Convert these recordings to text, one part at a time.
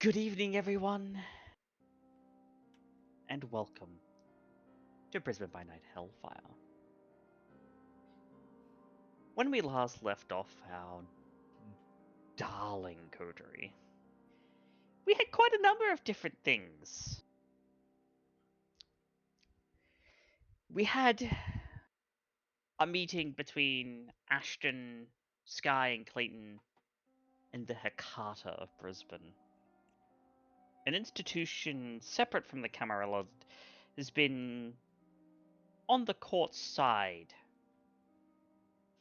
Good evening, everyone, and welcome to Brisbane by Night Hellfire. When we last left off our darling coterie, we had quite a number of different things. We had a meeting between Ashton, Skye, and Clayton and the Hecata of Brisbane. An institution separate from the Camarilla has been on the court's side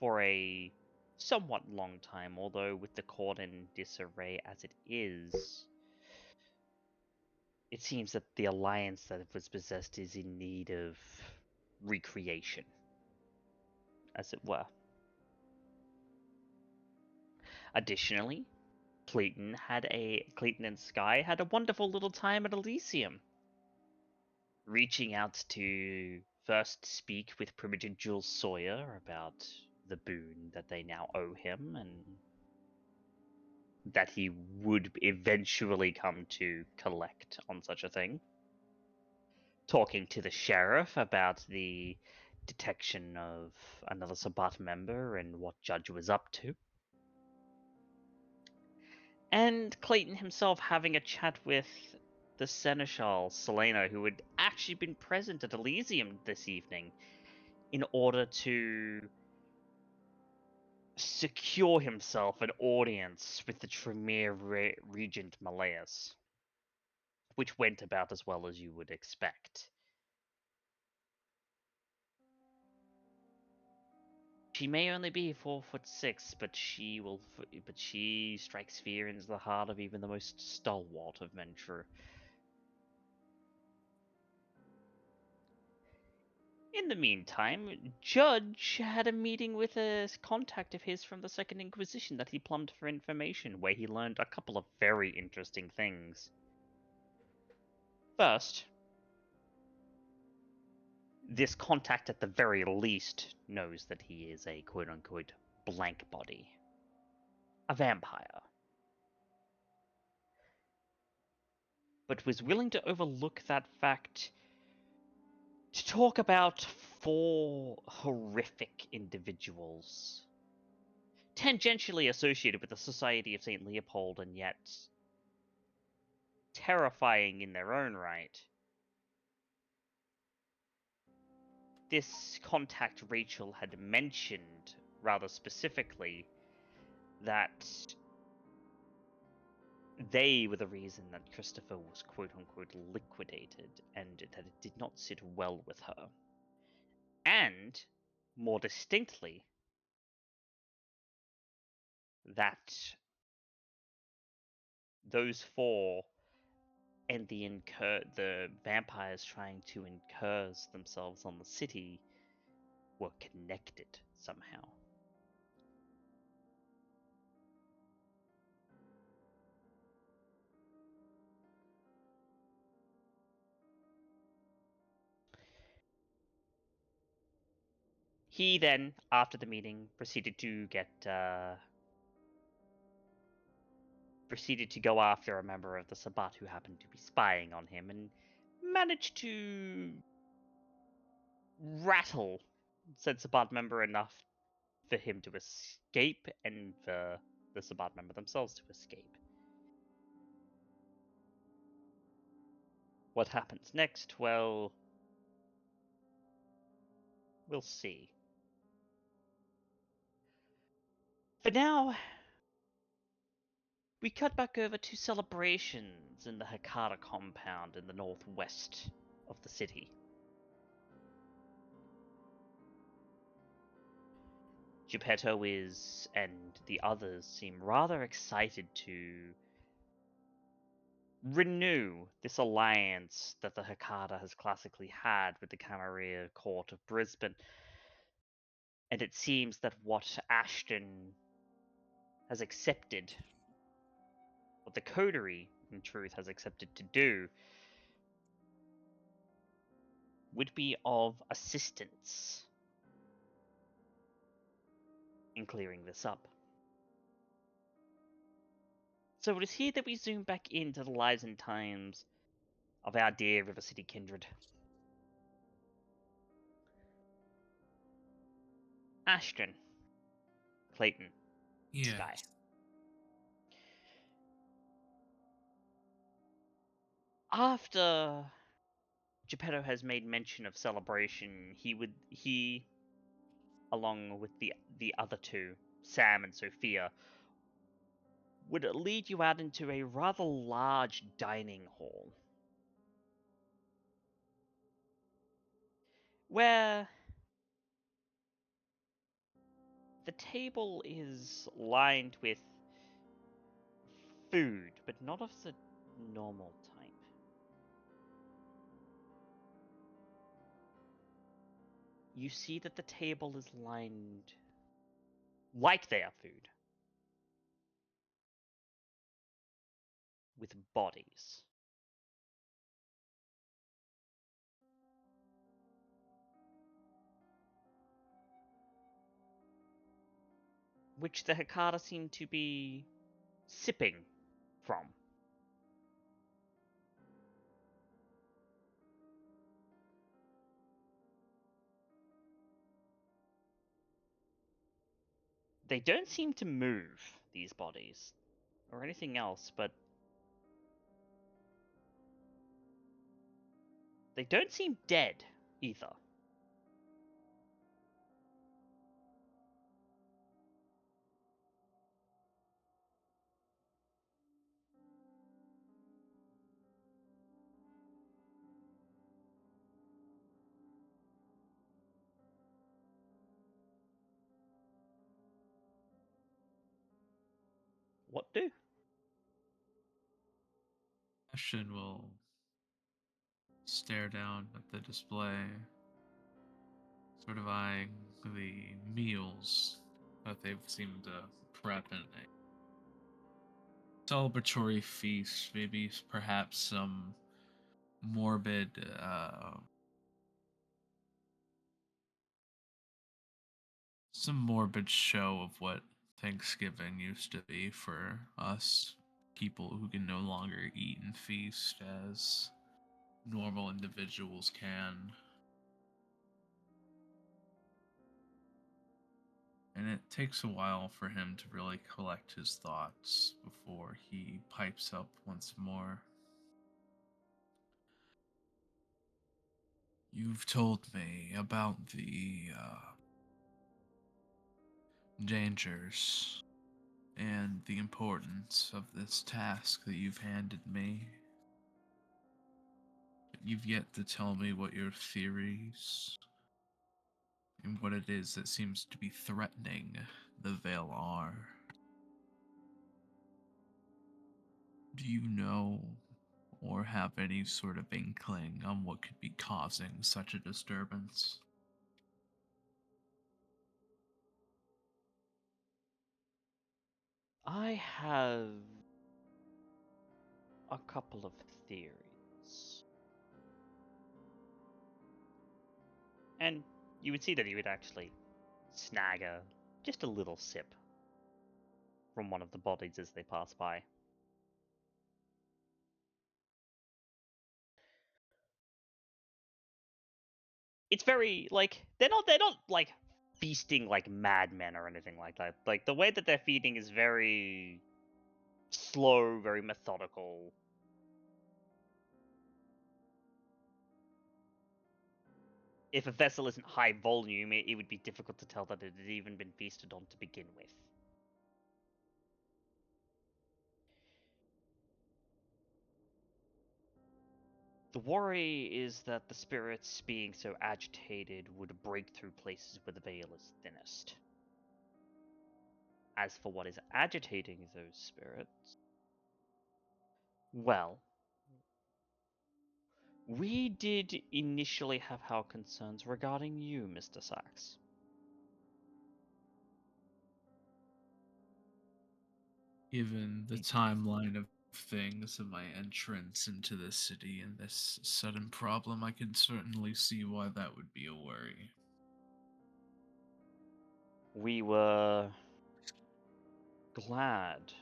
for a somewhat long time, although with the court in disarray as it is, it seems that the alliance that it was possessed is in need of recreation, as it were. Additionally, Clayton and Skye had a wonderful little time at Elysium, reaching out to first speak with Primogen Jules Sawyer about the boon that they now owe him and that he would eventually come to collect on such a thing. Talking to the sheriff about the detection of another Sabbat member and what Judge was up to. And Clayton himself having a chat with the Seneschal, Selena, who had actually been present at Elysium this evening in order to secure himself an audience with the Tremere Regent Malleus, which went about as well as you would expect. She may only be 4'6", but she strikes fear into the heart of even the most stalwart of men true. In the meantime, Judge had a meeting with a contact of his from the Second Inquisition that he plumbed for information, where he learned a couple of very interesting things. First, this contact at the very least knows that he is a quote-unquote blank body. A vampire. But was willing to overlook that fact to talk about 4 horrific individuals, tangentially associated with the Society of St. Leopold and yet terrifying in their own right. This contact Rachel had mentioned rather specifically that they were the reason that Christopher was quote-unquote liquidated, and that it did not sit well with her. And, more distinctly, that those 4 and the vampires trying to incurs themselves on the city were connected somehow. He then, after the meeting, proceeded to go after a member of the Sabbat who happened to be spying on him, and managed to rattle said Sabbat member enough for him to escape, and for the Sabbat member themselves to escape. What happens next? Well, we'll see. For now, we cut back over to celebrations in the Hecata compound in the northwest of the city. Geppetto and the others seem rather excited to renew this alliance that the Hecata has classically had with the Camarilla Court of Brisbane. And it seems that what Ashton has accepted, what the coterie, in truth, has accepted to do, would be of assistance in clearing this up. So it is here that we zoom back into the lives and times of our dear River City kindred. Ashton, Clayton, Skye. Yes. After Geppetto has made mention of celebration, he along with the other two, Sam and Sophia, would lead you out into a rather large dining hall. Where the table is lined with food, but not of the normal type. You see that the table is lined like they are food with bodies. Which the Hecata seem to be sipping from. They don't seem to move, these bodies, or anything else, but they don't seem dead either. What do? Ashton will stare down at the display, sort of eyeing the meals that they've seemed to prep in a celebratory feast, maybe perhaps morbid, some morbid show of what Thanksgiving used to be for us people who can no longer eat and feast as normal individuals can. And it takes a while for him to really collect his thoughts before he pipes up once more. You've told me about the dangers and the importance of this task that you've handed me. But you've yet to tell me what your theories and what it is that seems to be threatening the Veil are. Do you know or have any sort of inkling on what could be causing such a disturbance? I have a couple of theories. And you would see that he would actually snag just a little sip from one of the bodies as they pass by. It's very like they're not like feasting like madmen or anything like that. Like the way that they're feeding is very slow, very methodical. If a vessel isn't high volume, it would be difficult to tell that it had even been feasted on to begin with. The worry is that the spirits, being so agitated, would break through places where the veil is thinnest. As for what is agitating those spirits, well, we did initially have our concerns regarding you, Mr. Sacks. Given the timeline of things and my entrance into the city and this sudden problem, I can certainly see why that would be a worry. We were glad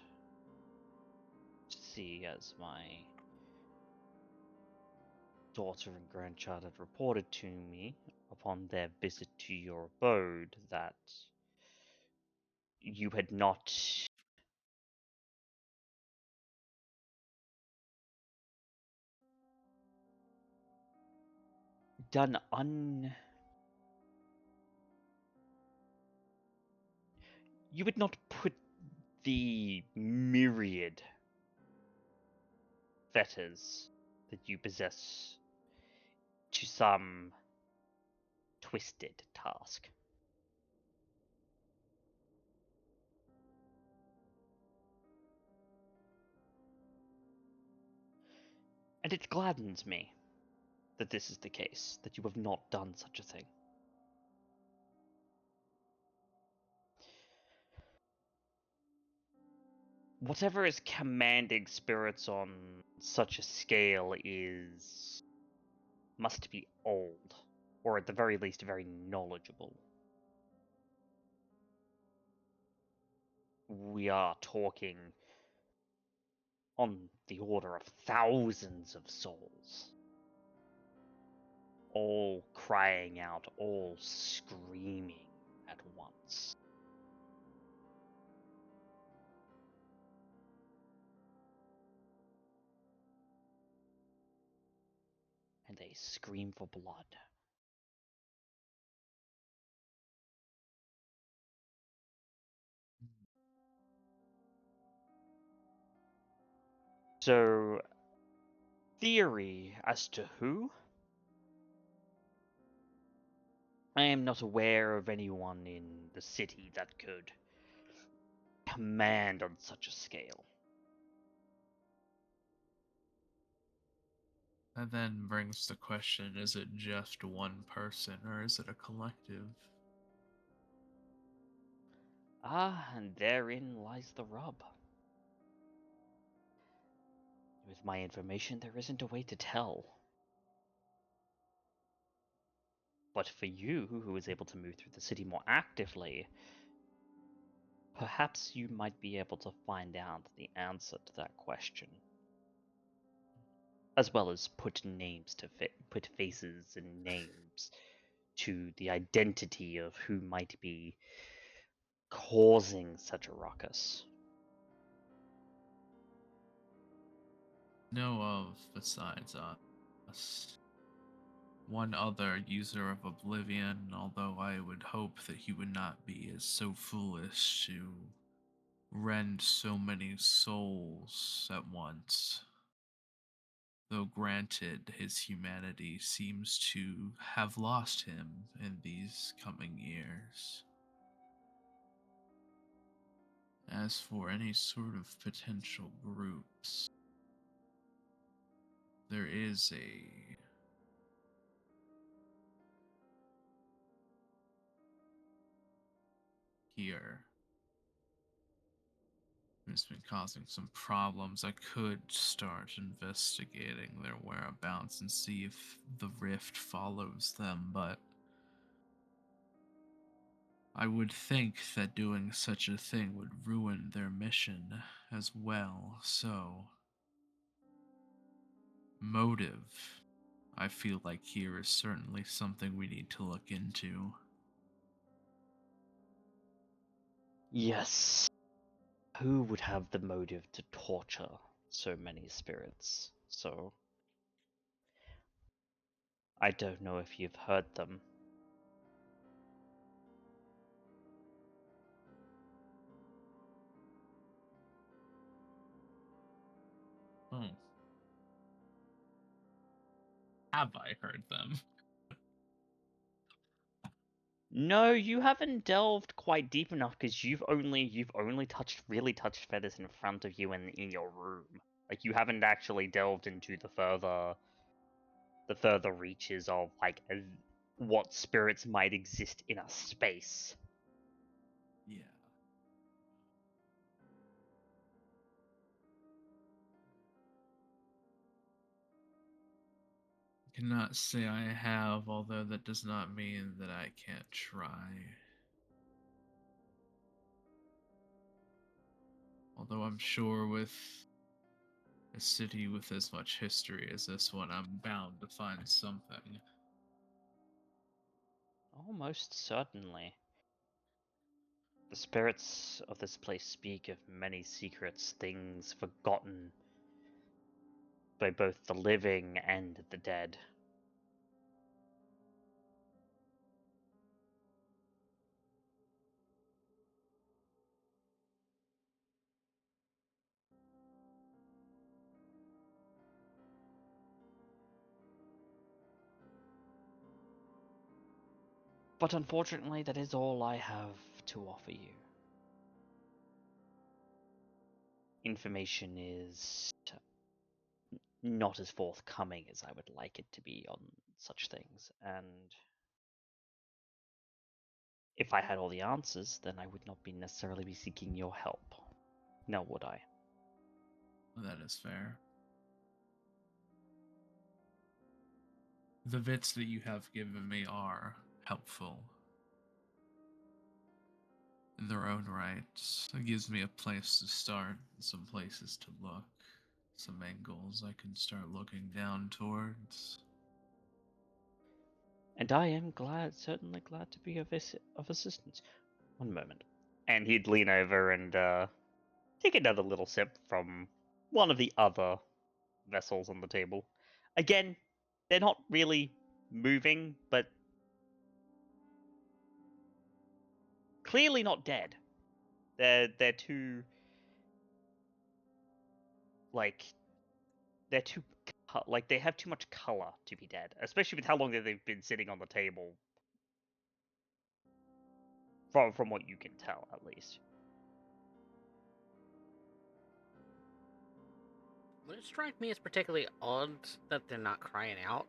see, as my daughter and grandchild had reported to me upon their visit to your abode, that you had not done you would not put the myriad fetters that you possess to some twisted task. And it gladdens me that this is the case, that you have not done such a thing. Whatever is commanding spirits on such a scale must be old, or at the very least very knowledgeable. We are talking on the order of thousands of souls, all crying out, all screaming at once. And they scream for blood. So, theory as to who? I am not aware of anyone in the city that could command on such a scale. That then brings the question, is it just one person or is it a collective? Ah, and therein lies the rub. With my information, there isn't a way to tell. But for you, who is able to move through the city more actively, perhaps you might be able to find out the answer to that question. As well as put names to put faces and names to the identity of who might be causing such a ruckus. Know of, besides us, one other user of Oblivion, although I would hope that he would not be as so foolish to rend so many souls at once. Though granted, his humanity seems to have lost him in these coming years. As for any sort of potential groups, there is a here who's been causing some problems. I could start investigating their whereabouts and see if the rift follows them, but I would think that doing such a thing would ruin their mission as well, so motive, I feel like here is certainly something we need to look into. Yes. Who would have the motive to torture so many spirits? So, I don't know if you've heard them. Oh. Have I heard them? No, you haven't delved quite deep enough because you've only really touched feathers in front of you and in your room. Like you haven't actually delved into the further reaches of like what spirits might exist in a space. Yeah. Cannot say I have, although that does not mean that I can't try. Although I'm sure with a city with as much history as this one, I'm bound to find something. Almost certainly. The spirits of this place speak of many secrets, things forgotten by both the living and the dead. But unfortunately, that is all I have to offer you. Information is not as forthcoming as I would like it to be on such things, and if I had all the answers, then I would not be necessarily be seeking your help. Now would I? That is fair. The bits that you have given me are helpful in their own right. It gives me a place to start, some places to look, some angles I can start looking down towards. And I am glad, certainly glad to be of assistance. One moment. And he'd lean over and take another little sip from one of the other vessels on the table. Again, they're not really moving, but clearly not dead. They're too like like they have too much color to be dead, especially with how long that they've been sitting on the table. From what you can tell, at least. Would it strike me as particularly odd that they're not crying out?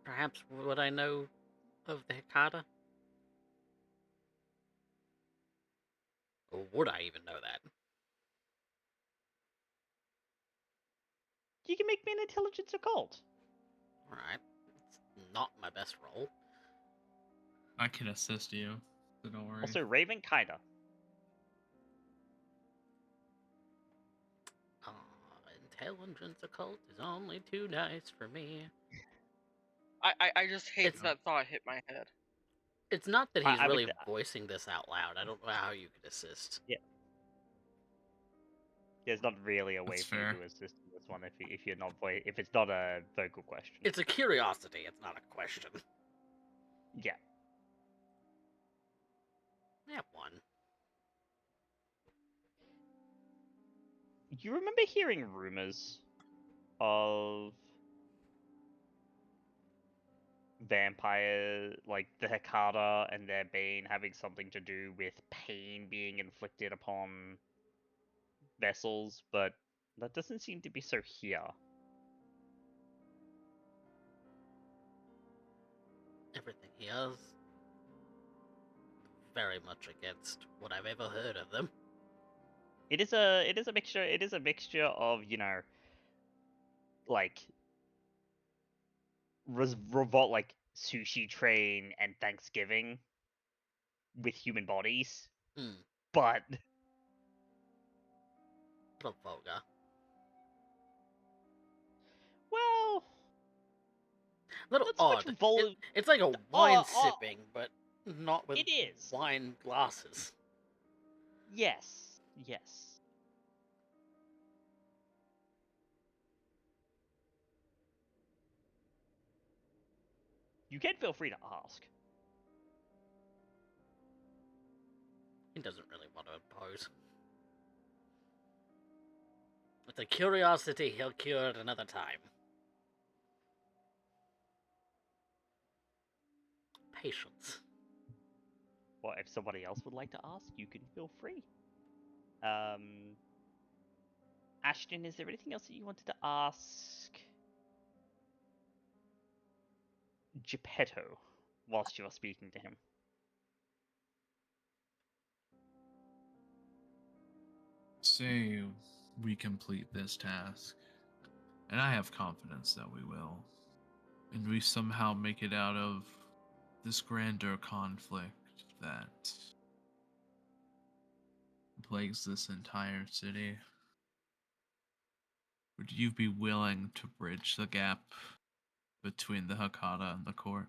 Perhaps would I know of the Hecata? Or would I even know that? You can make me an intelligence occult. Alright. It's not my best roll. I can assist you, so don't worry. Also, Raven, kinda. Intelligence occult is only too nice for me. I just hate It's- that thought hit my head. It's not that he's I would really th- voicing this out loud. I don't know how you could assist. There's not really a way That's for you fair. to assist in this one if you're not if it's not a vocal question. It's a curiosity, it's not a question. Yeah. I have one. You remember hearing rumors of vampire, like the Hecata and their bane having something to do with pain being inflicted upon vessels, but that doesn't seem to be so here. Everything he does, very much against what I've ever heard of them. It is a mixture of, like revolt, like sushi train and Thanksgiving with human bodies, but Little vulgar. well, Little not so much odd. It's like a wine oh, sipping, but not with it is. wine glasses. Yes, yes. You can feel free to ask. He doesn't really want to impose. It's a curiosity he'll cure at another time. Patience. Well, if somebody else would like to ask, you can feel free. Ashton, is there anything else that you wanted to ask Geppetto whilst you are speaking to him? Say we complete this task, and I have confidence that we will, and we somehow make it out of this grander conflict that plagues this entire city. would you be willing to bridge the gap between the Hakata and the court?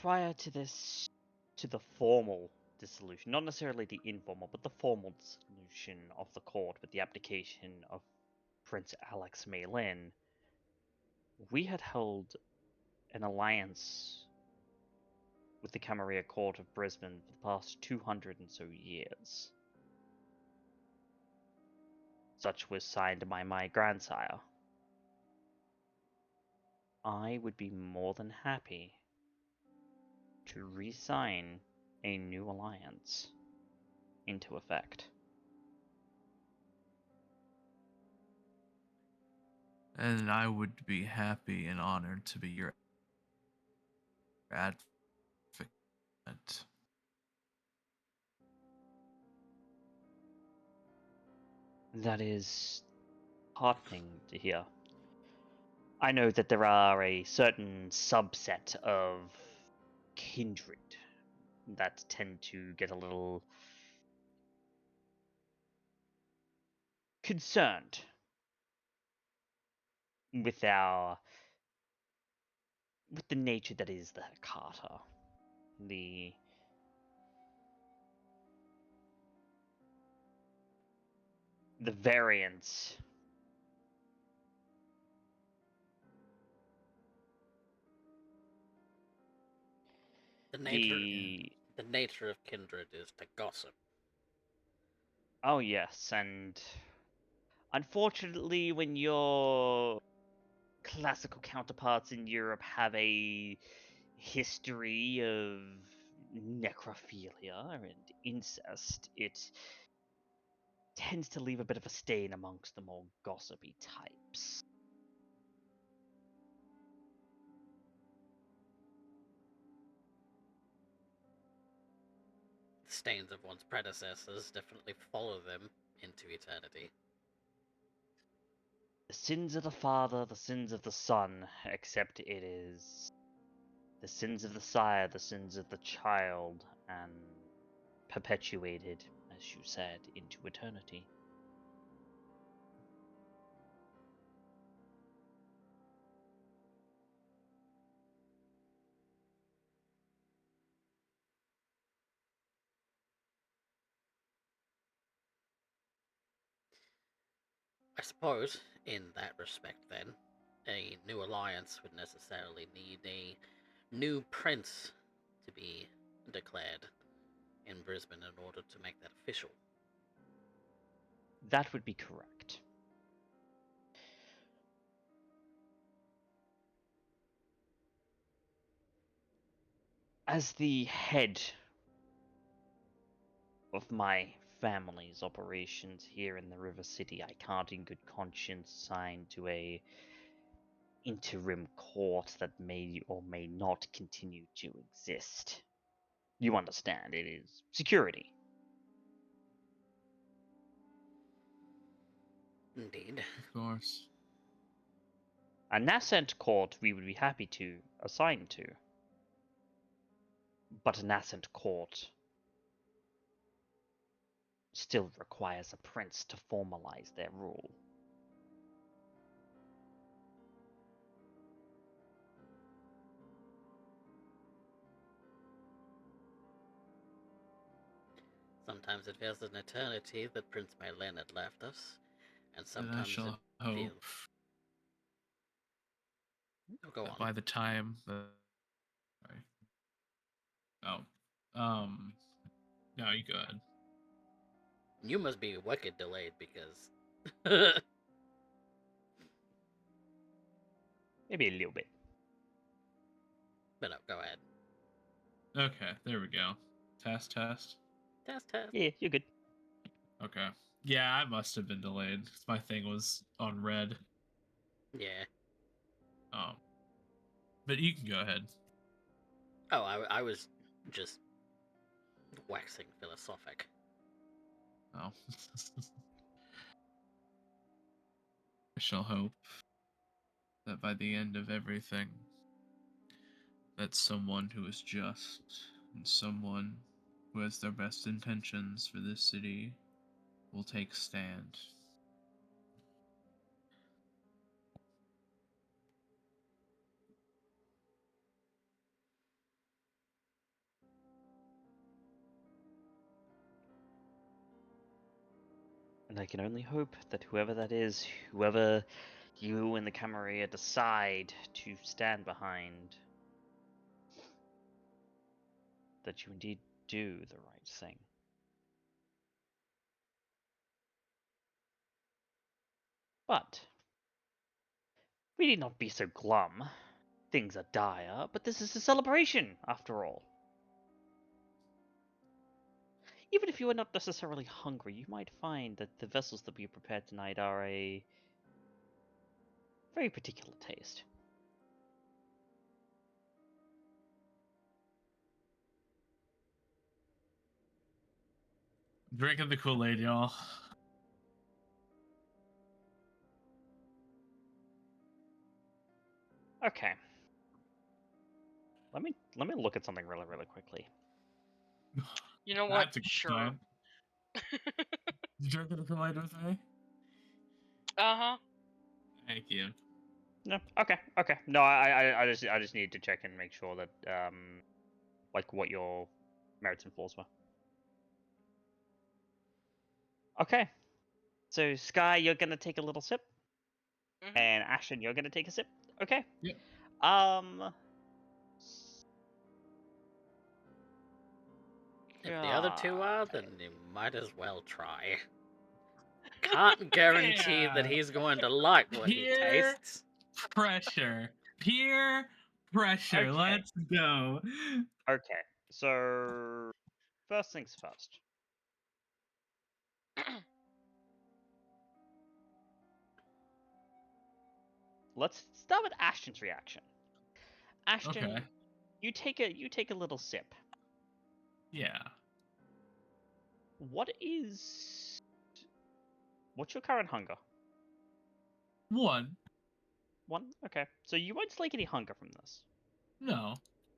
Prior to this, to the formal dissolution, not necessarily the informal, but the formal dissolution of the court with the abdication of Prince Alex Maylin, we had held an alliance with the Camarilla Court of Brisbane for the past 200 and so years. Such was signed by my grandsire. I would be more than happy to re-sign a new alliance into effect. And I would be happy and honored to be your advocate. That is heartening to hear. I know that there are a certain subset of kindred that tend to get a little concerned with the nature that is the Hakata. The variance. The nature of kindred is to gossip. Oh yes, and unfortunately when your classical counterparts in Europe have a history of necrophilia and incest, it tends to leave a bit of a stain amongst the more gossipy types. The stains of one's predecessors definitely follow them into eternity. The sins of the father, the sins of the son, except it is the sins of the sire, the sins of the child, and perpetuated, as you said, into eternity. I suppose, in that respect, then, a new alliance would necessarily need a new prince to be declared in Brisbane in order to make that official. That would be correct. As the head of my family's operations here in the River City, I can't in good conscience sign to a interim court that may or may not continue to exist. You understand, it is security. Indeed. Of course. A nascent court we would be happy to assign to. But a nascent court still requires a prince to formalize their rule. Sometimes it feels an eternity that Prince Maylin had left us, and And I sometimes shall it hope feels... Oh, go that on. by the time the... Sorry. Oh. No, you go ahead. You must be wicked delayed because... Maybe a little bit. But no, go ahead. Okay, there we go. Test. Test. Yeah, you're good. Okay. Yeah, I must have been delayed. 'Cause my thing was on red. Yeah. But you can go ahead. Oh, I was just waxing philosophic. Oh. I shall hope that by the end of everything, that someone who is just and someone who has their best intentions for this city will take stand. And I can only hope that whoever that is, whoever you and the Camarilla decide to stand behind, that you indeed do the right thing. But we need not be so glum. Things are dire, but this is a celebration, after all. Even if you are not necessarily hungry, you might find that the vessels that we prepared tonight are a very particular taste. Drinking the Kool-Aid, y'all. Okay. Let me look at something really quickly. You know what? That's a good Sure. sign. You drinking the Kool-Aid with me? Uh-huh. Thank you. No, okay. No, I just needed to check and make sure that like what your merits and flaws were. Okay. So Skye, you're gonna take a little sip, Mhm. and Ashton, you're gonna take a sip. Okay. Yep. If the other two are, then God. you might as well try. Can't guarantee that Yeah. he's going to like what he Peer tastes. pressure. Peer pressure. Okay. Let's go. Okay. So first things first. Let's start with Ashton's reaction. Ashton, Okay. you take a little sip. Yeah. What's your current hunger? 1. 1? Okay. So you won't slake any hunger from this. No.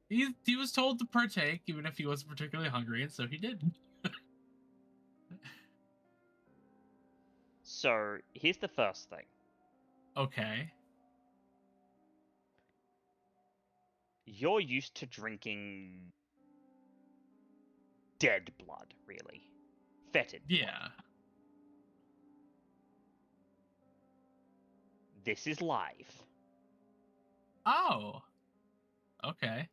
He was told to partake, even if he wasn't particularly hungry, and so he did. So here's the first thing. Okay. You're used to drinking dead blood, really. Fetid blood. Yeah. This is live. Oh. Okay.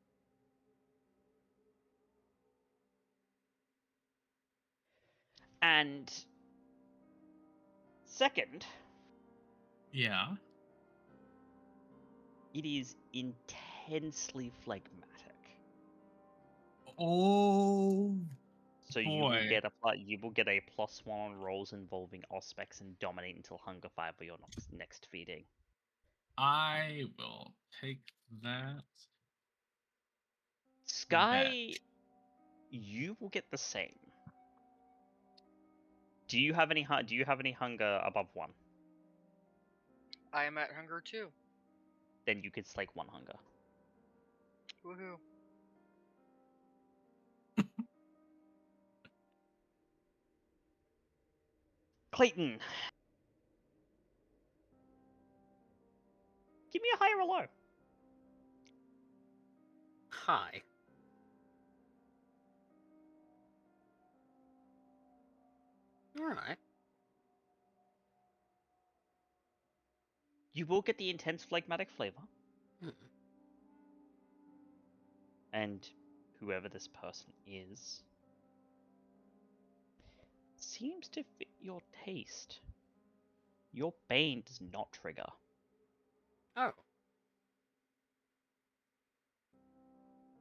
And second, Yeah. it is intensely phlegmatic. Oh So boy. you will get a +1 on rolls involving Auspex and Dominate until Hunger 5 for your next feeding. I will take that. Skye, you will get the same. Do you have any hunger above 1? I am at hunger too. Then you could slake 1 hunger. Woohoo. Clayton, give me a high or a low. Hi. Alright. You will get the intense phlegmatic flavor. Hmm. And whoever this person is seems to fit your taste. Your Bane does not trigger. Oh,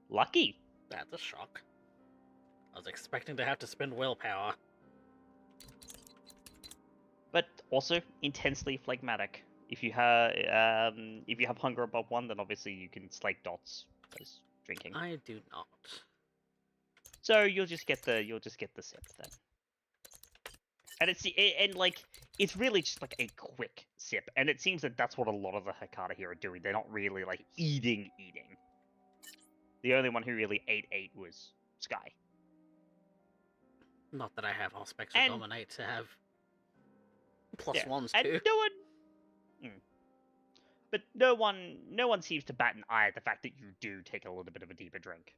Lucky. that's a shock. I was expecting to have to spend willpower. But also intensely phlegmatic. If you have hunger above 1, then obviously you can slake dots as drinking. I do not. So you'll just get the sip then. And it's really just like a quick sip, and it seems that that's what a lot of the Hecata here are doing. They're not really like eating. The only one who really ate 8 was Skye. Not that I have all specs And- or dominate to have plus Yeah, ones and too. no one. But no one seems to bat an eye at the fact that you do take a little bit of a deeper drink,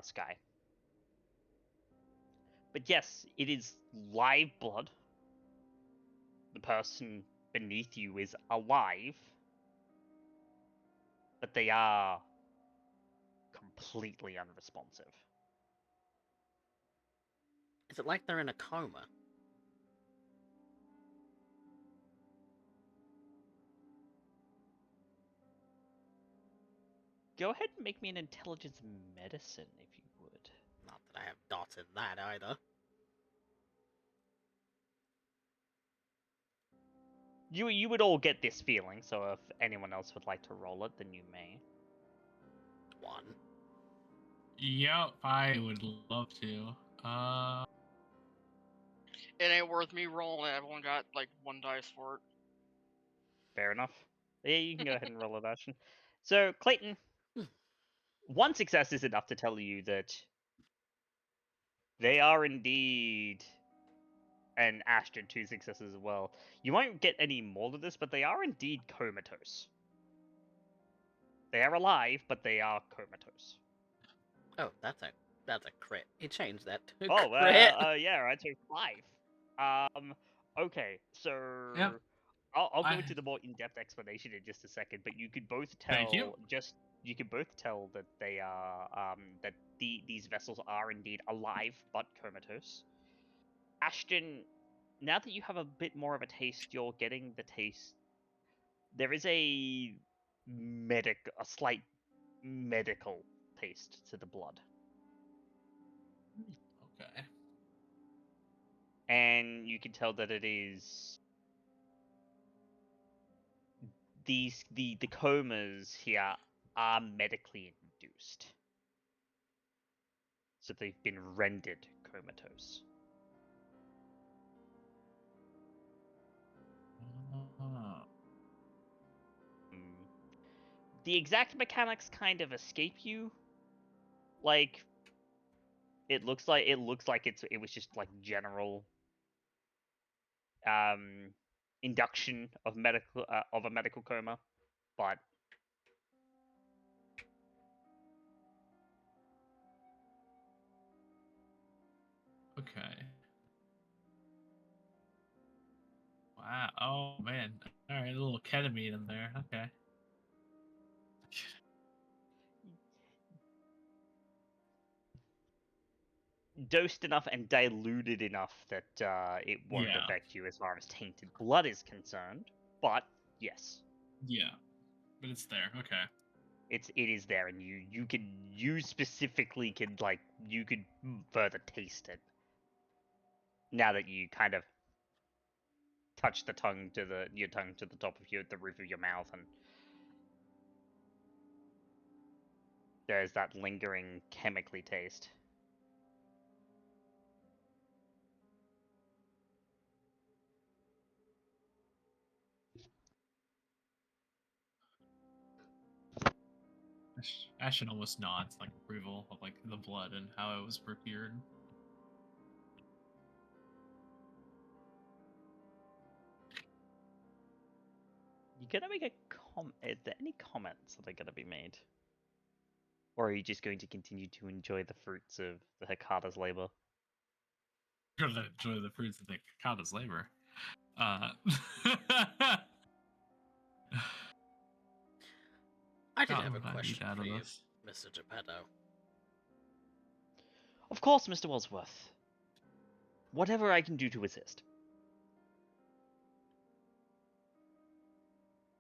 Skye. But yes, it is live blood. The person beneath you is alive, but they are completely unresponsive. Is it like they're in a coma? Go ahead and make me an intelligence medicine, if you would. Not that I have dots in that either. You would all get this feeling, so if anyone else would like to roll it, then you may. 1. Yep, I would love to. It ain't worth me rolling. Everyone got like 1 dice for it. Fair enough. Yeah, you can go ahead and roll it, Ashton. So, Clayton, Hmm. 1 success is enough to tell you that they are indeed, and Ashton, 2 successes as well. You won't get any more of this, but they are indeed comatose. They are alive, but they are comatose. Oh, that's a crit. He changed that to Oh, crit. yeah, right, so 5. Okay, so Yep. I'll go I- into the more in-depth explanation in just a second, but you could both Thank you. tell that they are that these vessels are indeed alive but comatose. Ashton, now that you have a bit more of a taste, you're getting the taste. There is a slight medical taste to the blood. Okay. And you can tell that it is the comas here are medically induced, so they've been rendered comatose. The exact mechanics kind of escape you. Like it looks like it was just like general induction of a medical coma, but Okay. Wow. Oh man. All right, a little ketamine in there. Okay. dosed enough and diluted enough that it won't Yeah. affect you as far as tainted blood is concerned. But yes, Yeah. But it's there. Okay. it is there, and you specifically could further taste it now that you kind of touch your tongue to the top of the roof of your mouth, and there's that lingering chemically taste. Ashton almost nods like approval of like the blood and how it was procured. You gonna make a Is there any comments that are gonna be made? Or are you just going to continue to enjoy the fruits of the Hecata's labor? Gonna enjoy the fruits of the Kakata's labor. I did God, have a what I need question out for of you, this. Mr. Geppetto. Of course, Mr. Wellsworth. Whatever I can do to assist.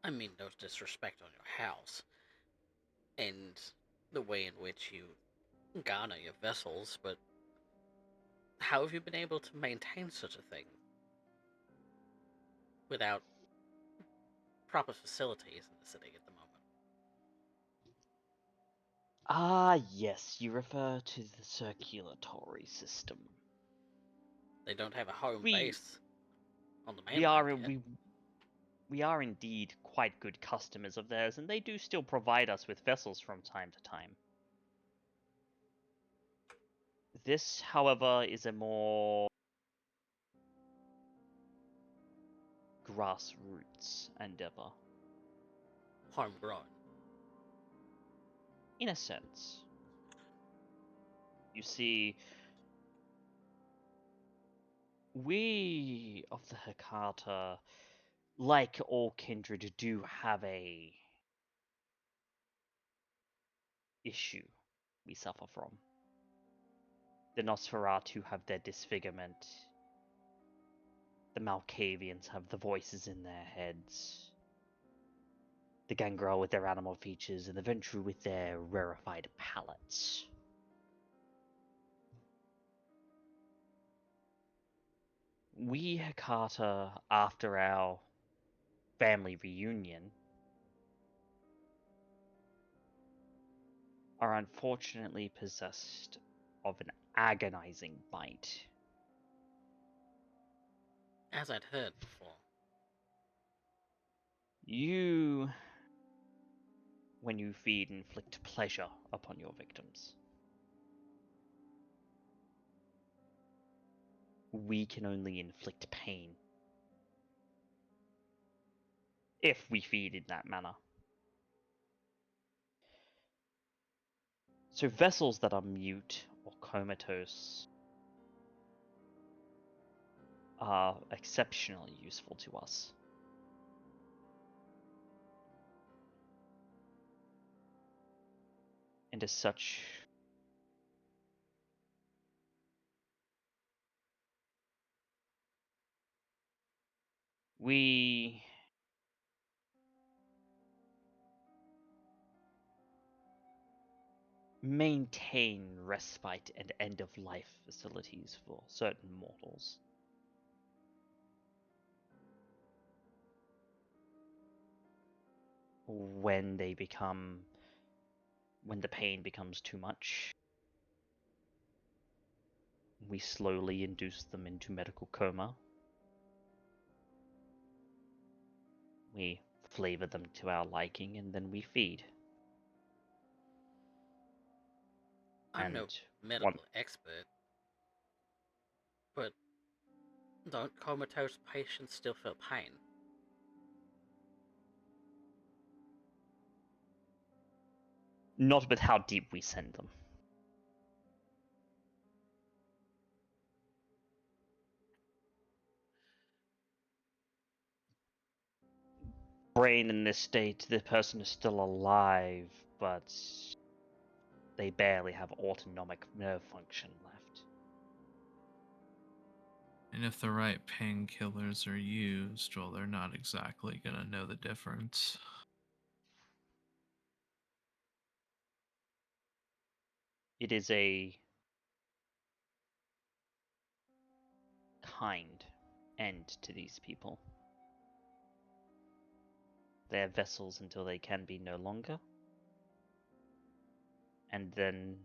I mean no disrespect on your house and the way in which you garner your vessels, but how have you been able to maintain such a thing without proper facilities in the city at the moment? Ah, yes, you refer to the circulatory system. They don't have a home We- base on the We are mainland yet. we are indeed quite good customers of theirs, and they do still provide us with vessels from time to time. This, however, is a more grassroots endeavor. Homegrown. In a sense. You see, we of the Hecata, like all kindred, do have a issue we suffer from. The Nosferatu have their disfigurement. The Malkavians have the voices in their heads. The Gangrel with their animal features, and the Ventru with their rarefied palates. We Hecata, after our family reunion, are unfortunately possessed of an agonizing bite. As I'd heard before. You, when you feed, inflict pleasure upon your victims. We can only inflict pain if we feed in that manner. So vessels that are mute or comatose are exceptionally useful to us. And as such, we maintain respite and end-of-life facilities for certain mortals. When the pain becomes too much, we slowly induce them into medical coma. We flavor them to our liking, and then we feed. I'm no And medical expert, but don't comatose patients still feel pain? not with how deep we send them. Brain in this state, the person is still alive, but they barely have autonomic nerve function left. And if the right painkillers are used, well, they're not exactly gonna know the difference. It is a kind end to these people. They are vessels until they can be no longer. And then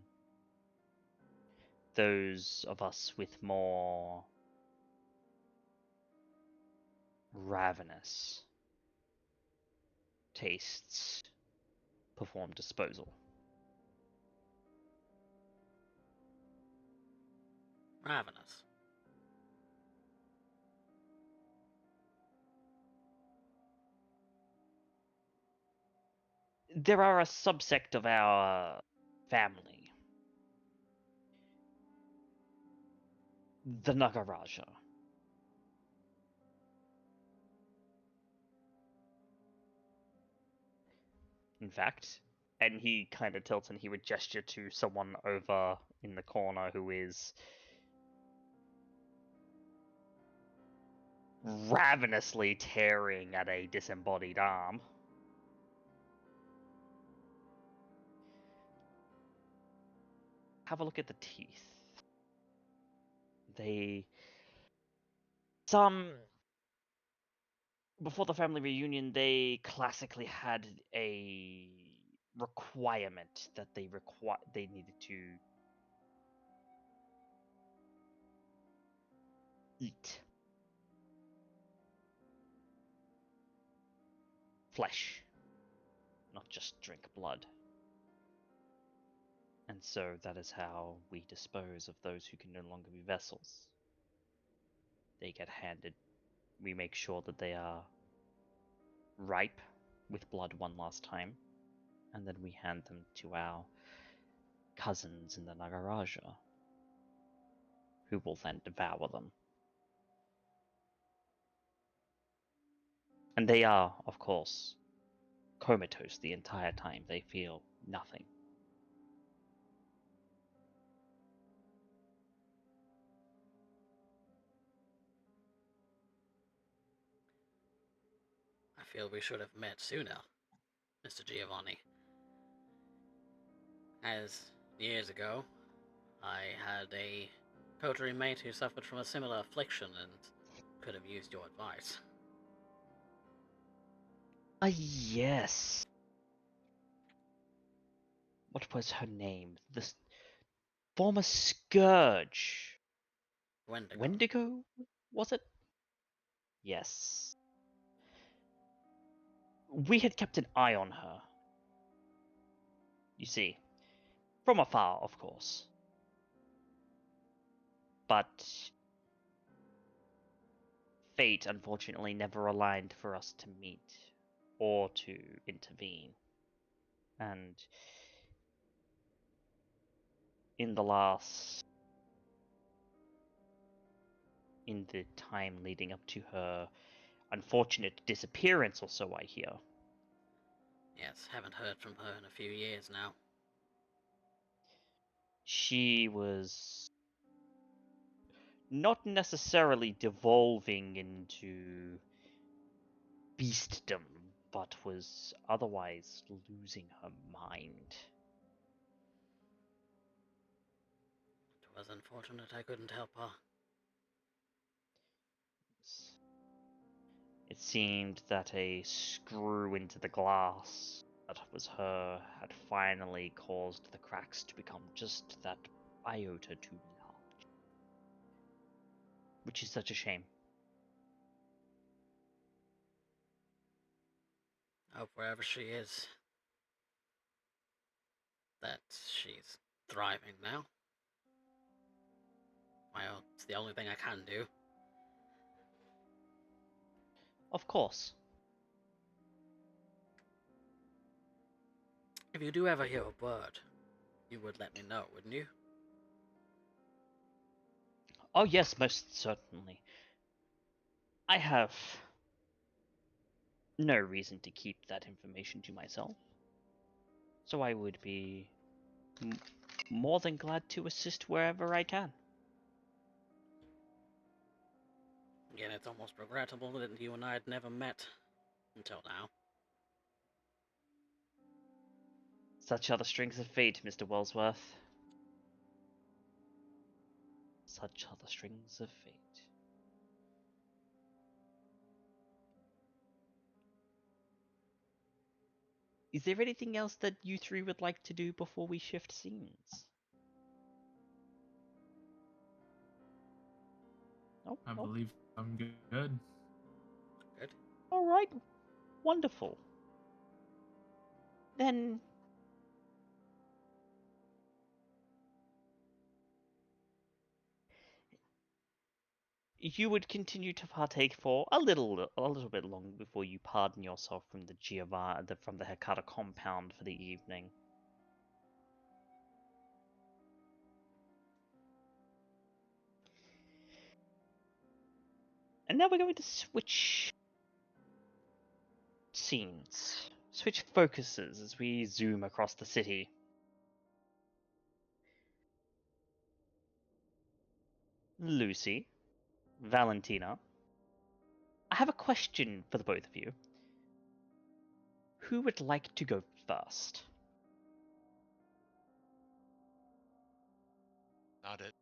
those of us with more ravenous tastes perform disposal. Ravenous. There are a subsect of our family, the Nagaraja. In fact, and he kind of tilts and he would gesture to someone over in the corner who is ravenously tearing at a disembodied arm. Have a look at the teeth. Before the family reunion, they classically had a requirement that they needed to eat flesh, not just drink blood. And so that is how we dispose of those who can no longer be vessels. They get handed. We make sure that they are ripe with blood one last time, and then we hand them to our cousins in the Nagaraja, who will then devour them. And they are, of course, comatose the entire time. They feel nothing. I feel we should have met sooner, Mr. Giovanni. As years ago, I had a coterie mate who suffered from a similar affliction and could have used your advice. Yes. What was her name? The former Scourge. Wendigo. Wendigo? Was it? Yes. We had kept an eye on her. You see, from afar, of course. But fate, unfortunately, never aligned for us to meet or to intervene. And in the time leading up to her unfortunate disappearance, or so I hear. Yes, haven't heard from her in a few years now. She was not necessarily devolving into beastdom, but was otherwise losing her mind. It was unfortunate I couldn't help her. It seemed that a screw into the glass that was her had finally caused the cracks to become just that iota too large. Which is such a shame. Hope wherever she is, that she's thriving now. Well, it's the only thing I can do. Of course. If you do ever hear a word, you would let me know, wouldn't you? Oh yes, most certainly. I have no reason to keep that information to myself. So I would be more than glad to assist wherever I can. Again, it's almost regrettable that you and I had never met until now. Such are the strings of fate, Mr. Wellsworth. Such are the strings of fate. Is there anything else that you three would like to do before we shift scenes? No? I No? believe I'm good. Good. Alright. Wonderful. Then you would continue to partake for a little bit longer before you pardon yourself from from the Hecata compound for the evening. And now we're going to switch scenes, switch focuses as we zoom across the city. Lucy, Valentina, I have a question for the both of you. Who would like to go first? Not it.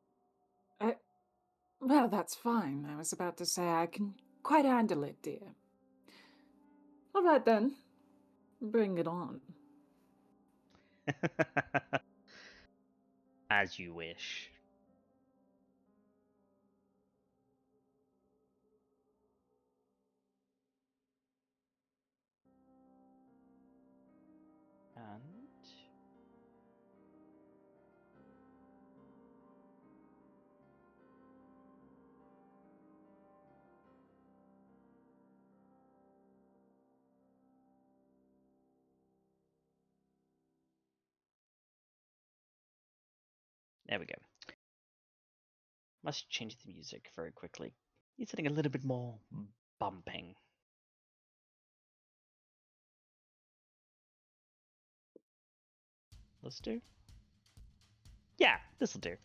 Well, that's fine. I was about to say I can quite handle it, dear. All right, then. Bring it on. As you wish. And There we go. Must change the music very quickly. Need something a little bit more bumping. Let's do. Yeah, this'll do.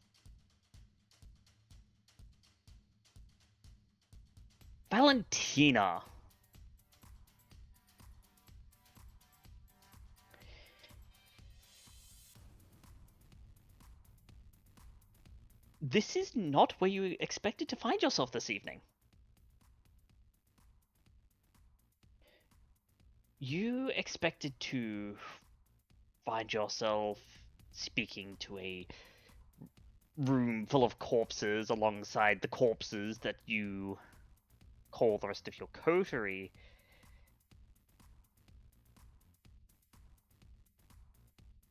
Valentina. This is not where you expected to find yourself this evening. You expected to find yourself speaking to a room full of corpses alongside the corpses that you call the rest of your coterie.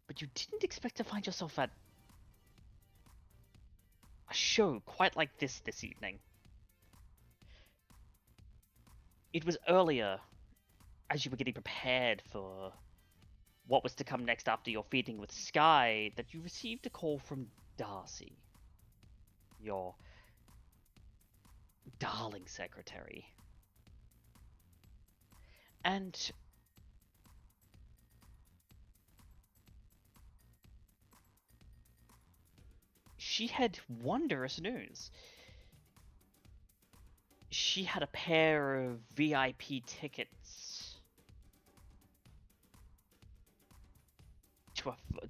But you didn't expect to find yourself at a show quite like this evening. It was earlier, as you were getting prepared for what was to come next after your feeding with Skye, that you received a call from Darcy, your darling secretary. And she had wondrous news. She had a pair of VIP tickets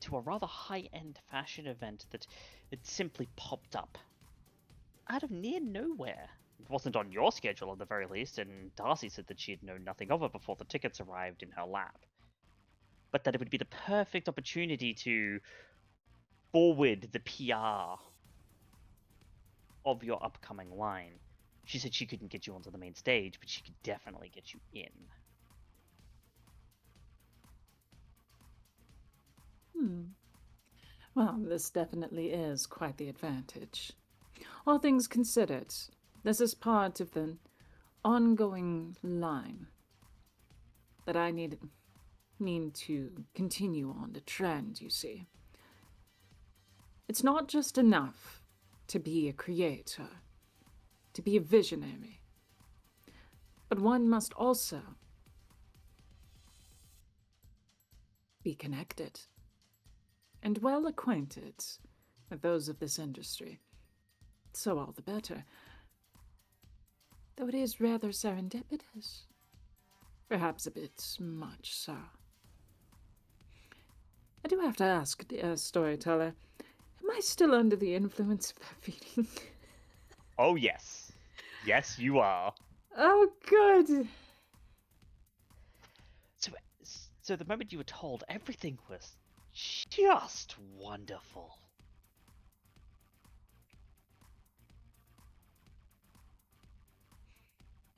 to a rather high-end fashion event that had simply popped up out of near nowhere. It wasn't on your schedule at the very least, and Darcy said that she had known nothing of it before the tickets arrived in her lap. But that it would be the perfect opportunity to forward the PR of your upcoming line. She said she couldn't get you onto the main stage, but she could definitely get you in. Well, this definitely is quite the advantage. All things considered, this is part of the ongoing line that I mean to continue on the trend, you see. It's not just enough to be a creator, to be a visionary, but one must also be connected and well acquainted with those of this industry. So all the better. Though it is rather serendipitous. Perhaps a bit much so. I do have to ask, Storyteller, am I still under the influence of that feeling? Oh, yes. Yes, you are. Oh, good. So the moment you were told, everything was just wonderful.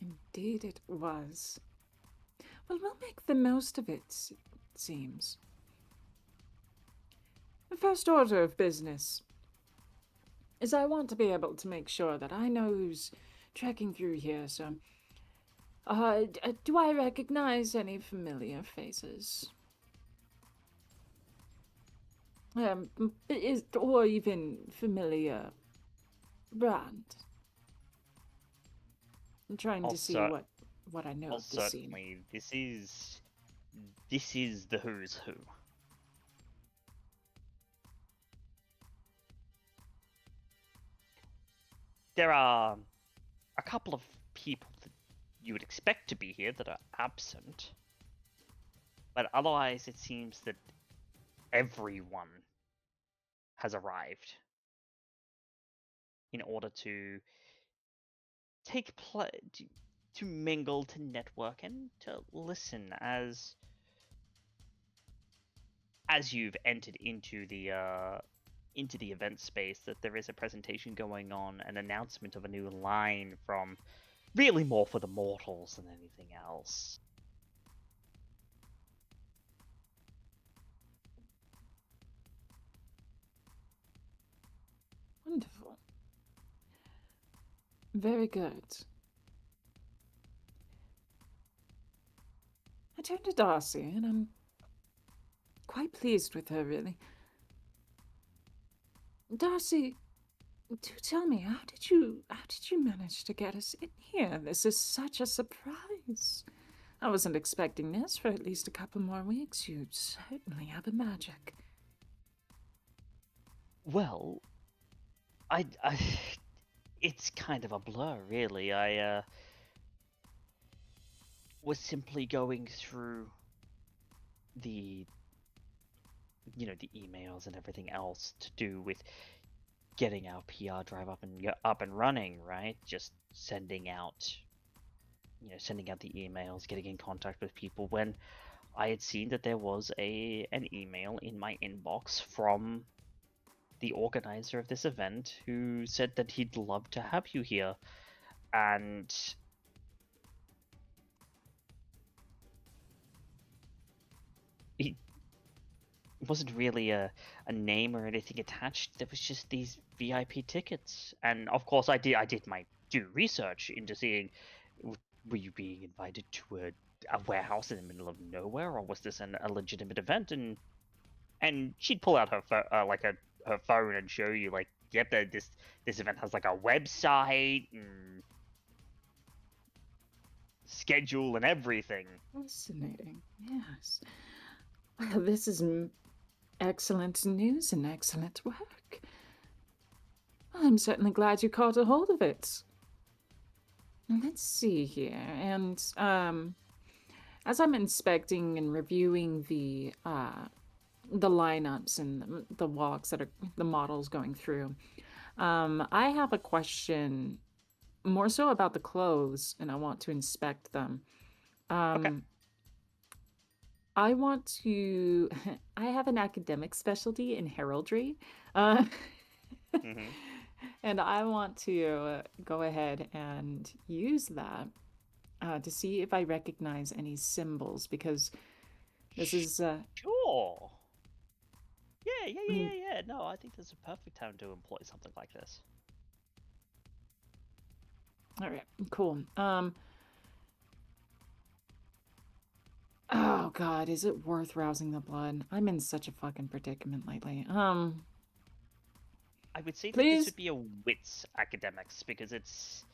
Indeed it was. Well, we'll make the most of it, it seems. The first order of business is I want to be able to make sure that I know who's trekking through here, so... do I recognize any familiar faces? Or even familiar brand? I'm trying to see what I know of the scene. Certainly, this is the who's who. There are a couple of people that you would expect to be here that are absent, but otherwise it seems that everyone has arrived in order to to mingle, to network, and to listen as you've entered into the event space, that there is a presentation going on, an announcement of a new line from really more for the mortals than anything else. Wonderful. Very good. I turned to Darcy, and I'm quite pleased with her, really. Darcy, do tell me, how did you manage to get us in here? This is such a surprise. I wasn't expecting this for at least a couple more weeks. You certainly have a magic. Well, I it's kind of a blur, really. I was simply going through the the emails and everything else to do with getting our PR drive up and running, right? Just sending out the emails, getting in contact with people when I had seen that there was an email in my inbox from the organizer of this event who said that he'd love to have you here. And he wasn't really a name or anything attached. There was just these VIP tickets. And of course I did my due research into seeing, were you being invited to a warehouse in the middle of nowhere, or was this a legitimate event? And she'd pull out her her phone and show you, like, yep, this event has like a website and schedule and everything. Fascinating, yes. Well, this is excellent news and excellent work. I'm certainly glad you caught a hold of it. Let's see here, and as I'm inspecting and reviewing the lineups and the walks that are the models going through, I have a question more so about the clothes, and I want to inspect them. Okay. I want to. I have an academic specialty in heraldry, Mm-hmm. and I want to go ahead and use that to see if I recognize any symbols, because this is. Sure. Yeah. No, I think this is a perfect time to employ something like this. All right, cool. Oh God, is it worth rousing the blood? I'm in such a fucking predicament lately. I would say that Please? this would be a wits academics, because it's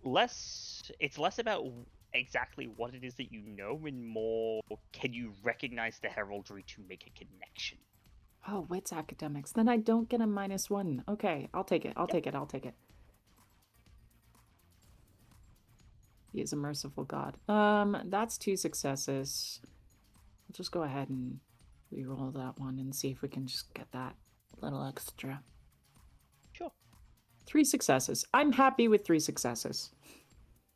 less about exactly what it is that you know, and more, can you recognize the heraldry to make a connection? Oh, wits academics. Then I don't get a -1. Okay, I'll take it. I'll take it. He is a merciful God. That's 2 successes. I'll just go ahead and reroll that one and see if we can just get that little extra. Sure. 3 successes. I'm happy with 3 successes.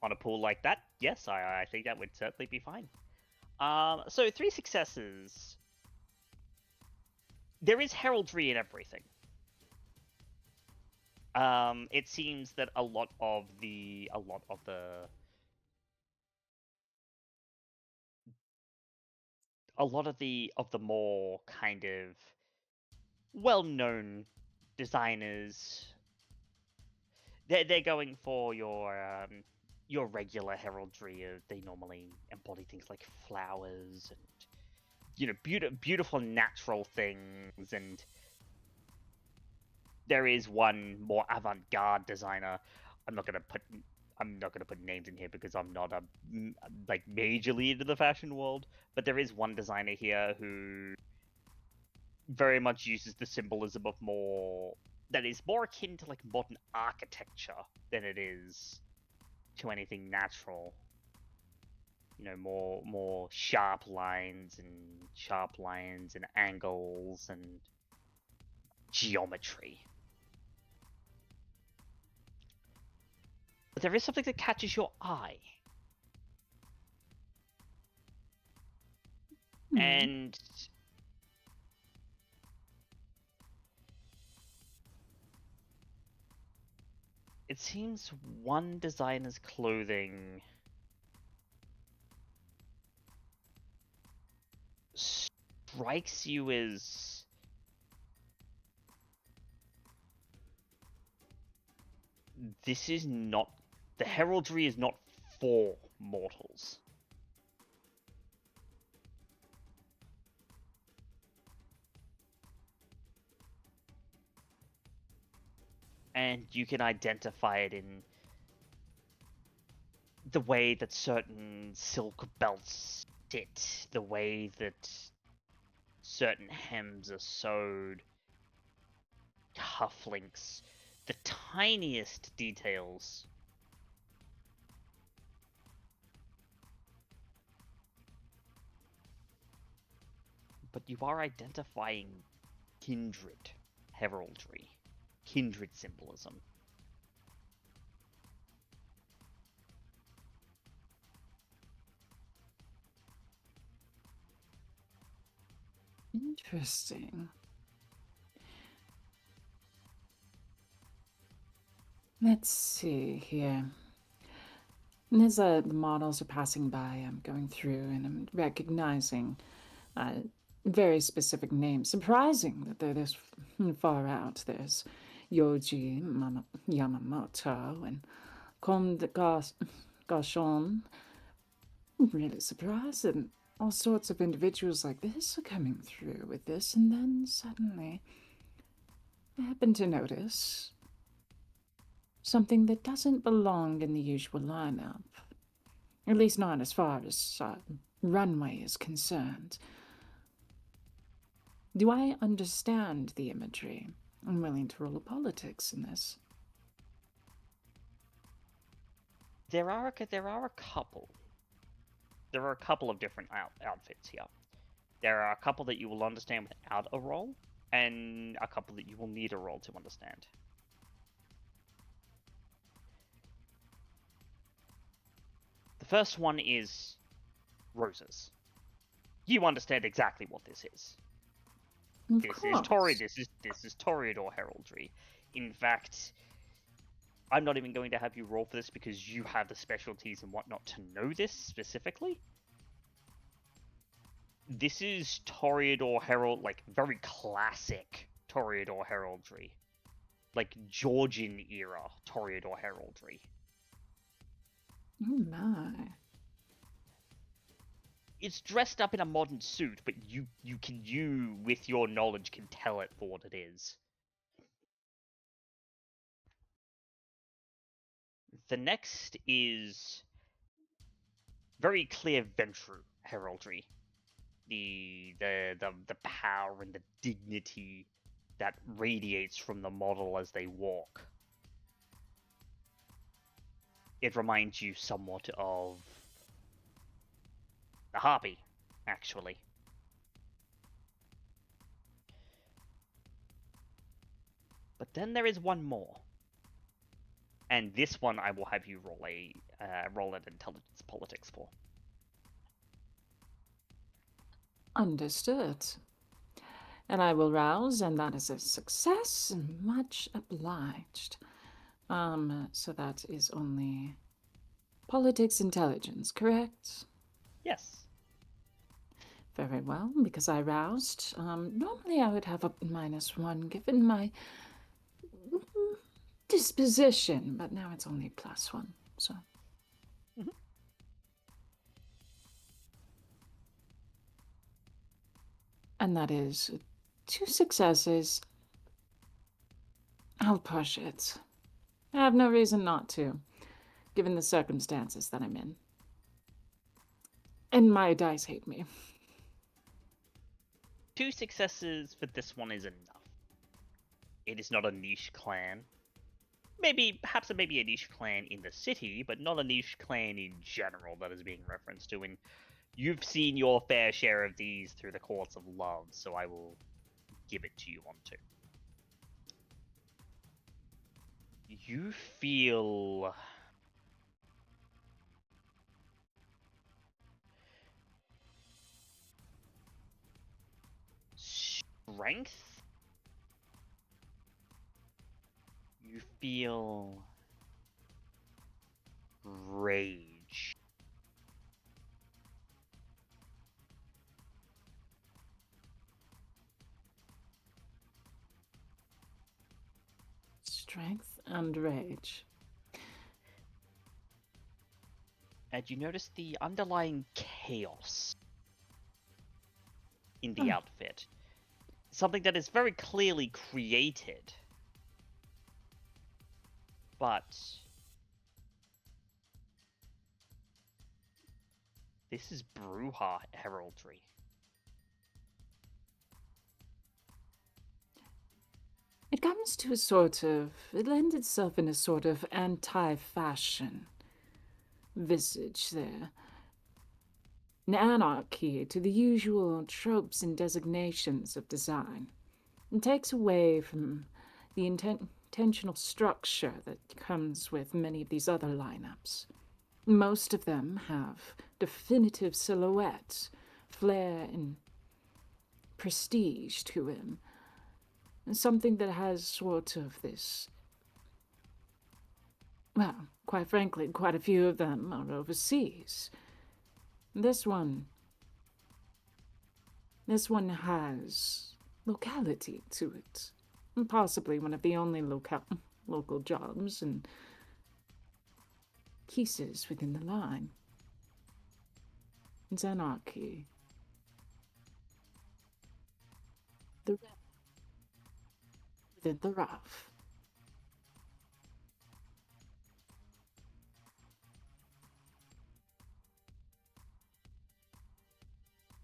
On a pool like that, yes, I think that would certainly be fine. So 3 successes. There is heraldry in everything. It seems that a lot of the more kind of well-known designers, they're going for your regular heraldry. They normally embody things like flowers and beautiful natural things. And there is one more avant-garde designer. I'm not gonna put names in here because I'm not majorly into the fashion world, but there is one designer here who very much uses the symbolism of that is more akin to like modern architecture than it is to anything natural. More sharp lines and angles and geometry. But there is something that catches your eye. And it seems one designer's clothing strikes you as this is not, the heraldry is not for mortals. and you can identify it in the way that certain silk belts sit, the way that certain hems are sewed, cufflinks, the tiniest details. But you are identifying kindred heraldry, kindred symbolism. Interesting. Let's see here. As the models are passing by, I'm going through and I'm recognizing very specific names. Surprising that they're this far out. There's Yoji Yamamoto and Comte Gauchon. Really surprised that all sorts of individuals like this are coming through with this, and then suddenly I happen to notice something that doesn't belong in the usual lineup. At least not as far as runway is concerned. Do I understand the imagery? I'm willing to roll a politics in this. There are a couple. There are a couple of different outfits here. There are a couple that you will understand without a roll, and a couple that you will need a roll to understand. The first one is roses. You understand exactly what this is. This is Toreador heraldry. In fact, I'm not even going to have you roll for this because you have the specialties and whatnot to know this specifically. This is Toreador herald, like very classic Toreador heraldry, like Georgian era Toreador heraldry. Oh my. It's dressed up in a modern suit, but you with your knowledge can tell it for what it is. The next is very clear Ventru heraldry. The power and the dignity that radiates from the model as they walk. It reminds you somewhat of the Harpy, actually. But then there is one more. And this one I will have you roll an intelligence politics for. Understood. And I will rouse, and that is a success, and much obliged. So that is only politics intelligence, correct? Yes. Very well, because I roused. Normally I would have a -1 given my disposition, but now it's only +1, so. Mm-hmm. And that is 2 successes. I'll push it. I have no reason not to, given the circumstances that I'm in. And my dice hate me. 2 successes for this one is enough. It is not a niche clan. Perhaps it may be a niche clan in the city, but not a niche clan in general that is being referenced to. And you've seen your fair share of these through the courts of love, so I will give it to you on 2. You feel strength. You feel rage. Strength and rage. And you notice the underlying chaos in the outfit. Something that is very clearly created But this is Brujah heraldry. It comes to it lends itself in a sort of anti-fashion visage there. An anarchy to the usual tropes and designations of design. It takes away from the intentional structure that comes with many of these other lineups. Most of them have definitive silhouettes, flair, and prestige to him. Something that has sort of this. Well, quite frankly, quite a few of them are overseas. This one has locality to it. Possibly one of the only local jobs and pieces within the line. It's anarchy. Within the rough.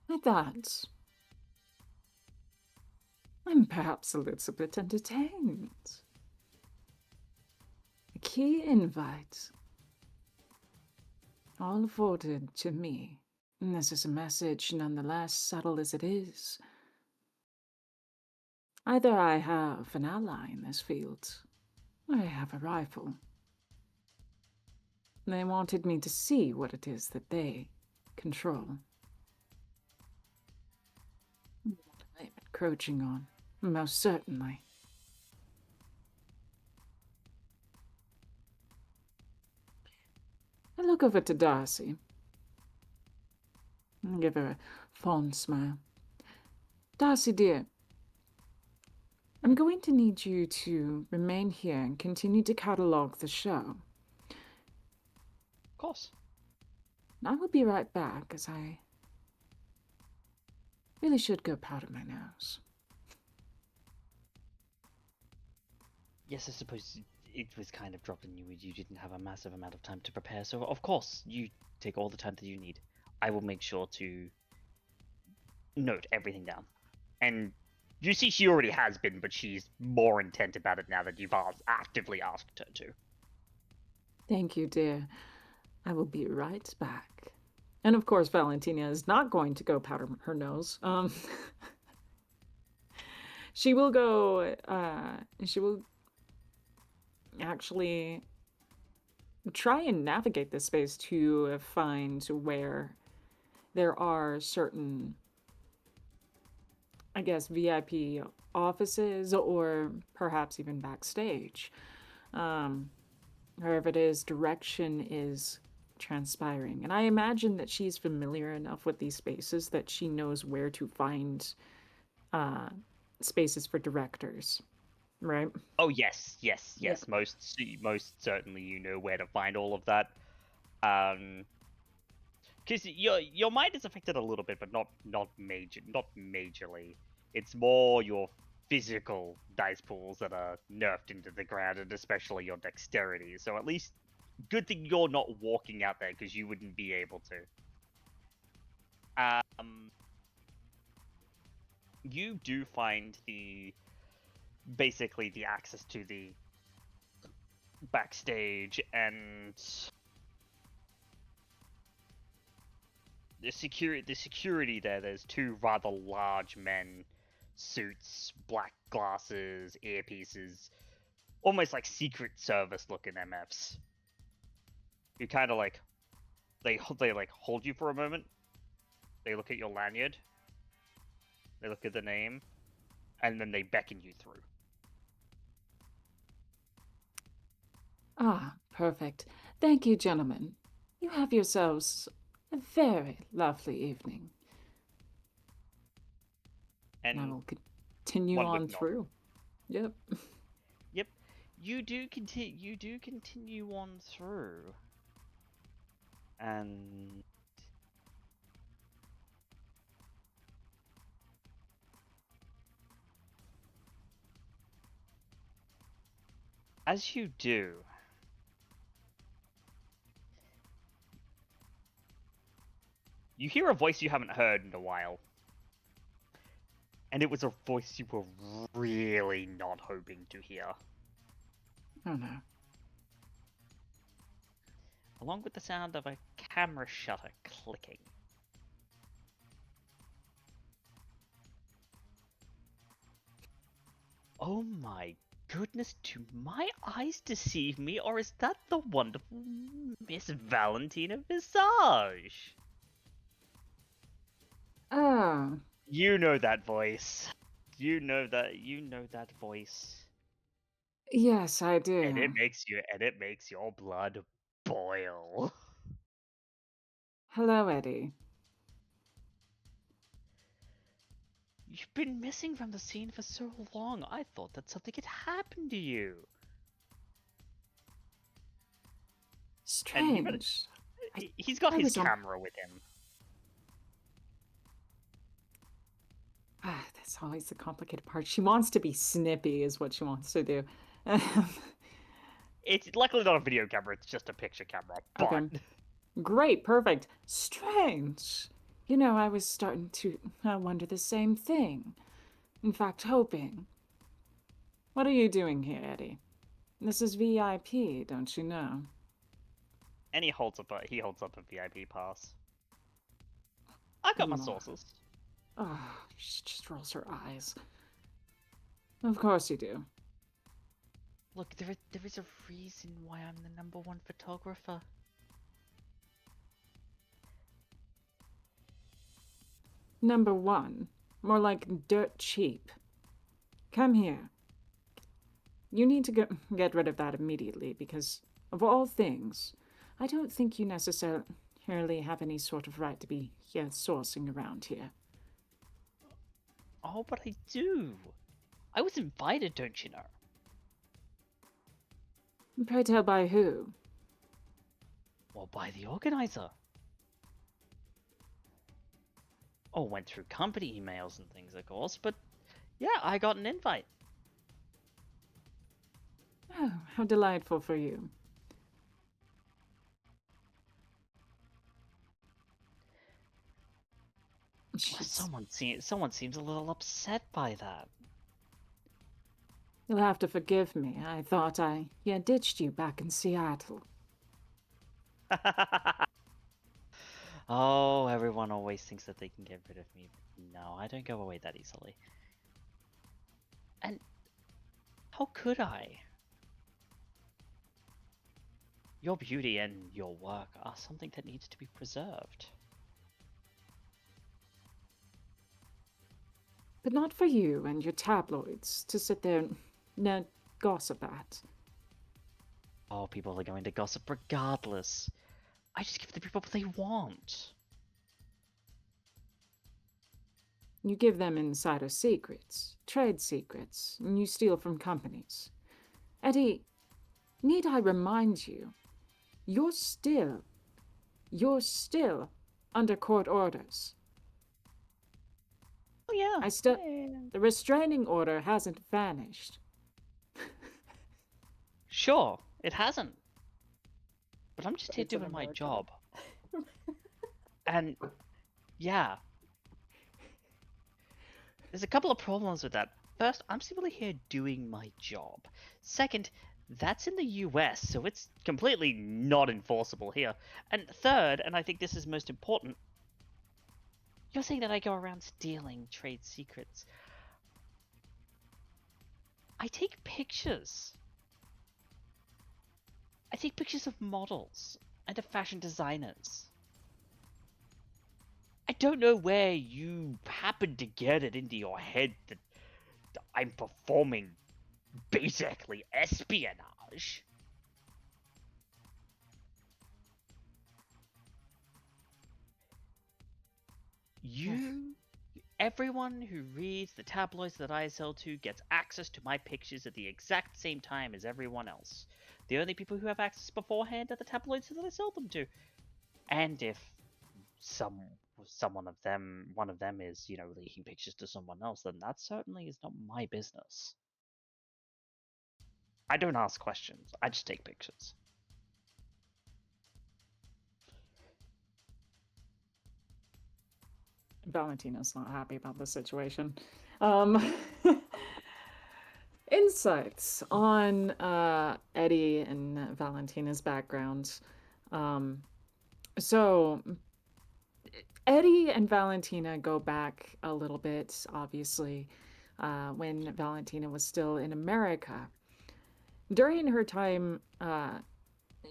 With that, I'm perhaps a little bit entertained. A key invite. All afforded to me. And this is a message nonetheless subtle as it is. Either I have an ally in this field, or I have a rival. They wanted me to see what it is that they control. What I'm encroaching on, most certainly. I look over to Darcy. I give her a fond smile. Darcy, dear, I'm going to need you to remain here and continue to catalog the show. Of course. I will be right back, as I really should go powder my nose. Yes, I suppose it was kind of dropped on you. You didn't have a massive amount of time to prepare, so of course you take all the time that you need. I will make sure to note everything down. And you see she already has been, but she's more intent about it now that you've actively asked her to. Thank you, dear. I will be right back. And of course, Valentina is not going to go powder her nose. She will go, she will actually try and navigate this space to find where there are certain, I guess, VIP offices or perhaps even backstage. Wherever it is, direction is transpiring. And I imagine that she's familiar enough with these spaces that she knows where to find spaces for directors, right? Oh yes. Most certainly, you know where to find all of that. Because your mind is affected a little bit, but not majorly. It's more your physical dice pools that are nerfed into the ground, and especially your dexterity. So at least, good thing you're not walking out there because you wouldn't be able to. You do find basically the access to the backstage and the security there. There's two rather large men, suits, black glasses, earpieces, almost like Secret Service looking MFs. You kind of like they like hold you for a moment. They look at your lanyard. They look at the name, and then they beckon you through. Ah, perfect. Thank you, gentlemen. You have yourselves a very lovely evening. And I will continue on through. Yep. Yep. You do continue on through. And as you do, you hear a voice you haven't heard in a while. And it was a voice you were really not hoping to hear. Oh no. Along with the sound of a camera shutter clicking. Oh my goodness, do my eyes deceive me, or is that the wonderful Miss Valentina Visage? Oh, You know that voice. You know that voice. yes, I do. And it makes your blood boil. Hello, Eddie. You've been missing from the scene for so long. I thought that something had happened to you. Strange. He's got I his was on- camera with him. Ah, that's always the complicated part. She wants to be snippy, is what she wants to do. It's luckily not a video camera, it's just a picture camera. But Okay. Great, perfect. Strange. You know, I was starting to wonder the same thing. In fact, hoping. What are you doing here, Eddie? This is VIP, don't you know? and he holds up a VIP pass. I've got my Lord. sources. Oh, she just rolls her eyes. Of course you do. Look, there is a reason why I'm the #1 photographer. Number one, more like dirt cheap. Come here. You need to get rid of that immediately because, of all things, I don't think you necessarily have any sort of right to be here sourcing around here. Oh, but I do. I was invited, don't you know? Pray tell by who? Well, by the organizer. Oh, went through company emails and things, of course, but yeah, I got an invite. Oh, how delightful for you. Someone seems a little upset by that. You'll have to forgive me. I thought I ditched you back in Seattle. Oh, everyone always thinks that they can get rid of me. No, I don't go away that easily. And how could I? Your beauty and your work are something that needs to be preserved. But not for you and your tabloids to sit there and gossip at. Oh, people are going to gossip regardless. I just give the people what they want. You give them insider secrets, trade secrets, and you steal from companies. Eddie, need I remind you, you're still under court orders. Oh yeah. The restraining order hasn't vanished. Sure, it hasn't. But I'm just here It's an doing my American. job. And yeah. There's a couple of problems with that. First, I'm simply here doing my job. Second, that's in the US, so it's completely not enforceable here. And third, and I think this is most important, you're saying that I go around stealing trade secrets. I take pictures. I take pictures of models and of fashion designers. I don't know where you happen to get it into your head that I'm performing basically espionage. Everyone who reads the tabloids that I sell to gets access to my pictures at the exact same time as everyone else. The only people who have access beforehand are the tabloids that I sell them to. And if one of them is, leaking pictures to someone else, then that certainly is not my business. I don't ask questions, I just take pictures. Valentina's not happy about this situation. Um, insights on Eddie and Valentina's background. So Eddie and Valentina go back a little bit, obviously, when Valentina was still in America. During her time,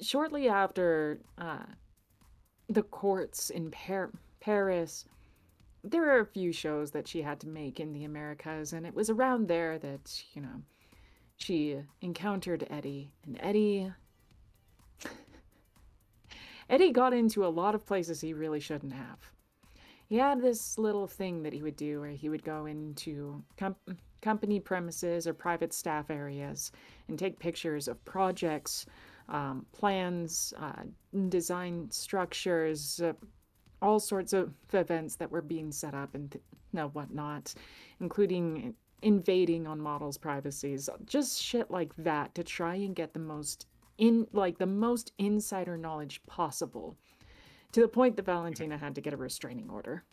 shortly after the courts in Paris, there are a few shows that she had to make in the Americas, and it was around there that, she encountered Eddie, and Eddie got into a lot of places he really shouldn't have. He had this little thing that he would do where he would go into company premises or private staff areas and take pictures of projects, plans, design structures, all sorts of events that were being set up and whatnot, including invading on models' privacies, just shit like that to try and get the most insider knowledge possible, to the point that Valentina had to get a restraining order.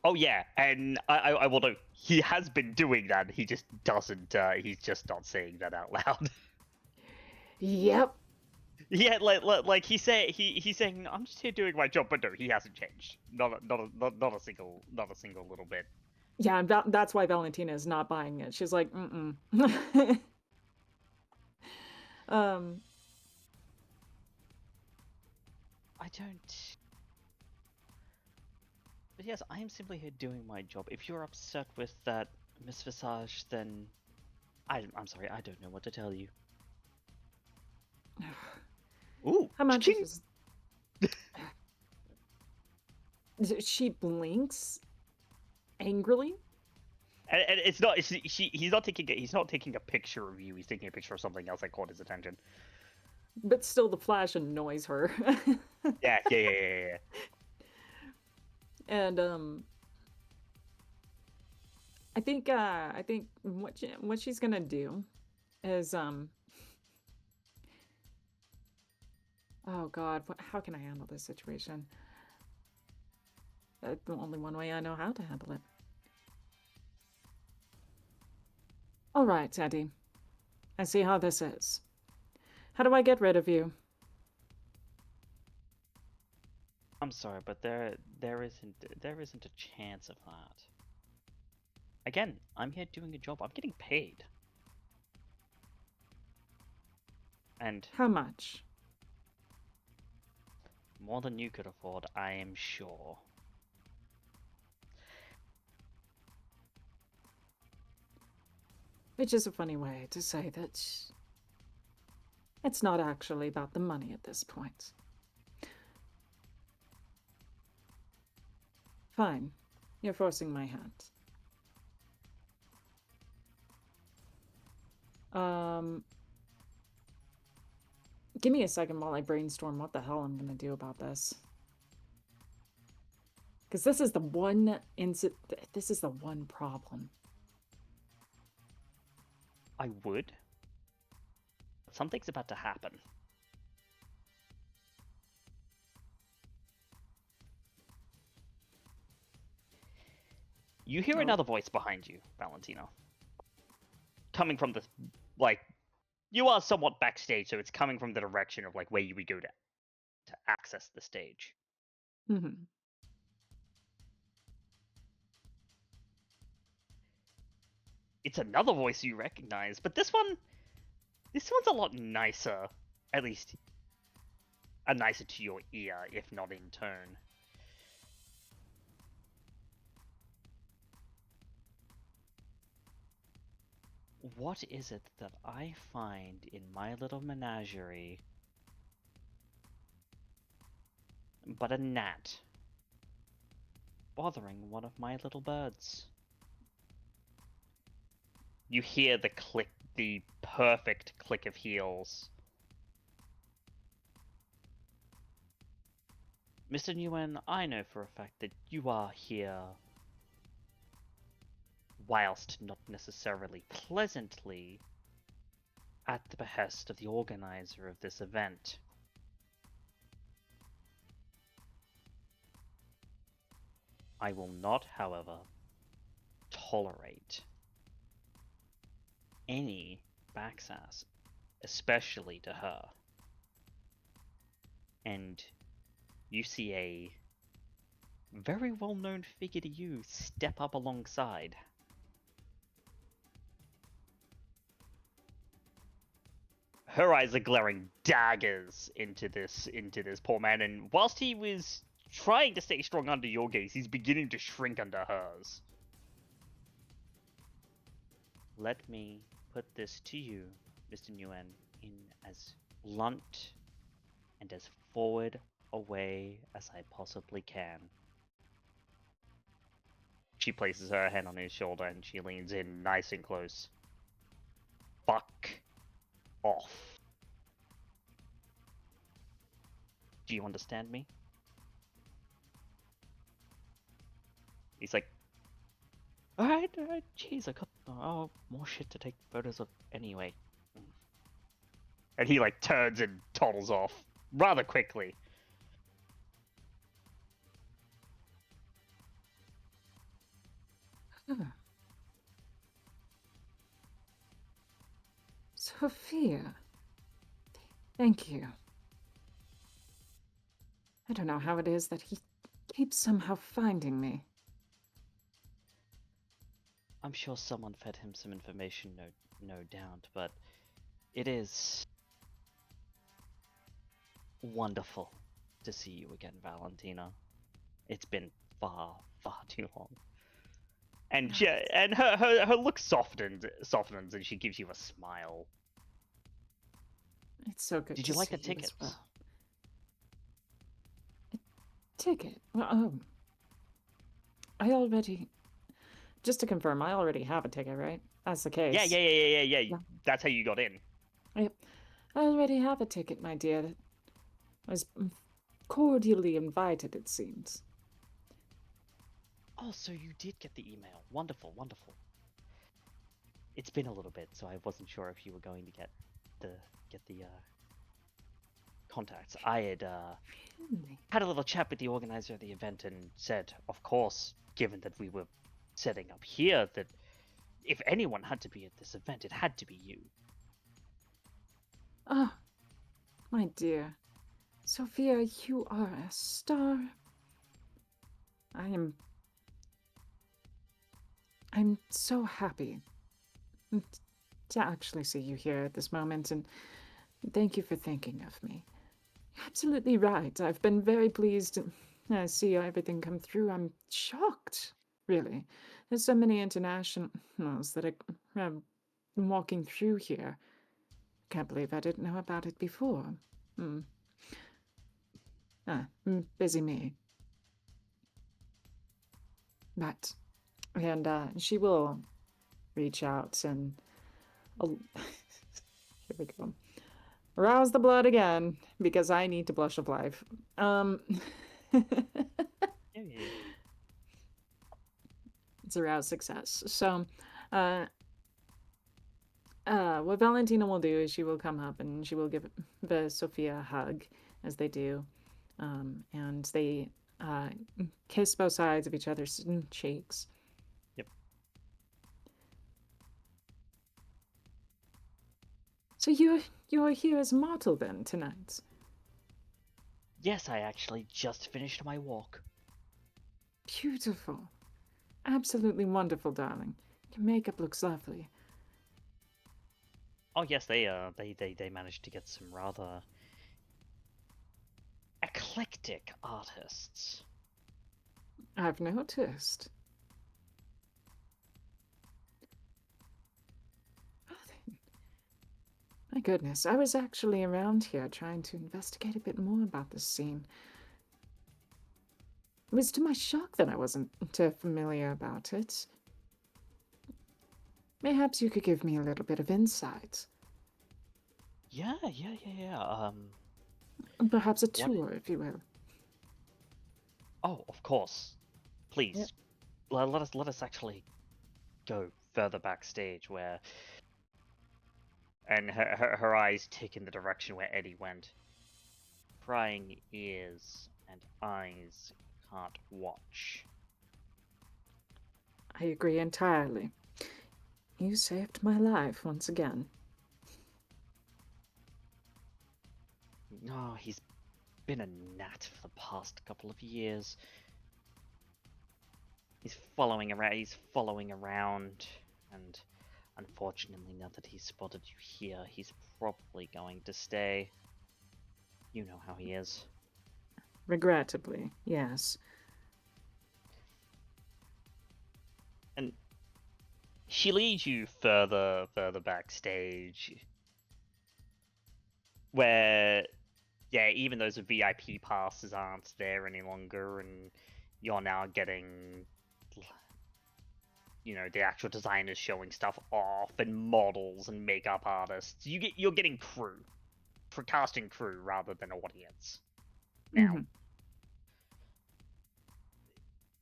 Oh yeah, and I will know he has been doing that. He just doesn't. He's just not saying that out loud. Yep. Yeah, like he's saying I'm just here doing my job, but no, he hasn't changed. Not a single little bit. Yeah, and that's why Valentina is not buying it. She's like, mm-mm. I don't. But yes, I am simply here doing my job. If you're upset with that, Miss Visage, then I'm sorry. I don't know what to tell you. Ooh, How much ching! is... She blinks angrily. And it's not. He's not taking. He's not taking a picture of you. He's taking a picture of something else that caught his attention. But still, the flash annoys her. Yeah. And I think what she's gonna do is oh God, how can I handle this situation? That's the only one way I know how to handle it. All right, Eddie. I see how this is. How do I get rid of you? I'm sorry, but there isn't a chance of that. Again, I'm here doing a job. I'm getting paid. And How much? more than you could afford, I am sure. Which is a funny way to say that it's not actually about the money at this point. Fine. You're forcing my hand. Give me a second while I brainstorm what the hell I'm gonna do about this. Because this is the one problem. I would. But something's about to happen. You hear another voice behind you, Valentina. Coming from the, you are somewhat backstage, so it's coming from the direction of, where you would go to access the stage. Mm-hmm. It's another voice you recognize, but this one's a lot nicer. At least, nicer to your ear, if not in tone. What is it that I find in my little menagerie but a gnat bothering one of my little birds? You hear the click, the perfect click of heels. Mr. Nguyen, I know for a fact that you are here, whilst not necessarily pleasantly, at the behest of the organizer of this event. I will not, however, tolerate any backsass, especially to her. And you see a very well-known figure to you step up alongside. Her eyes are glaring daggers into this poor man, and whilst he was trying to stay strong under your gaze, he's beginning to shrink under hers. Let me put this to you, Mr. Nguyen, in as blunt and as forward a way as I possibly can. She places her hand on his shoulder and she leans in nice and close. Fuck off. Do you understand me? He's like, alright, jeez, I got more shit to take photos of anyway. And he like turns and toddles off rather quickly. Sophia. Thank you. I don't know how it is that he keeps somehow finding me. I'm sure someone fed him some information, no doubt, but it is wonderful to see you again, Valentina. It's been far too long. And and her look softens and she gives you a smile. It's so good. Did you like the tickets? Well. A ticket? Well, I already. Just to confirm, I already have a ticket, right? That's the case. Yeah. That's how you got in. Yep. I already have a ticket, my dear. I was cordially invited, it seems. Oh, so you did get the email. Wonderful. It's been a little bit, so I wasn't sure if you were going to get the contacts. I had Really? had a little chat with the organizer of the event and said, of course, given that we were setting up here, that if anyone had to be at this event, it had to be you. Ah, my dear. Sophia, you are a star. I'm so happy to actually see you here at this moment, and thank you for thinking of me. You're absolutely right. I've been very pleased to see everything come through. I'm shocked, really. There's so many internationals that are walking through here. Can't believe I didn't know about it before. Busy me. But, and she will reach out and here we go. Arouse the blood again, because I need to blush of life. It's aroused success. So, what Valentina will do is she will come up and she will give Sophia a hug, as they do, and they kiss both sides of each other's cheeks. Yep. So you're here as model then tonight? Yes, I actually just finished my walk. Beautiful. Absolutely wonderful, darling. Your makeup looks lovely. Oh yes, they managed to get some rather eclectic artists. I've noticed. My goodness, I was actually around here trying to investigate a bit more about this scene. It was to my shock that I wasn't too familiar about it. Perhaps you could give me a little bit of insight. Yeah. Perhaps a tour, if you will. Oh, of course. Please, let us actually go further backstage where. And her eyes tick in the direction where Eddie went. Prying ears and eyes can't watch. I agree entirely. You saved my life once again. Oh, he's been a gnat for the past couple of years. He's following around, and unfortunately, now that he's spotted you here, he's probably going to stay. You know how he is. Regrettably, yes. And she leads you further backstage, where, yeah, even those VIP passes aren't there any longer, and you're now getting, you know, the actual designers showing stuff off, and models and makeup artists. You're getting crew, for casting crew rather than audience. Now,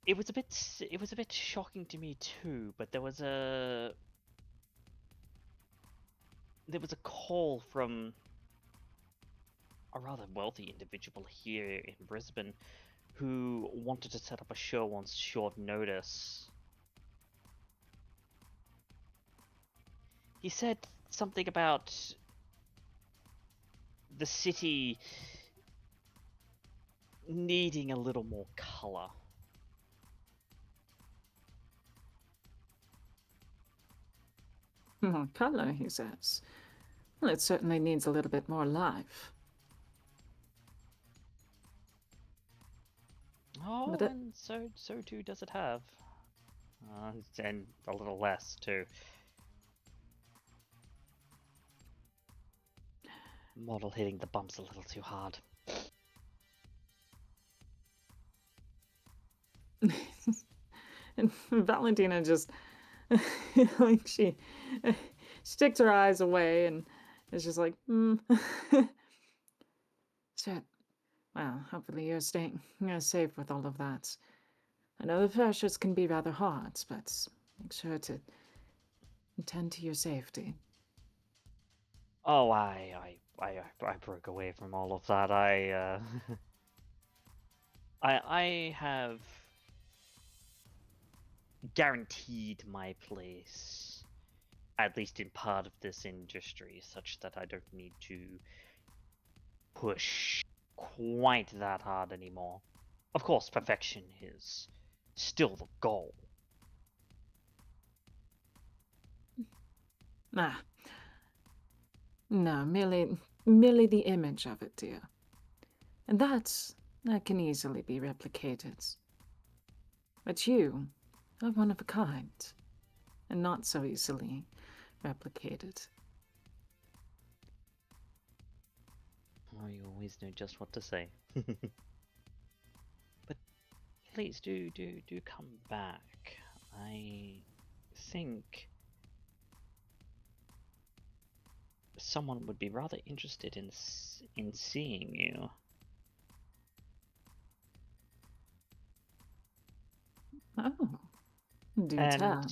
it was a bit shocking to me too, but there was a call from a rather wealthy individual here in Brisbane who wanted to set up a show on short notice. He said something about the city needing a little more color. More color, he says. Well, it certainly needs a little bit more life. Oh, and so too does it have. And a little less too. Model hitting the bumps a little too hard. And Valentina just, like, she sticks her eyes away and is just like, Shit. Well, hopefully you're staying safe with all of that. I know the pressures can be rather hard, but make sure to attend to your safety. Oh, I broke away from all of that. I have guaranteed my place, at least in part of this industry, such that I don't need to push quite that hard anymore. Of course, perfection is still the goal. Ah. No, merely the image of it, dear. And that can easily be replicated. But you are one of a kind, and not so easily replicated. Oh, you always know just what to say. But please do come back. I think someone would be rather interested in seeing you. Oh, do And tell.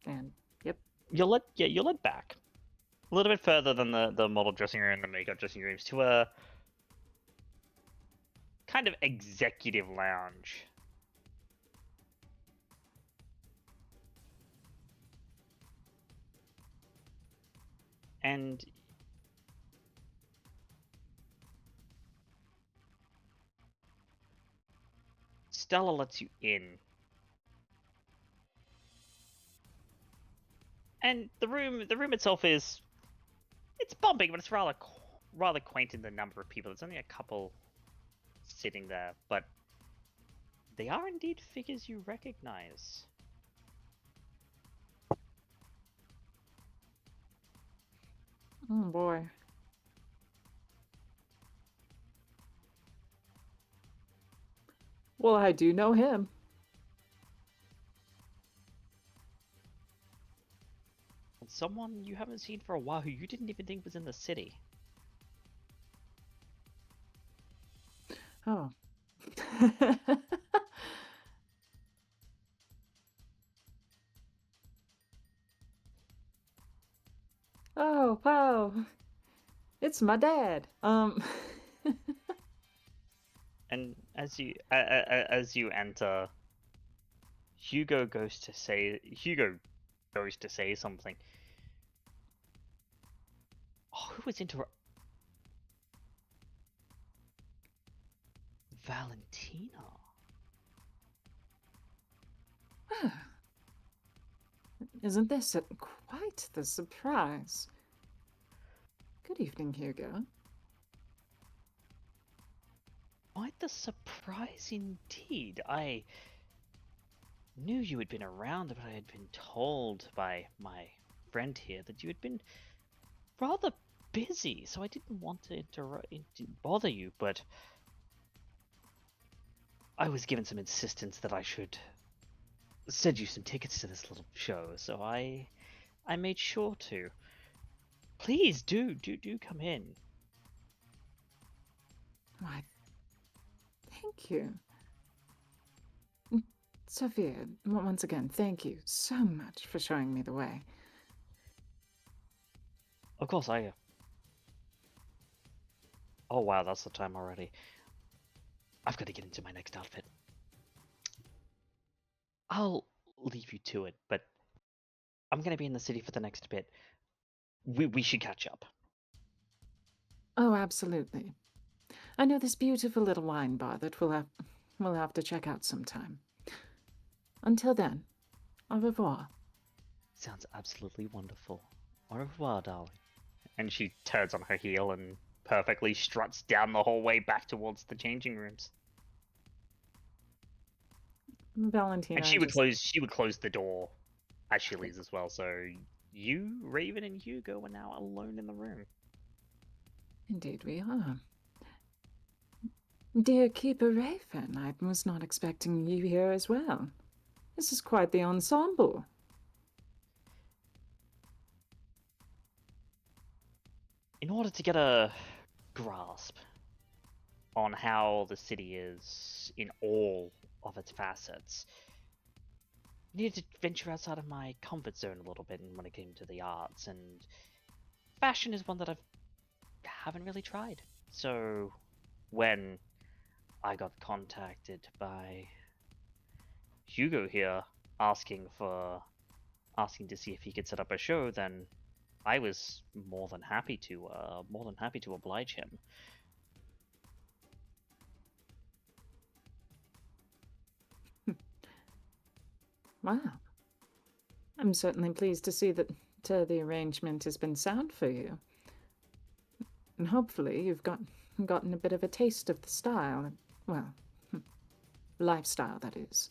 And yep, you're led back a little bit further than the model dressing room and the makeup dressing rooms to a kind of executive lounge. And Stella lets you in. And the room itself it's bumping, but it's rather quaint in the number of people. There's only a couple sitting there, but they are indeed figures you recognize. oh boy. Well, I do know him. And someone you haven't seen for a while who you didn't even think was in the city. Oh. Oh, wow. It's my dad. And as you enter, Hugo goes to say something. Oh, who was Valentina? Isn't this quite the surprise? Good evening, Hugo. Quite the surprise indeed. I knew you had been around, but I had been told by my friend here that you had been rather busy, so I didn't want to bother you, but I was given some insistence that I should send you some tickets to this little show, so I made sure to. Please do come in. Why, thank you. Sophia, once again, thank you so much for showing me the way. Of course, Oh wow, that's the time already. I've got to get into my next outfit. I'll leave you to it, but I'm going to be in the city for the next bit. We should catch up. Oh, absolutely. I know this beautiful little wine bar that we'll have to check out sometime. Until then, au revoir. Sounds absolutely wonderful. Au revoir, darling. And she turns on her heel and perfectly struts down the hallway back towards the changing rooms. Valentina, And she would close the door as she leaves as well. So you, Raven, and Hugo are now alone in the room. Indeed we are. Dear Keeper Raven, I was not expecting you here as well. This is quite the ensemble. In order to get a grasp on how the city is in all of its facets, I needed to venture outside of my comfort zone a little bit when it came to the arts, and fashion is one that I haven't really tried. So when I got contacted by Hugo here asking to see if he could set up a show, then I was more than happy to oblige him. Wow. I'm certainly pleased to see that the arrangement has been sound for you. And hopefully you've gotten a bit of a taste of the style. Well, lifestyle, that is.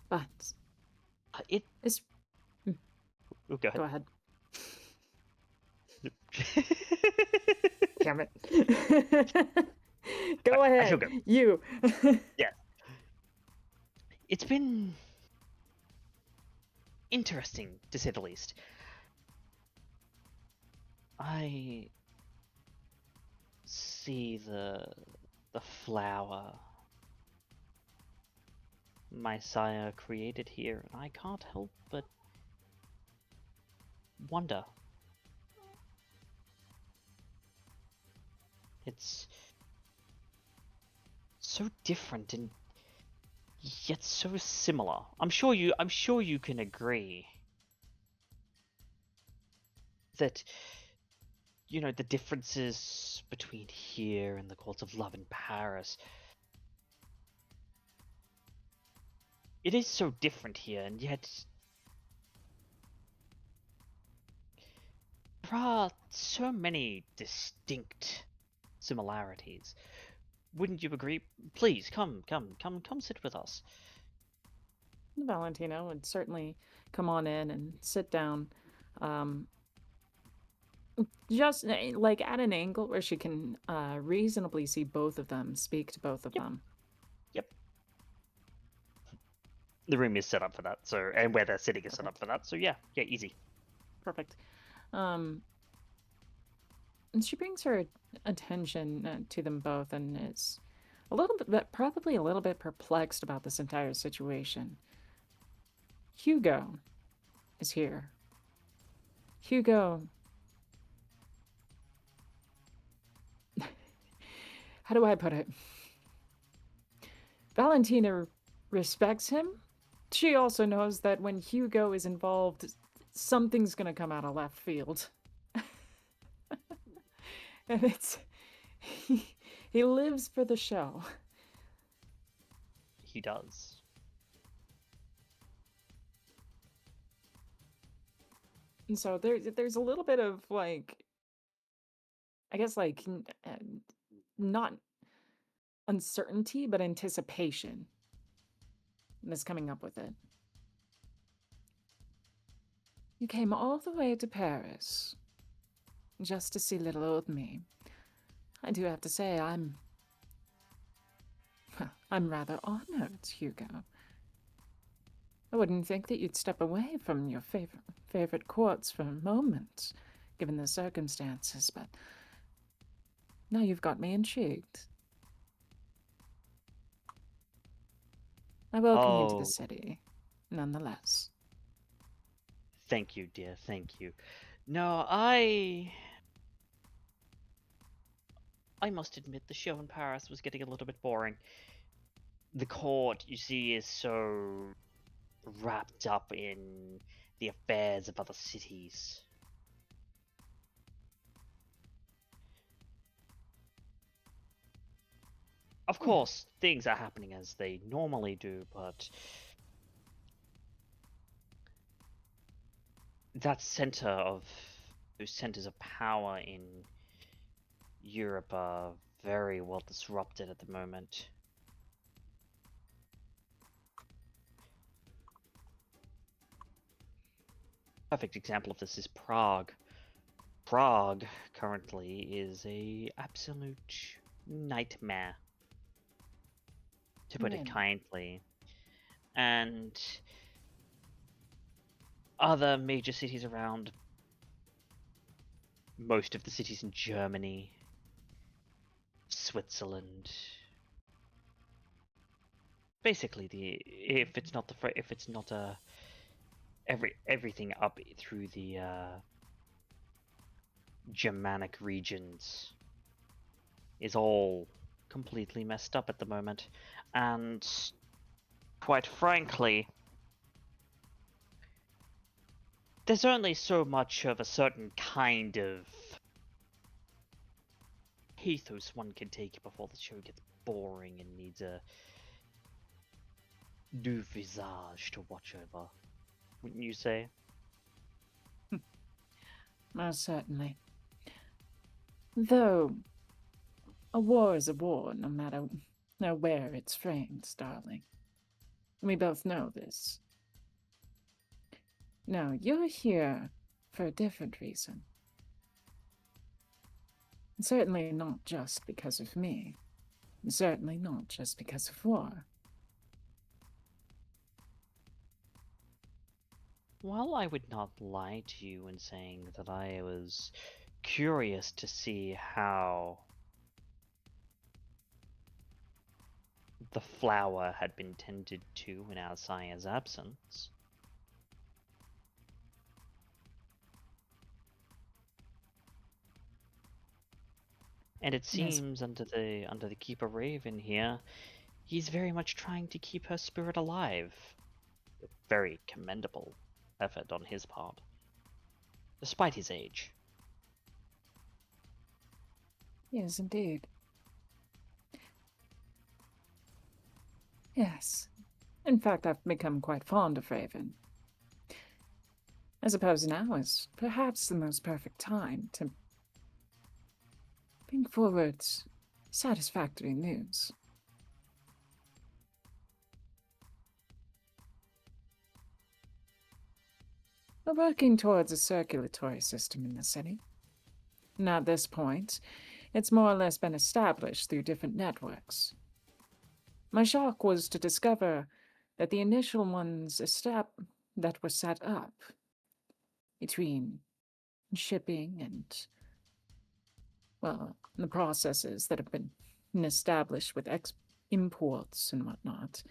But it's... Oh, go ahead. Go ahead. Damn it. Go ahead. I shall go. You. Yeah. It's been interesting, to say the least. I see the flower my sire created here, and I can't help but wonder. It's so different and yet so similar. I'm sure you can agree that, you know, the differences between here and the courts of love in Paris. It is so different here, and yet there are so many distinct similarities. Wouldn't you agree? Please, come sit with us. Valentina would certainly come on in and sit down, just like at an angle where she can reasonably see both of them, speak to both of them. Yep. The room is set up for that, so, and where they're sitting is set up for that, so yeah, easy. Perfect. And she brings her attention to them both and is a little bit, probably a little bit perplexed about this entire situation. Hugo is here. Hugo. How do I put it? Valentina respects him. She also knows that when Hugo is involved, something's gonna come out of left field. And he lives for the show. He does. And so there's a little bit of like, I guess like not uncertainty, but anticipation that's coming up with it. You came all the way to Paris just to see little old me. I do have to say I'm rather honored, Hugo. I wouldn't think that you'd step away from your favorite courts for a moment, given the circumstances, but now you've got me intrigued. I welcome you to the city, nonetheless. Thank you, dear, thank you. No, I must admit the show in Paris was getting a little bit boring. The court, you see, is so wrapped up in the affairs of other cities. Of course, things are happening as they normally do, but those centers of power in Europe are very well disrupted at the moment. Perfect example of this is Prague. Prague currently is a absolute nightmare, to put it kindly. And other major cities around, most of the cities in Germany, Switzerland, basically everything up through the Germanic regions is all completely messed up at the moment, and quite frankly, there's only so much of a certain kind of pathos one can take before the show gets boring and needs a new visage to watch over. Wouldn't you say? Most certainly. Though, a war is a war, no matter where it's framed, darling. We both know this. No, you're here for a different reason. Certainly not just because of me. Certainly not just because of war. Well, I would not lie to you in saying that I was curious to see how the flower had been tended to in our sire's absence. And it seems under the Keeper Raven here, he's very much trying to keep her spirit alive. A very commendable effort on his part, despite his age. Yes, indeed. Yes. In fact, I've become quite fond of Raven. I suppose now is perhaps the most perfect time to bring forward satisfactory news. We're working towards a circulatory system in the city. And at this point, it's more or less been established through different networks. My shock was to discover that the initial ones that were set up between shipping and, well, the processes that have been established with imports and whatnot,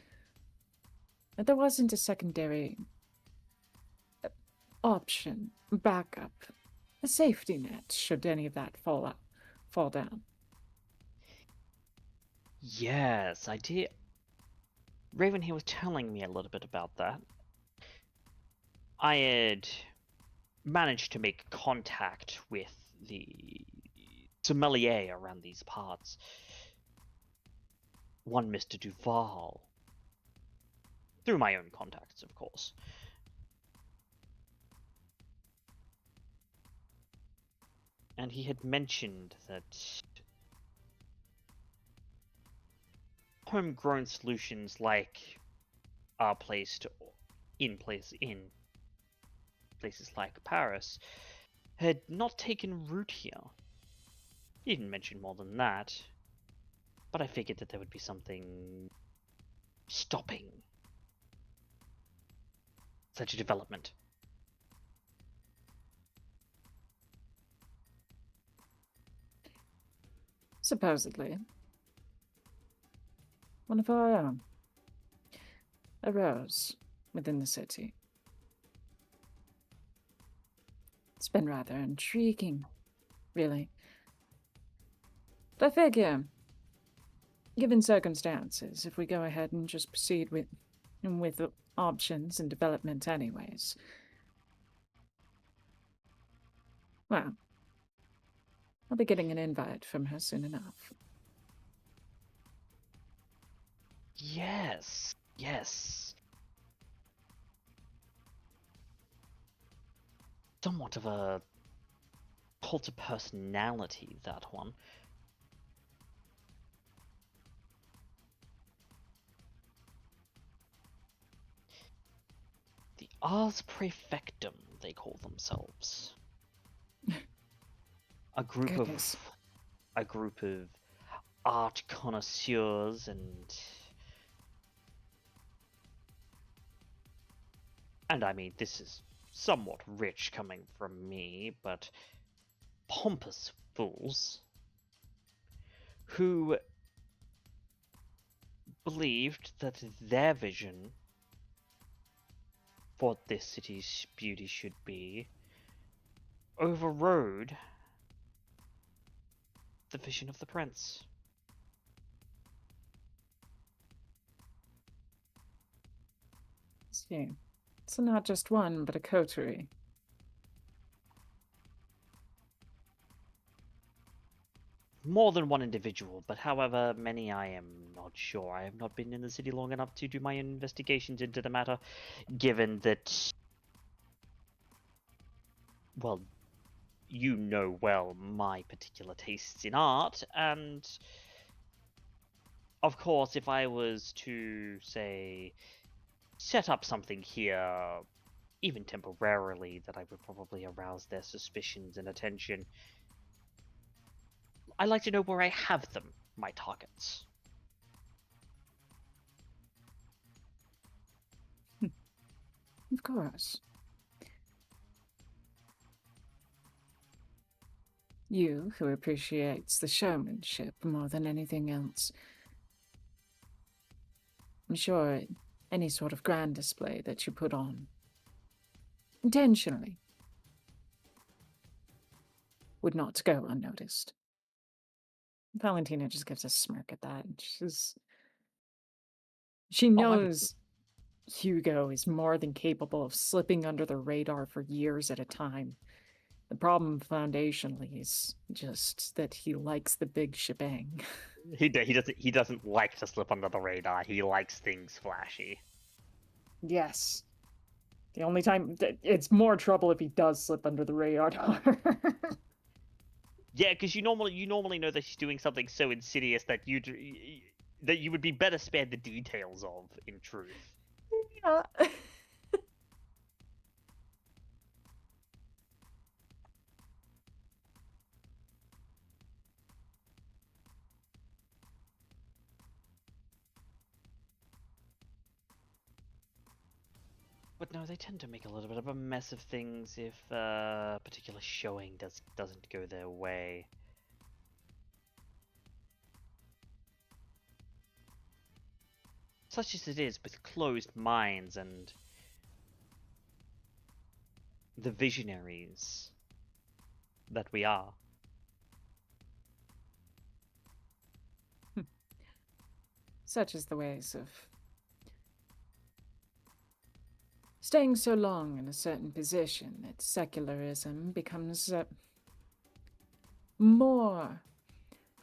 that there wasn't a secondary option, backup, a safety net should any of that fall down. Yes, I did. Raven here was telling me a little bit about that. I had managed to make contact with the sommelier around these parts. One Mr. Duval. Through my own contacts, of course. And he had mentioned that homegrown solutions like are placed in places like Paris had not taken root here. He didn't mention more than that, but I figured that there would be something stopping such a development. Supposedly. One of our own arose within the city. It's been rather intriguing, really. But I figure, given circumstances, if we go ahead and just proceed with the options and development anyways, well, I'll be getting an invite from her soon enough. Yes, yes. Somewhat of a cult of personality, that one. The Ars Praefectum, they call themselves. A group Goodness. of art connoisseurs and I mean, this is somewhat rich coming from me, but pompous fools who believed that their vision for what this city's beauty should be overrode the vision of the prince. See, so not just one, but a coterie. More than one individual, but however many I am not sure. I have not been in the city long enough to do my own investigations into the matter, given that, well, you know well my particular tastes in art, and of course, if I was to, say, set up something here, even temporarily, that I would probably arouse their suspicions and attention, I like to know where I have them, my targets. Of course. You, who appreciates the showmanship more than anything else. I'm sure any sort of grand display that you put on, intentionally, would not go unnoticed. Valentina just gives a smirk at that. She knows Hugo is more than capable of slipping under the radar for years at a time. The problem foundationally is just that he likes the big shebang. He doesn't like to slip under the radar. He likes things flashy. Yes. The only time it's more trouble if he does slip under the radar. Yeah, because you normally know that he's doing something so insidious that you would be better spared the details of, in truth. Yeah. But no, they tend to make a little bit of a mess of things if a particular showing doesn't go their way. Such as it is, with closed minds and the visionaries that we are. Such is the ways of staying so long in a certain position that secularism becomes more,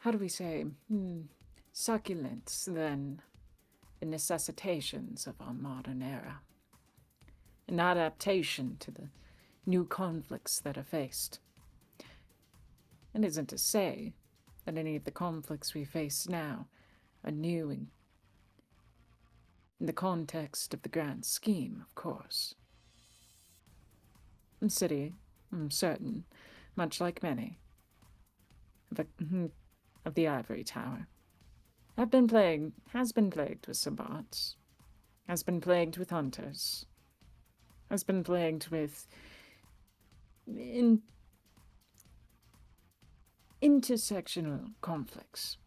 how do we say, succulent than the necessitations of our modern era. An adaptation to the new conflicts that are faced. It isn't to say that any of the conflicts we face now are new in the context of the grand scheme, of course. The city, I'm certain, much like many, of the Ivory Tower, has been plagued with sabots, has been plagued with hunters, has been plagued with intersectional conflicts.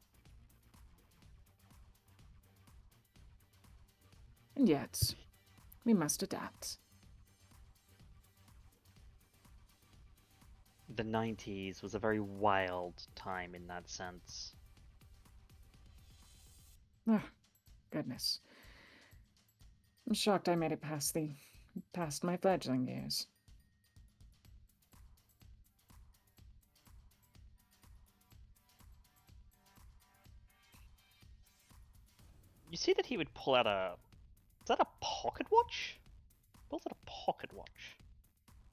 And yet, we must adapt. The 90s was a very wild time in that sense. Oh, goodness. I'm shocked I made it past my fledgling years. You see that he would pull out a... Is that a pocket watch? Pulls out a pocket watch.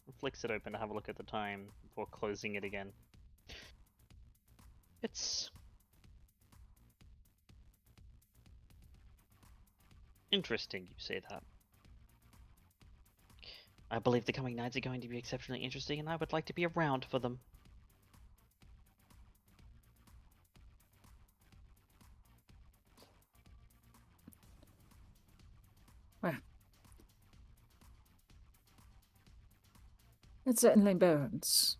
And flicks it open to have a look at the time before closing it again. It's... interesting you say that. I believe the coming nights are going to be exceptionally interesting, and I would like to be around for them. Well, it certainly bodes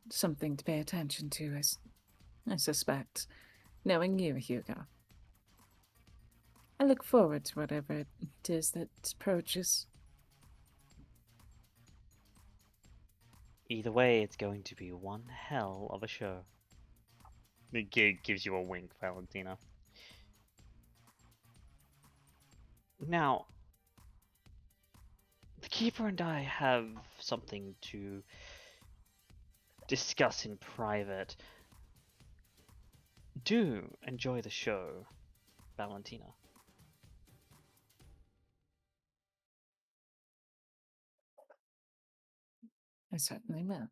something to pay attention to, I suspect, knowing you, Hugo. I look forward to whatever it is that approaches. Either way, it's going to be one hell of a show. The gig gives you a wink, Valentina. Now, the Keeper and I have something to discuss in private. Do enjoy the show, Valentina. I certainly will.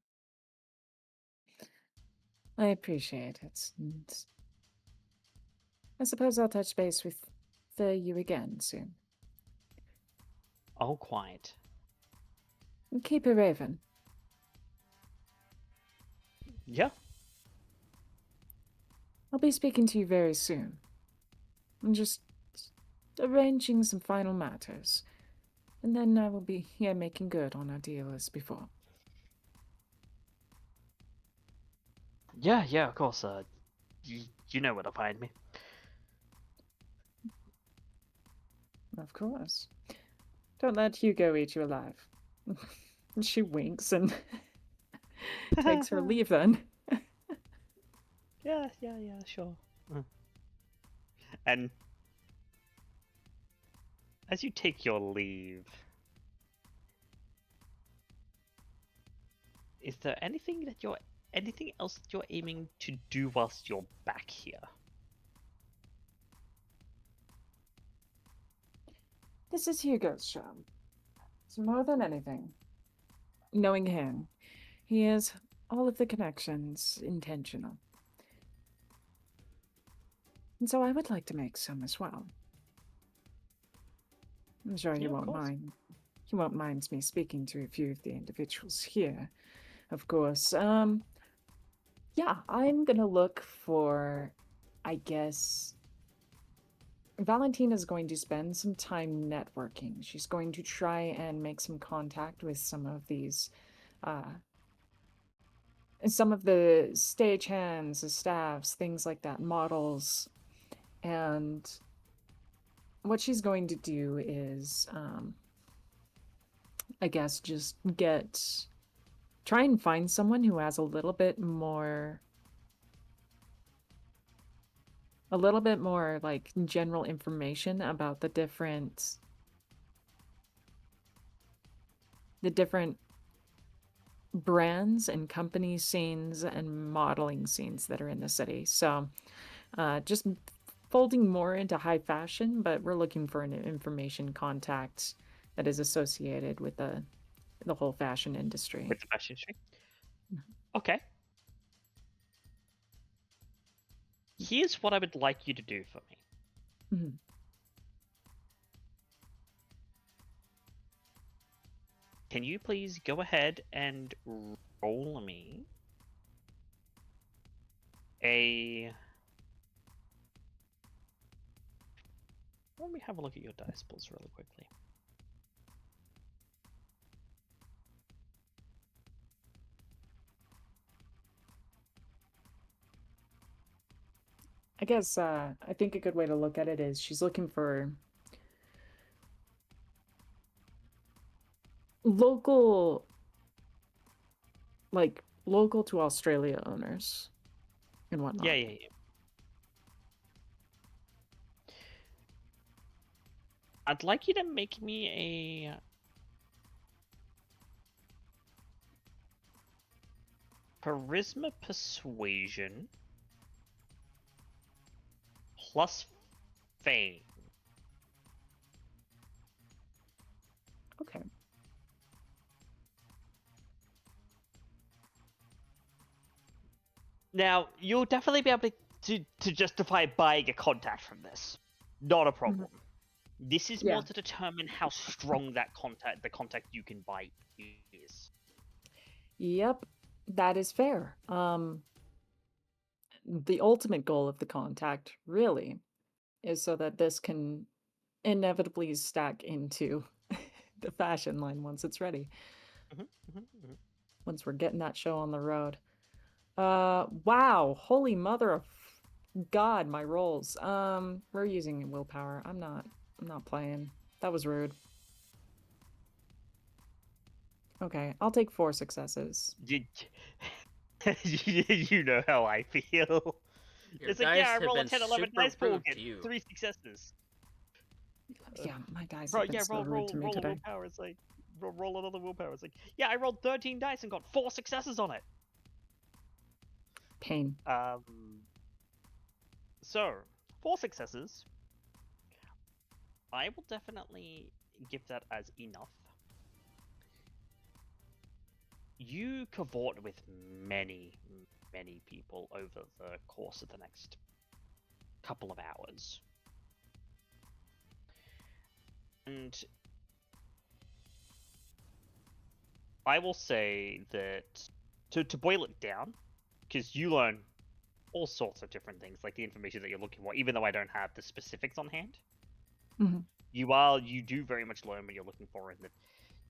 I appreciate it, and I suppose I'll touch base with you again soon. Oh, quite. And keep a raven. Yeah. I'll be speaking to you very soon. I'm just arranging some final matters, and then I will be here making good on our deal as before. Yeah, of course. You know where to find me. Of course. Don't let Hugo eat you alive. She winks and takes her leave then. Yeah, sure. And as you take your leave, is there anything else that you're aiming to do whilst you're back here? This is Hugo's show. It's more than anything. Knowing him, he has all of the connections intentional. And so I would like to make some as well. I'm sure he won't mind. He won't mind me speaking to a few of the individuals here, of course. Yeah, I'm gonna look for, I guess, Valentina's going to spend some time networking. She's going to try and make some contact with some of these, some of the stagehands, the staffs, things like that, models. And what she's going to do is, I guess, just try and find someone who has a little bit more like general information about the different the different brands and company scenes and modeling scenes that are in the city. So just folding more into high fashion, but we're looking for an information contact that is associated with the whole fashion industry. With the fashion industry? Okay. Here's what I would like you to do for me. Mhm. Can you please go ahead and roll me a... Let me have a look at your dice pools really quickly. I guess I think a good way to look at it is she's looking for local, like local to Australia owners and whatnot. Yeah. I'd like you to make me a charisma persuasion plus fame. Okay. Now, you'll definitely be able to justify buying a contact from this. Not a problem. This is more Yeah. to determine how strong the contact you can buy is. Yep, that is fair. The ultimate goal of the contact really is so that this can inevitably stack into the fashion line once it's ready. Once we're getting that show on the road. Wow, holy mother of God, my rolls. We're using willpower. I'm not playing. That was rude. Okay, I'll take 4 successes. You know how I feel. Your It's like, yeah, I dice have roll a been 10, 11 super dice pool, rude get to you. 3 successes. Yeah, my dice have been so rude to me roll a today. willpower. It's like, roll another willpower. It's like, yeah, I rolled 13 dice and got 4 successes on it. Pain. So, 4 successes. I will definitely give that as enough. You cavort with many people over the course of the next couple of hours. And I will say that to boil it down, because you learn all sorts of different things, like the information that you're looking for, even though I don't have the specifics on hand. You do very much learn what you're looking for, in that,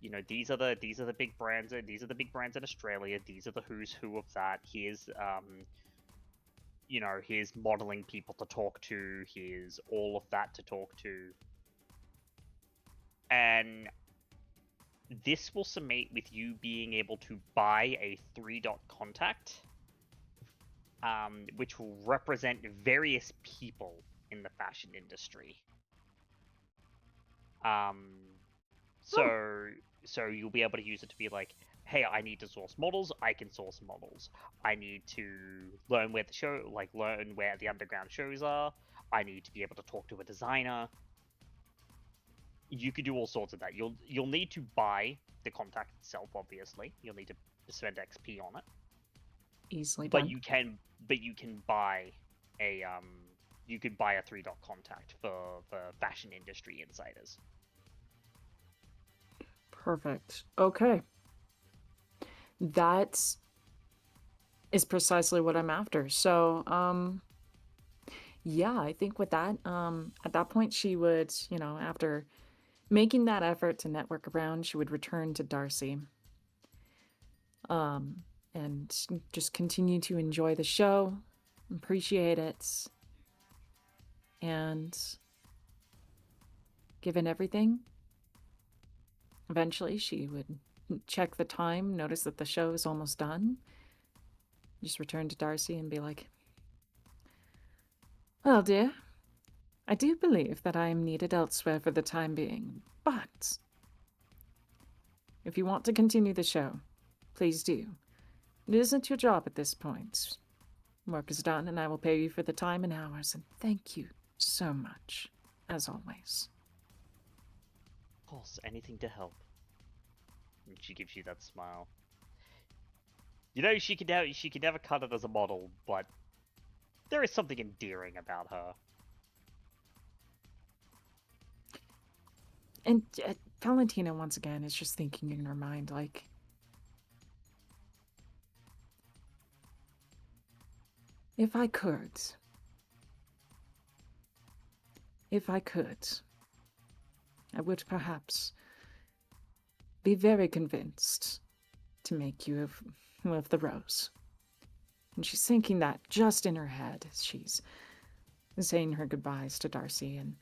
you know, these are the big brands, these are the big brands in Australia, these are the who's who of that. Here's you know, here's modeling people to talk to, here's all of that to talk to. And this will summate with you being able to buy a 3-dot contact, which will represent various people in the fashion industry. So you'll be able to use it to be like, hey, I need to source models. I can source models. I need to learn where the underground shows are. I need to be able to talk to a designer. You could do all sorts of that. You'll need to buy the contact itself, obviously. You'll need to spend XP on it. Easily done. But you can buy a 3-dot contact for fashion industry insiders. Perfect. Okay. That is precisely what I'm after. So, yeah, I think with that, at that point she would, you know, after making that effort to network around, she would return to Darcy. And just continue to enjoy the show, appreciate it, and given everything, eventually she would check the time, notice that the show is almost done, just return to Darcy and be like, well, dear, I do believe that I am needed elsewhere for the time being, but If you want to continue the show, please do. It isn't your job at this point. Work is done, and I will pay you for the time and hours, and thank you so much, as always. Of course, anything to help. And she gives you that smile. You know, she could never cut it as a model, but there is something endearing about her. And Valentina, once again, is just thinking in her mind, like, if I could, I would perhaps be very convinced to make you of the rose. And she's thinking that just in her head as she's saying her goodbyes to Darcy. And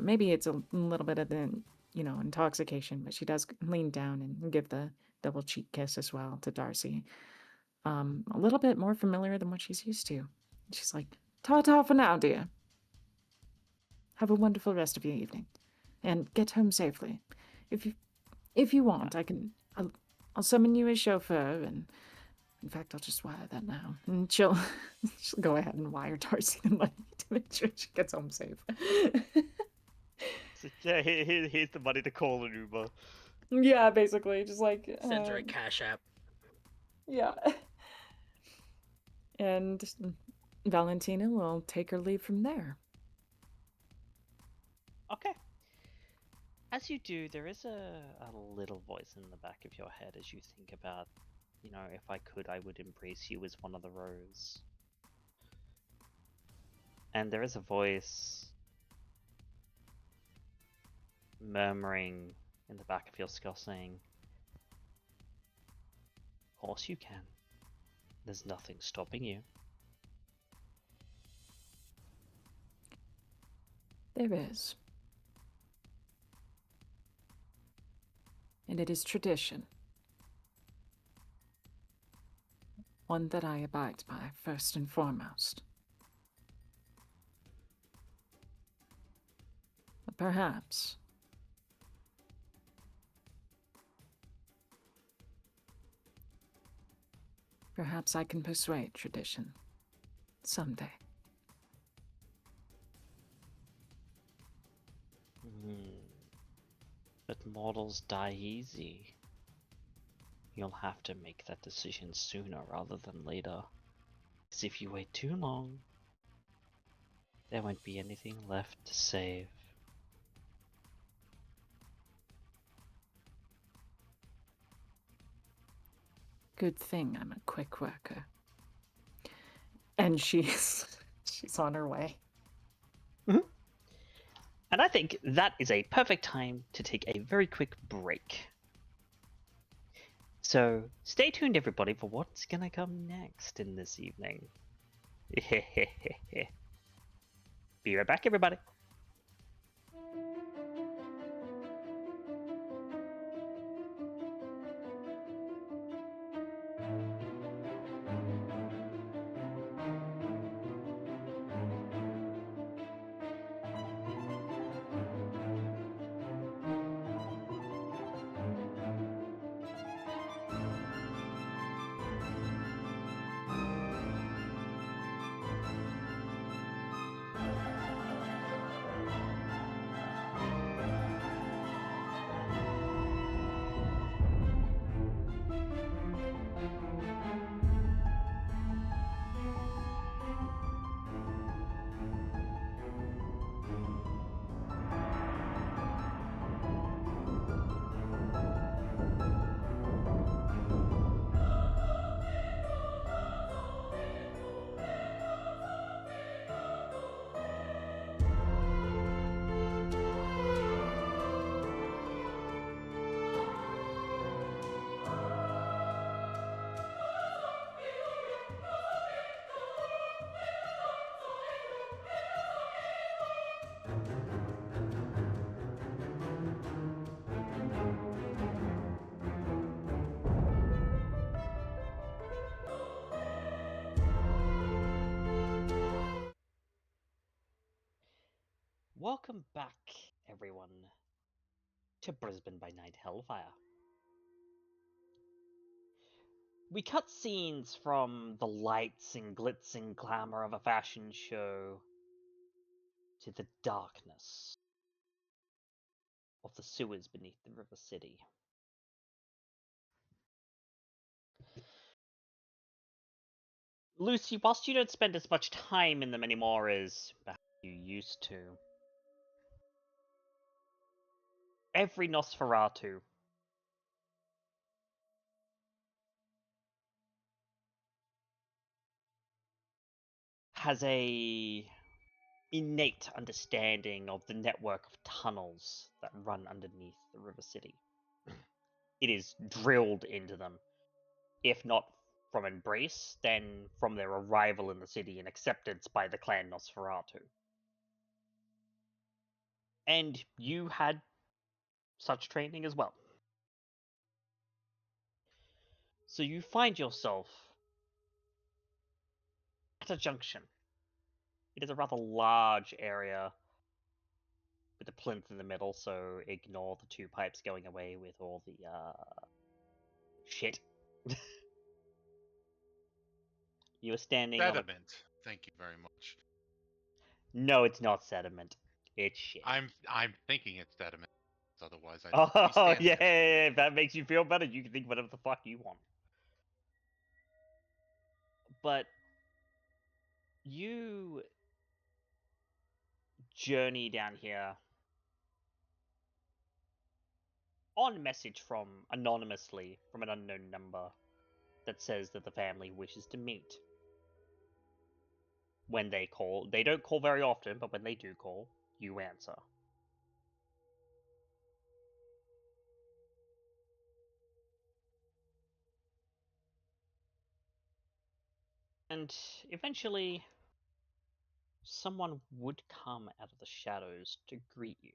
maybe it's a little bit of the, intoxication, but she does lean down and give the double cheek kiss as well to Darcy. A little bit more familiar than what she's used to. She's like, ta-ta for now, dear. Have a wonderful rest of your evening. And get home safely. If you want, I'll summon you a chauffeur, and in fact, I'll just wire that now. And she'll go ahead and wire Darcy the money to make sure she gets home safe. So, yeah, here's the money to call an Uber. Yeah, basically, just like Send her a cash app. Yeah. And Valentina will take her leave from there. Okay. As you do, there is a little voice in the back of your head as you think about, if I could, I would embrace you as one of the rows. And there is a voice murmuring in the back of your skull saying, of course you can. There's nothing stopping you. There is. And it is tradition. One that I abide by, first and foremost. But perhaps I can persuade tradition someday. But mortals die easy. You'll have to make that decision sooner rather than later. Because if you wait too long, there won't be anything left to save. Good thing I'm a quick worker. And she's on her way. And I think that is a perfect time to take a very quick break. So stay tuned, everybody, for what's gonna come next in this evening. Be right back, everybody. Welcome back, everyone, to Brisbane by Night Hellfire. We cut scenes from the lights and glitz and glamour of a fashion show to the darkness of the sewers beneath the River City. Lucy, whilst you don't spend as much time in them anymore as perhaps you used to, every Nosferatu has a innate understanding of the network of tunnels that run underneath the River City. It is drilled into them, if not from embrace, then from their arrival in the city and acceptance by the clan Nosferatu. And you had such training as well. So you find yourself at a junction. It is a rather large area with a plinth in the middle, so ignore the two pipes going away with all the shit. You are standing on a... Sediment. Thank you very much. No, it's not sediment. It's shit. I'm thinking it's sediment. Otherwise, I Oh, yeah, if that makes you feel better, you can think whatever the fuck you want. But you journey down here on message from anonymously from an unknown number that says that the family wishes to meet. When they call, they don't call very often, but when they do call, you answer. And eventually, someone would come out of the shadows to greet you.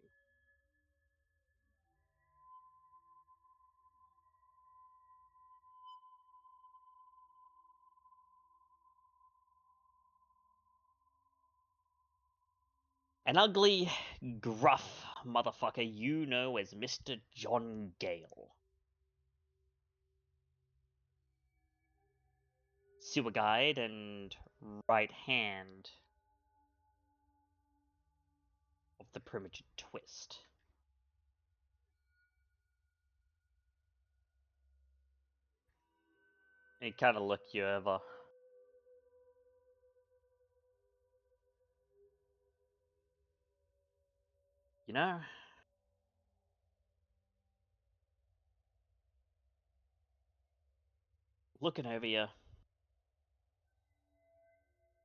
An ugly, gruff motherfucker you know as Mr. John Gale. Sewer guide and right hand of the Primogen Twist. And he kind of look you over. You know, looking over you,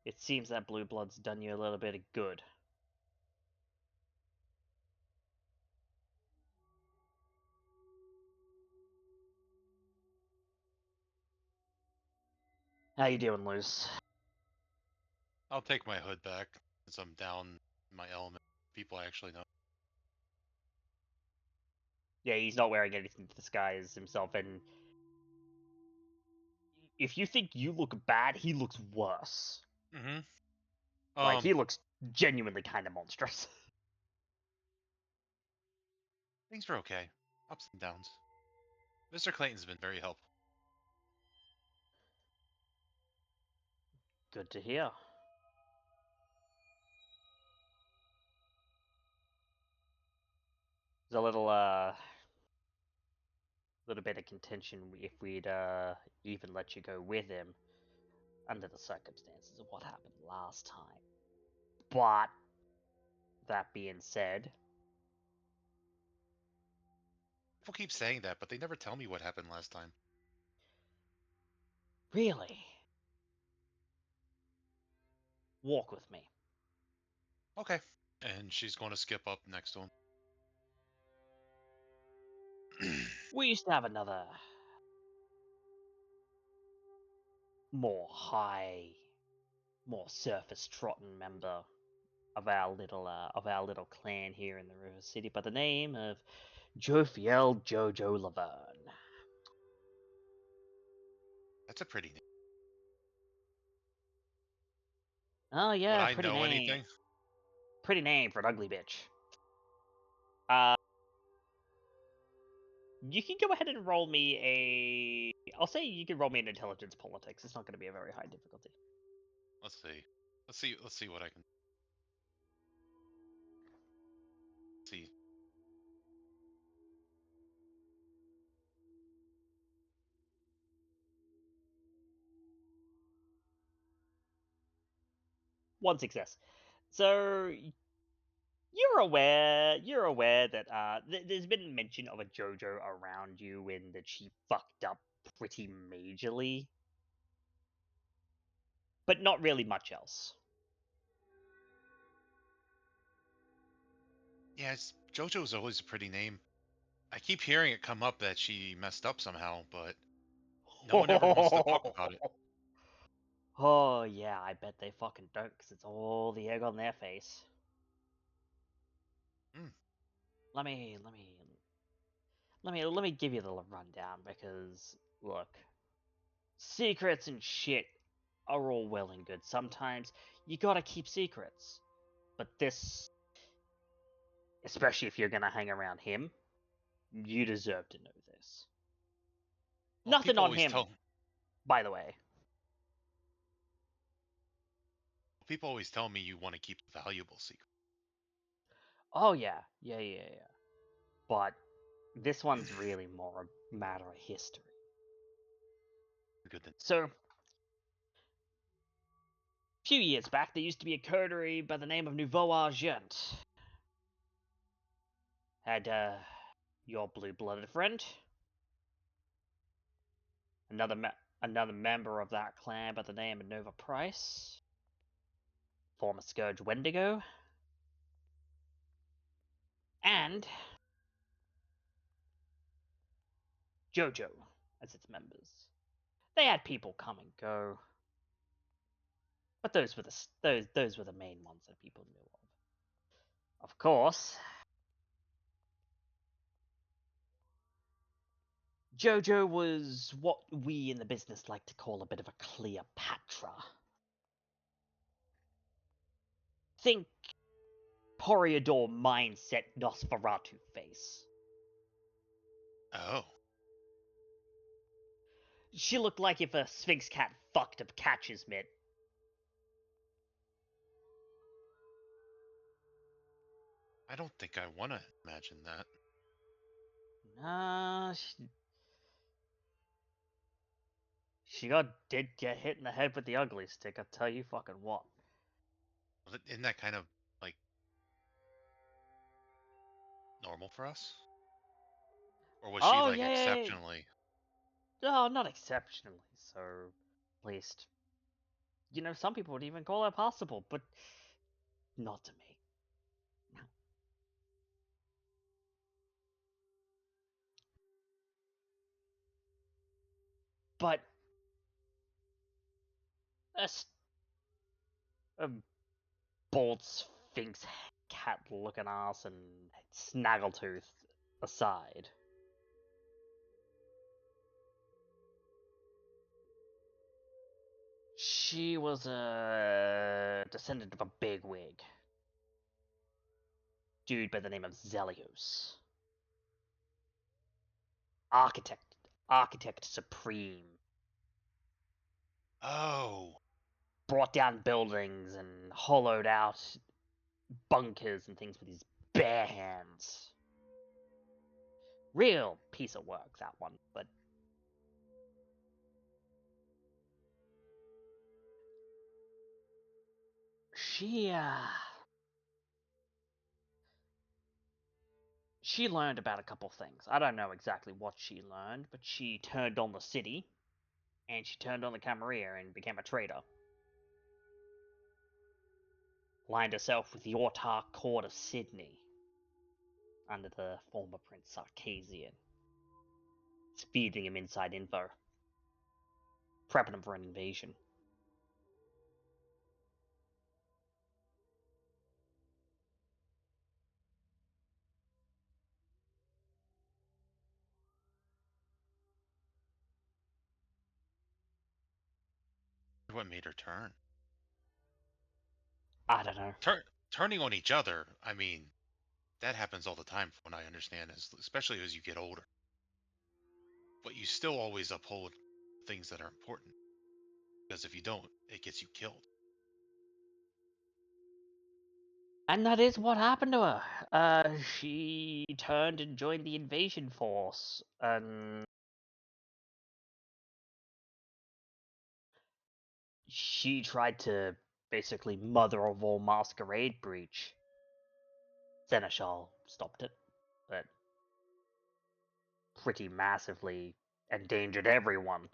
it seems that blue blood's done you a little bit of good. How you doing, Luce? I'll take my hood back since I'm down in my element. People actually know. Yeah, he's not wearing anything to disguise himself, and if you think you look bad, he looks worse. Mm-hmm. Like, he looks genuinely kind of monstrous. Things are okay. Ups and downs. Mr. Clayton's been very helpful. Good to hear. There's a little bit of contention if we'd even let you go with him under the circumstances of what happened last time. But that being said, People keep saying that, but they never tell me what happened last time. really, walk with me. Okay. And she's going to skip up next to him. We used to have another more surface trotting member of our little clan here in the River City by the name of Jophiel Jojo Laverne. That's a pretty name. Oh yeah, Would I pretty know name. anything? Pretty name for an ugly bitch. You can go ahead and roll me I'll say you can roll me an intelligence politics. It's not going to be a very high difficulty. Let's see. Let's see what I can see. One success. So you're aware that there's been mention of a JoJo around you and that she fucked up pretty majorly, but not really much else. Yeah, JoJo's always a pretty name. I keep hearing it come up that she messed up somehow, but no one ever wants to talk about it. Oh yeah, I bet they fucking don't, because it's all the egg on their face. Hmm. Let me give you the rundown, because look, secrets and shit are all well and good. Sometimes you gotta keep secrets, but this, especially if you're gonna hang around him, you deserve to know this. Well, Nothing people on always him, tell by the way. people always tell me you want to keep the valuable secret. Oh yeah. But this one's really more a matter of history. Good. So, a few years back, there used to be a coterie by the name of Nouveau Argent. Had your blue-blooded friend, another member of that clan by the name of Nova Price, former Scourge Wendigo, and JoJo as its members. They had people come and go, but those were the main ones that people knew of. Of course, JoJo was what we in the business like to call a bit of a Cleopatra. Think Toreador mindset Nosferatu face. Oh. She looked like if a Sphinx cat fucked a catcher's mitt. I don't think I want to imagine that. Nah, she did get hit in the head with the ugly stick, I'll tell you fucking what. Isn't that kind of like normal for us? Or was she Oh, like yeah. exceptionally? Oh, not exceptionally, so at least. You know, some people would even call that possible, but not to me. No. But a bald Sphinx cat looking ass and snaggletooth aside. She was a descendant of a bigwig. Dude by the name of Zelios. Architect supreme. Oh. Brought down buildings and hollowed out bunkers and things with his bare hands. Real piece of work, that one, but she learned about a couple things. I don't know exactly what she learned, but she turned on the city, and she turned on the Camarilla and became a traitor. Aligned herself with the autarch court of Sydney, under the former Prince Sarkasian. It's feeding him inside info. Prepping him for an invasion. What made her turn? I don't know. Turning on each other. I mean, that happens all the time, from what I understand, especially as you get older. but you still always uphold things that are important. Because if you don't, it gets you killed. And that is what happened to her. She turned and joined the invasion force, and she tried to basically mother of all masquerade breach. Seneschal stopped it, but pretty massively endangered everyone.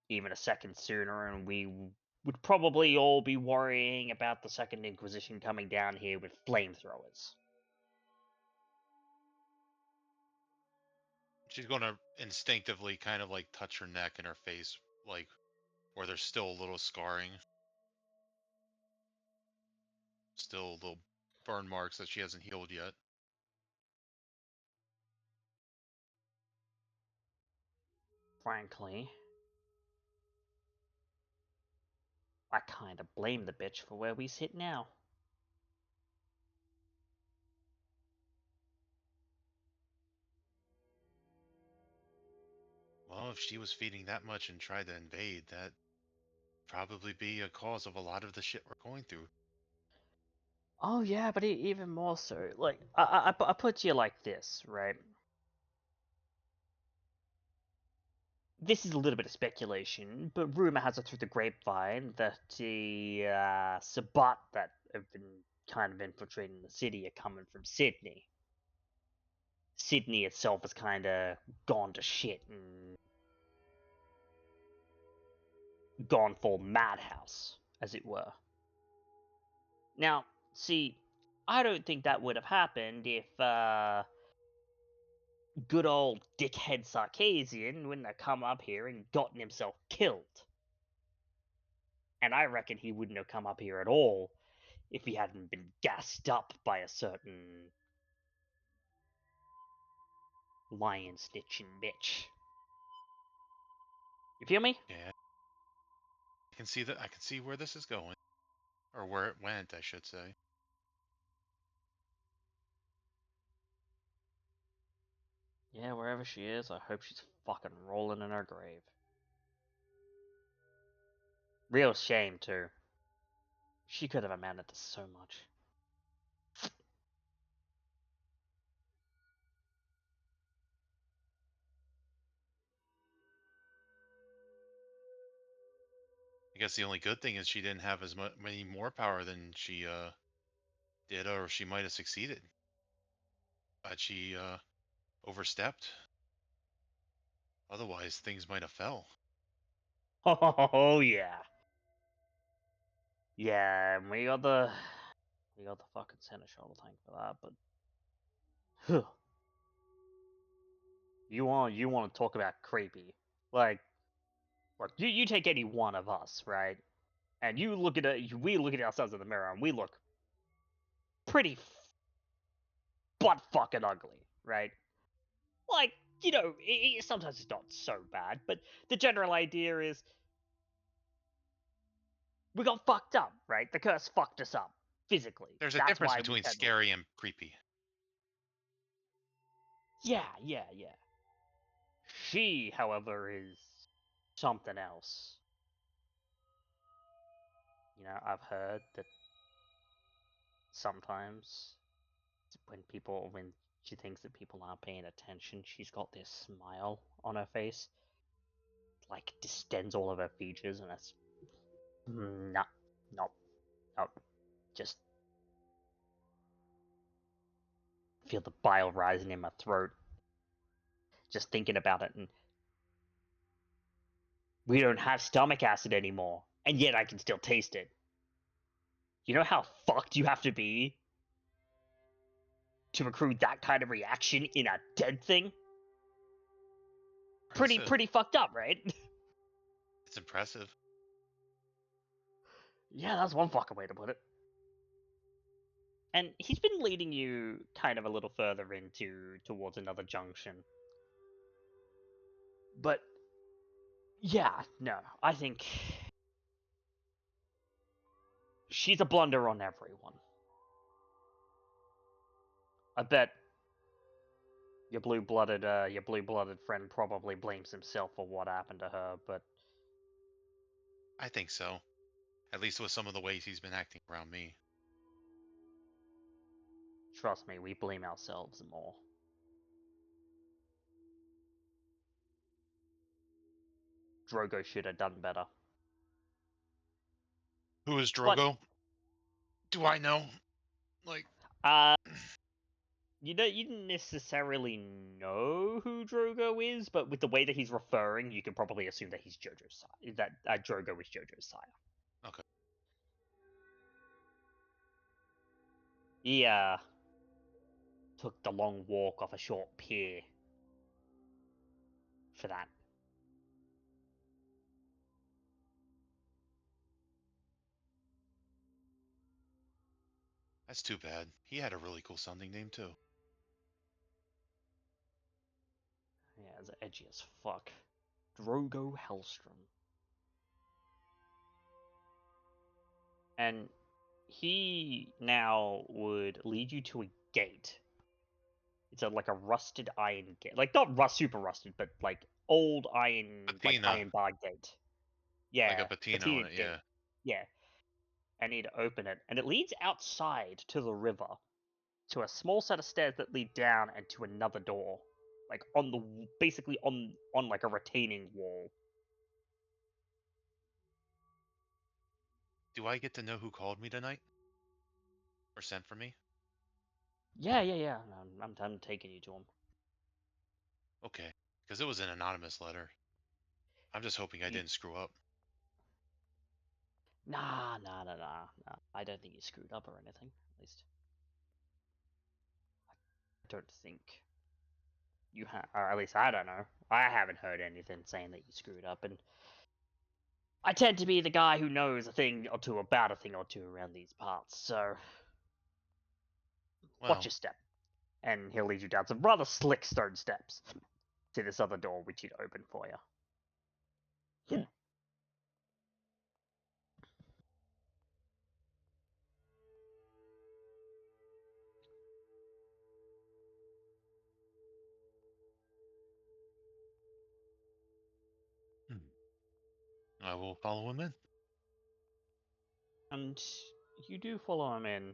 Even a second sooner, and we would probably all be worrying about the Second Inquisition coming down here with flamethrowers. She's gonna instinctively kind of like touch her neck and her face, like where there's still a little scarring. Still little burn marks that she hasn't healed yet. Frankly, I kinda blame the bitch for where we sit now. Well, if she was feeding that much and tried to invade, that'd probably be a cause of a lot of the shit we're going through. Oh yeah, but even more so. Like, I put to you like this, right? This is a little bit of speculation, but rumor has it through the grapevine that the Sabbat that have been kind of infiltrating the city are coming from Sydney. Sydney itself has kind of gone to shit and gone full madhouse, as it were. Now, see, I don't think that would have happened if good old dickhead Sarkasian wouldn't have come up here and gotten himself killed. And I reckon he wouldn't have come up here at all if he hadn't been gassed up by a certain lion snitching bitch. You feel me? Yeah, I can see that. I can see where this is going, or where it went, I should say. Yeah, wherever she is, I hope she's fucking rolling in her grave. Real shame, too. She could have amounted to so much. I guess the only good thing is she didn't have as many more power than she did, or she might have succeeded. But she overstepped. Otherwise, things might have fell. Oh yeah. Yeah, and we got the fucking Seneschal to thank for that, but you want to talk about creepy. Like, look, you take any one of us, right? And you look at it, we look at ourselves in the mirror and we look pretty butt fucking ugly, right? Like, you know, sometimes it's not so bad, but the general idea is we got fucked up, right? The curse fucked us up physically. There's a That's difference why we between tend to... scary and creepy. Yeah. She, however, is something else. You know, I've heard that sometimes when she thinks that people aren't paying attention, she's got this smile on her face, like distends all of her features, and that's no, just feel the bile rising in my throat just thinking about it. And we don't have stomach acid anymore, and yet I can still taste it. You know how fucked you have to be to accrue that kind of reaction in a dead thing? Impressive. Pretty fucked up, right? It's impressive. Yeah, that's one fucking way to put it. And he's been leading you kind of a little further towards another junction. But yeah, no, I think she's a blunder on everyone. I bet Your blue-blooded friend probably blames himself for what happened to her, but I think so. At least with some of the ways he's been acting around me. trust me, we blame ourselves more. Drogo should have done better. Who is But- Drogo? Do I know? Like, You didn't necessarily know who Drogo is, but with the way that he's referring, you can probably assume that he's Jojo's sire. That Drogo is Jojo's sire. Okay. He took the long walk off a short pier for that. That's too bad. He had a really cool sounding name too. Yeah, it's edgy as fuck. Drogo Hellstrom. And he now would lead you to a gate. It's like a rusted iron gate. Like, not super rusted, but like old iron, like Patina. iron bar gate. Yeah. Like a patina on it, gate. yeah. Yeah. And he'd open it, and it leads outside to the river, to a small set of stairs that lead down and to another door. Like on the basically on like a retaining wall. Do I get to know who called me tonight? Or sent for me? Yeah. I'm taking you to him. Okay. Because it was an anonymous letter. I'm just hoping I didn't screw up. Nah. I don't think you screwed up or anything. At least, I don't think you have, or at least I don't know. I haven't heard anything saying that you screwed up, and I tend to be the guy who knows a thing or two about a thing or two around these parts. So Well, watch your step, and he'll lead you down some rather slick stone steps to this other door, which he'd open for you. I will follow him in. And you do follow him in.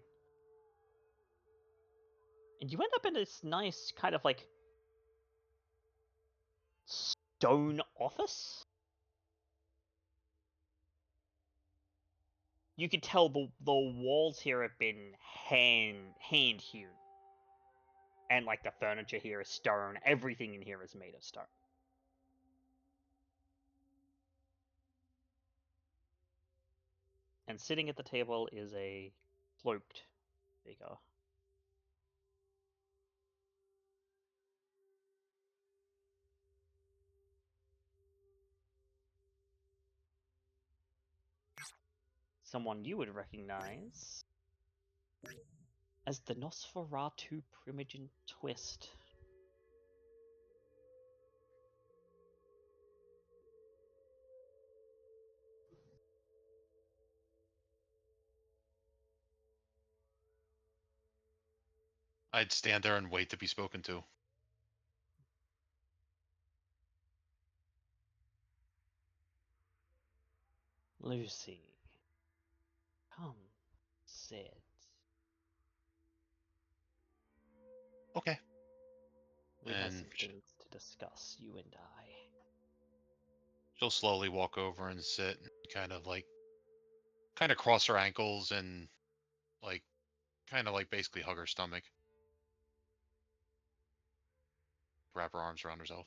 And you end up in this nice kind of like stone office. You could tell the walls here have been hand hewn. And like the furniture here is stone. Everything in here is made of stone. And sitting at the table is a cloaked figure. Someone you would recognize as the Nosferatu Primogen Twist. I'd stand there and wait to be spoken to. Lucy, come, sit. Okay. We have And some things to discuss, you and I. she'll slowly walk over and sit and kind of cross her ankles and kind of like basically hug her stomach. Wrap her arms around herself.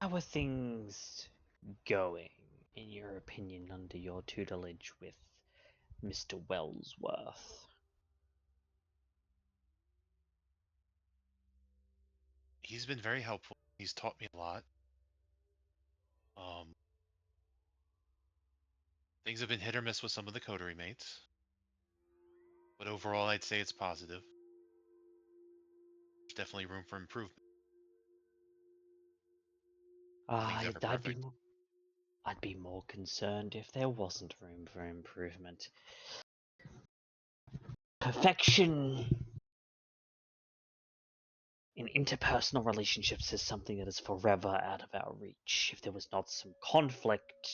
How are things going, in your opinion, under your tutelage with Mr. Wellsworth? He's been very helpful. He's taught me a lot. Things have been hit or miss with some of the coterie mates. But overall, I'd say it's positive. There's definitely room for improvement. Nothing's ever perfect. I'd be more concerned if there wasn't room for improvement. Perfection in interpersonal relationships is something that is forever out of our reach. If there was not some conflict,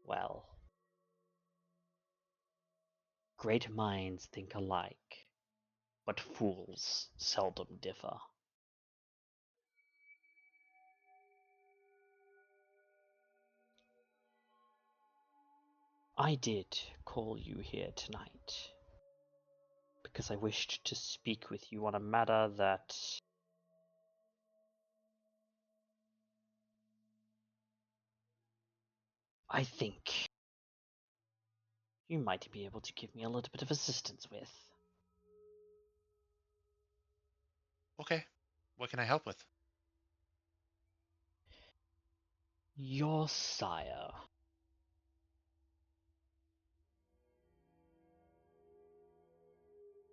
well, great minds think alike, but fools seldom differ. I did call you here tonight because I wished to speak with you on a matter that I think you might be able to give me a little bit of assistance with. Okay, what can I help with? Your sire.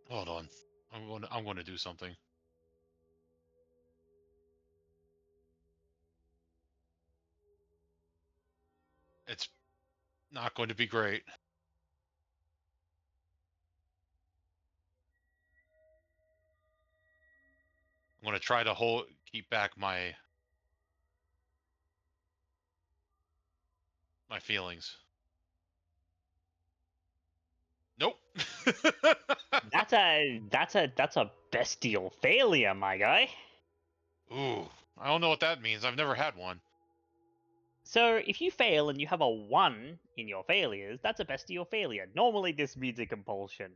Hold on, I'm going to do something. It's not going to be great. I'm going to try to keep back my feelings. Nope. That's a bestial failure, my guy. Ooh, I don't know what that means. I've never had one. So if you fail and you have a 1 in your failures, that's a bestial failure. Normally this means a compulsion.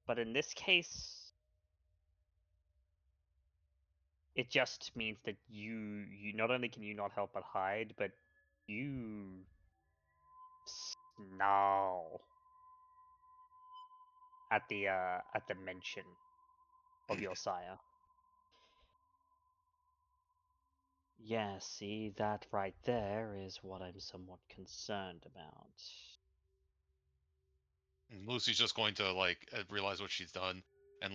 But in this case, it just means that you not only can you not help but hide, but you snarl at the mention of your sire. Yeah, see, that right there is what I'm somewhat concerned about. And Lucy's just going to realize what she's done and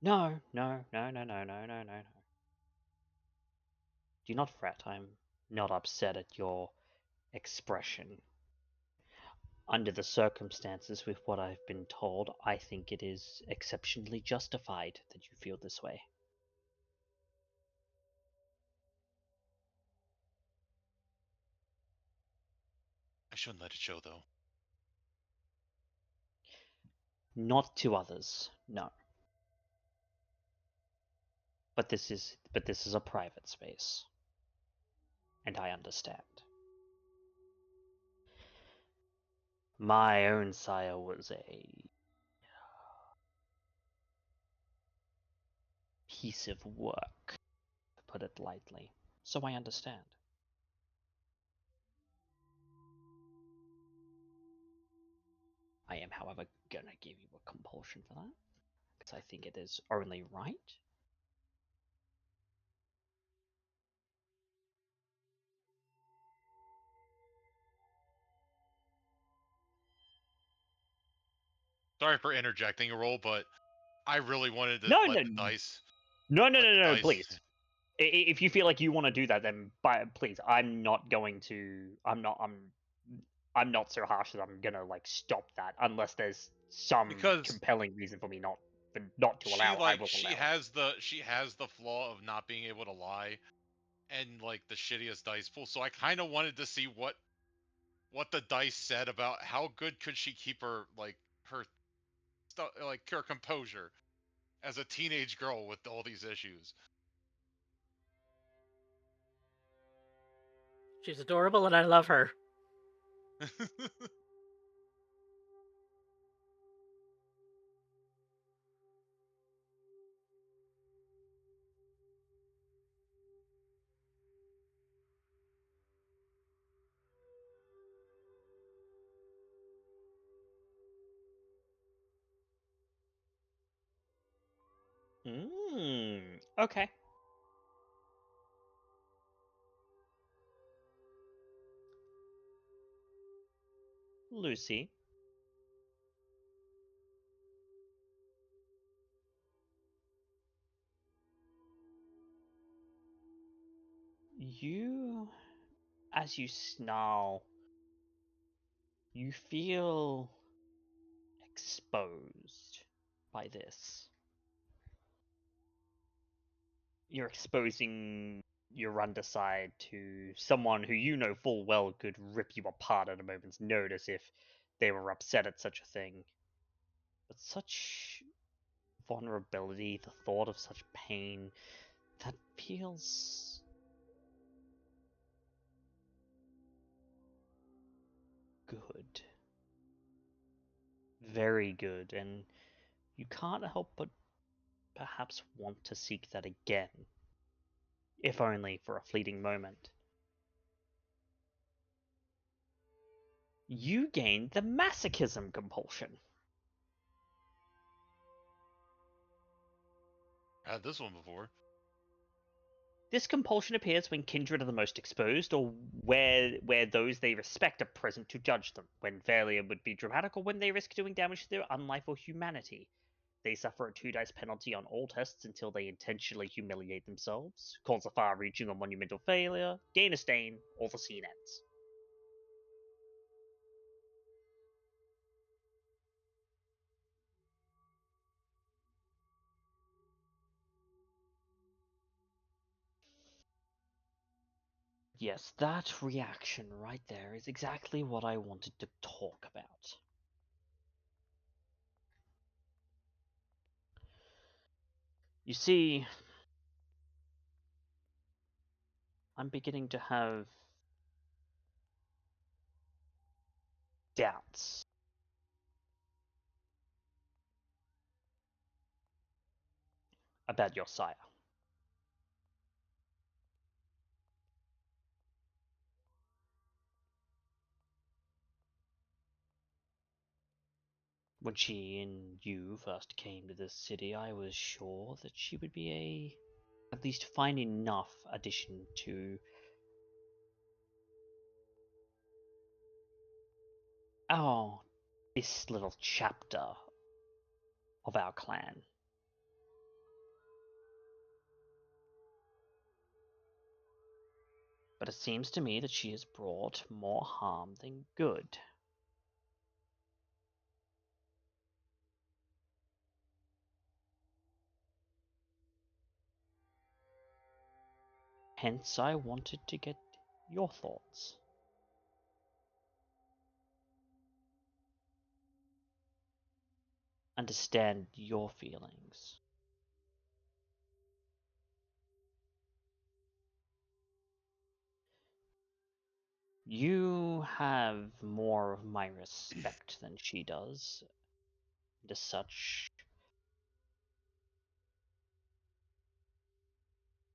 No. Do not fret, I'm not upset at your expression. Under the circumstances with what I've been told, I think it is exceptionally justified that you feel this way. I shouldn't let it show though. Not to others, no. But this is a private space. And I understand. My own sire was a piece of work, to put it lightly. So I understand. I am, however, gonna give you a compulsion for that, because I think it is only right. Sorry for interjecting a roll, but I really wanted to No, let the dice. no, please. If you feel like you want to do that, then please. I'm not going to. I'm not so harsh that I'm gonna stop that unless there's some Because compelling reason for me not to allow. I will allow. she has the flaw of not being able to lie, and the shittiest dice pool. So I kind of wanted to see what the dice said about how good could she keep her her stuff her composure as a teenage girl with all these issues. She's adorable and I love her. Okay. Lucy. You, as you snarl, you feel exposed by this. You're exposing your underside to someone who you know full well could rip you apart at a moment's notice if they were upset at such a thing. But such vulnerability, the thought of such pain, that feels good. Very good, and you can't help but perhaps want to seek that again, if only for a fleeting moment. You gained the masochism compulsion. I had this one before. This compulsion appears when kindred are the most exposed, or where those they respect are present to judge them, when failure would be dramatic, or when they risk doing damage to their own life or humanity. They suffer a 2 dice penalty on all tests until they intentionally humiliate themselves, cause a far-reaching or monumental failure, gain a stain, or the scene ends. Yes, that reaction right there is exactly what I wanted to talk about. You see, I'm beginning to have doubts about your sire. When she and you first came to this city, I was sure that she would be at least fine enough addition to this little chapter of our clan. But it seems to me that she has brought more harm than good. Hence, I wanted to get your thoughts. Understand your feelings. You have more of my respect than she does, and as such,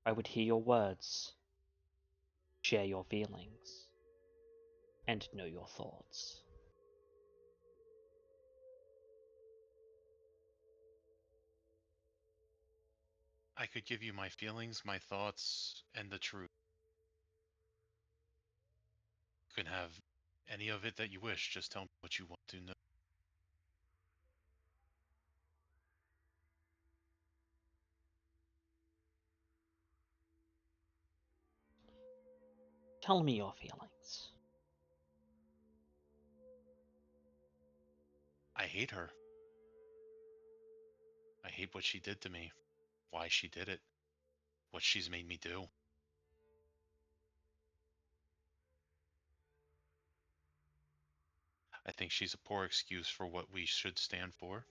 I would hear your words, share your feelings, and know your thoughts. I could give you my feelings, my thoughts, and the truth. You can have any of it that you wish. Just tell me what you want to know. Tell me your feelings. I hate her. I hate what she did to me, why she did it, what she's made me do. I think she's a poor excuse for what we should stand for.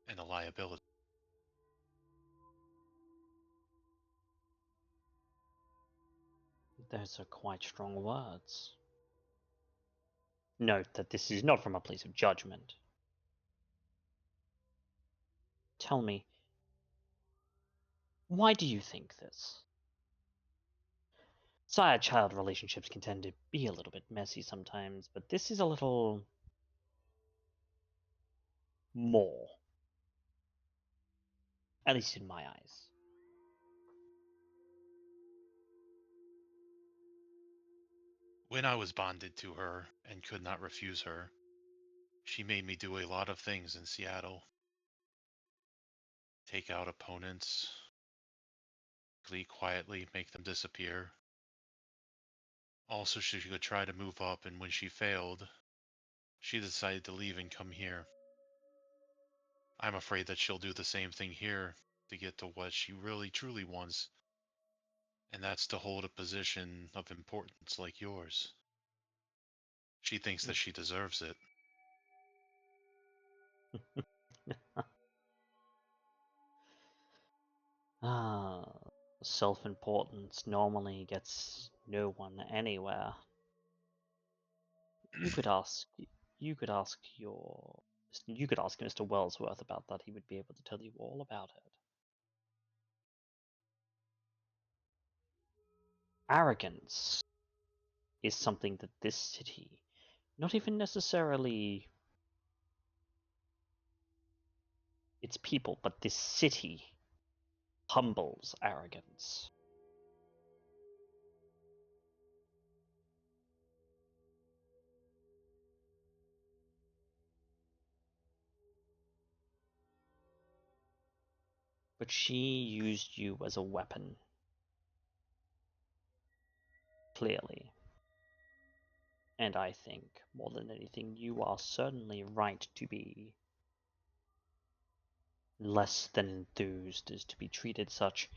And a liability. Those are quite strong words. Note that this is not from a place of judgment. Tell me, why do you think this? Sire-child relationships can tend to be a little bit messy sometimes, but this is a little more. At least in my eyes. When I was bonded to her and could not refuse her, she made me do a lot of things in Seattle. Take out opponents, quietly make them disappear. Also, she could try to move up, and when she failed, she decided to leave and come here. I'm afraid that she'll do the same thing here to get to what she really truly wants, and that's to hold a position of importance like yours. She thinks that she deserves it. Ah, self-importance normally gets no one anywhere. You could ask. You could ask your. You could ask Mr. Wellsworth about that. He would be able to tell you all about it. Arrogance is something that this city, not even necessarily its people, but this city humbles arrogance. But she used you as a weapon. Clearly. And I think, more than anything, you are certainly right to be less than enthused as to be treated such.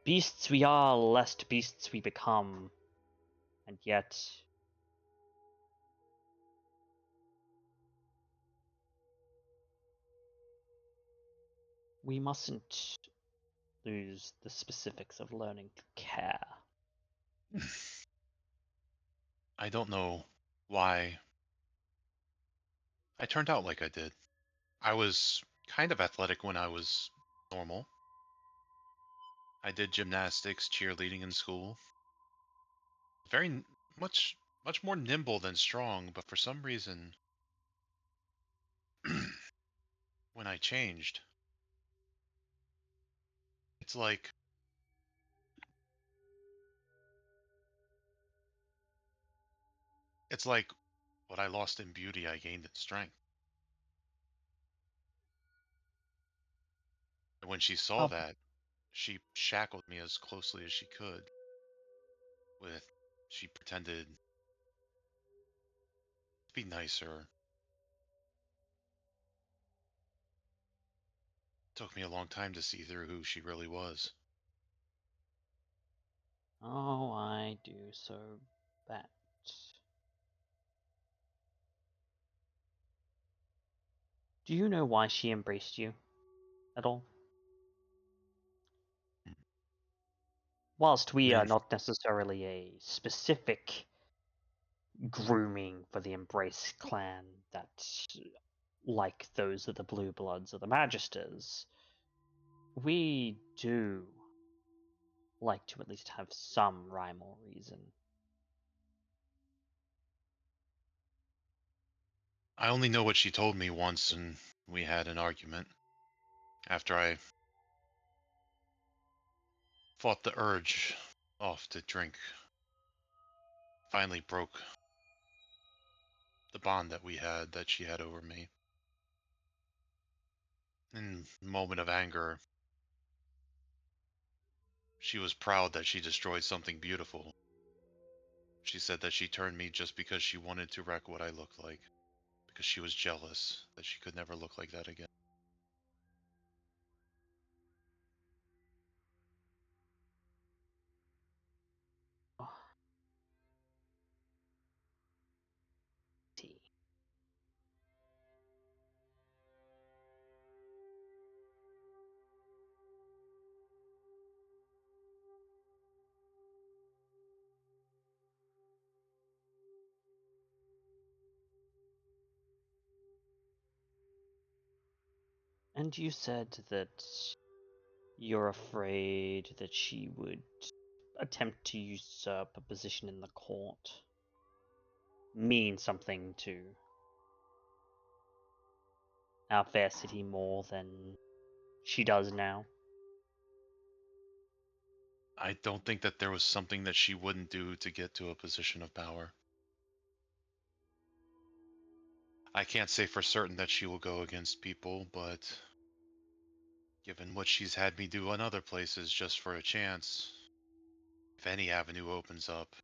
Beasts we are, lest beasts we become. And yet, we mustn't lose the specifics of learning to care. I don't know why I turned out like I did. I was kind of athletic when I was normal. I did gymnastics, cheerleading in school. Very much more nimble than strong, but for some reason when I changed, it's like what I lost in beauty I gained in strength. And when she saw Oh, that, she shackled me as closely as she could. She pretended to be nicer. Took me a long time to see through who she really was. oh, I do so bet. Do you know why she embraced you at all? Whilst we are Knew not necessarily a specific grooming for the Embrace clan that, like those of the Blue Bloods or the Magisters, we do like to at least have some rhyme or reason. I only know what she told me once, and we had an argument. After I fought the urge off to drink, finally broke the bond that she had over me. In a moment of anger, she was proud that she destroyed something beautiful. She said that she turned me just because she wanted to wreck what I looked like, because she was jealous that she could never look like that again. Tea. And you said that you're afraid that she would attempt to usurp a position in the court, mean something to our fair city more than she does now. I don't think that there was something that she wouldn't do to get to a position of power. I can't say for certain that she will go against people, but given what she's had me do in other places just for a chance, if any avenue opens up.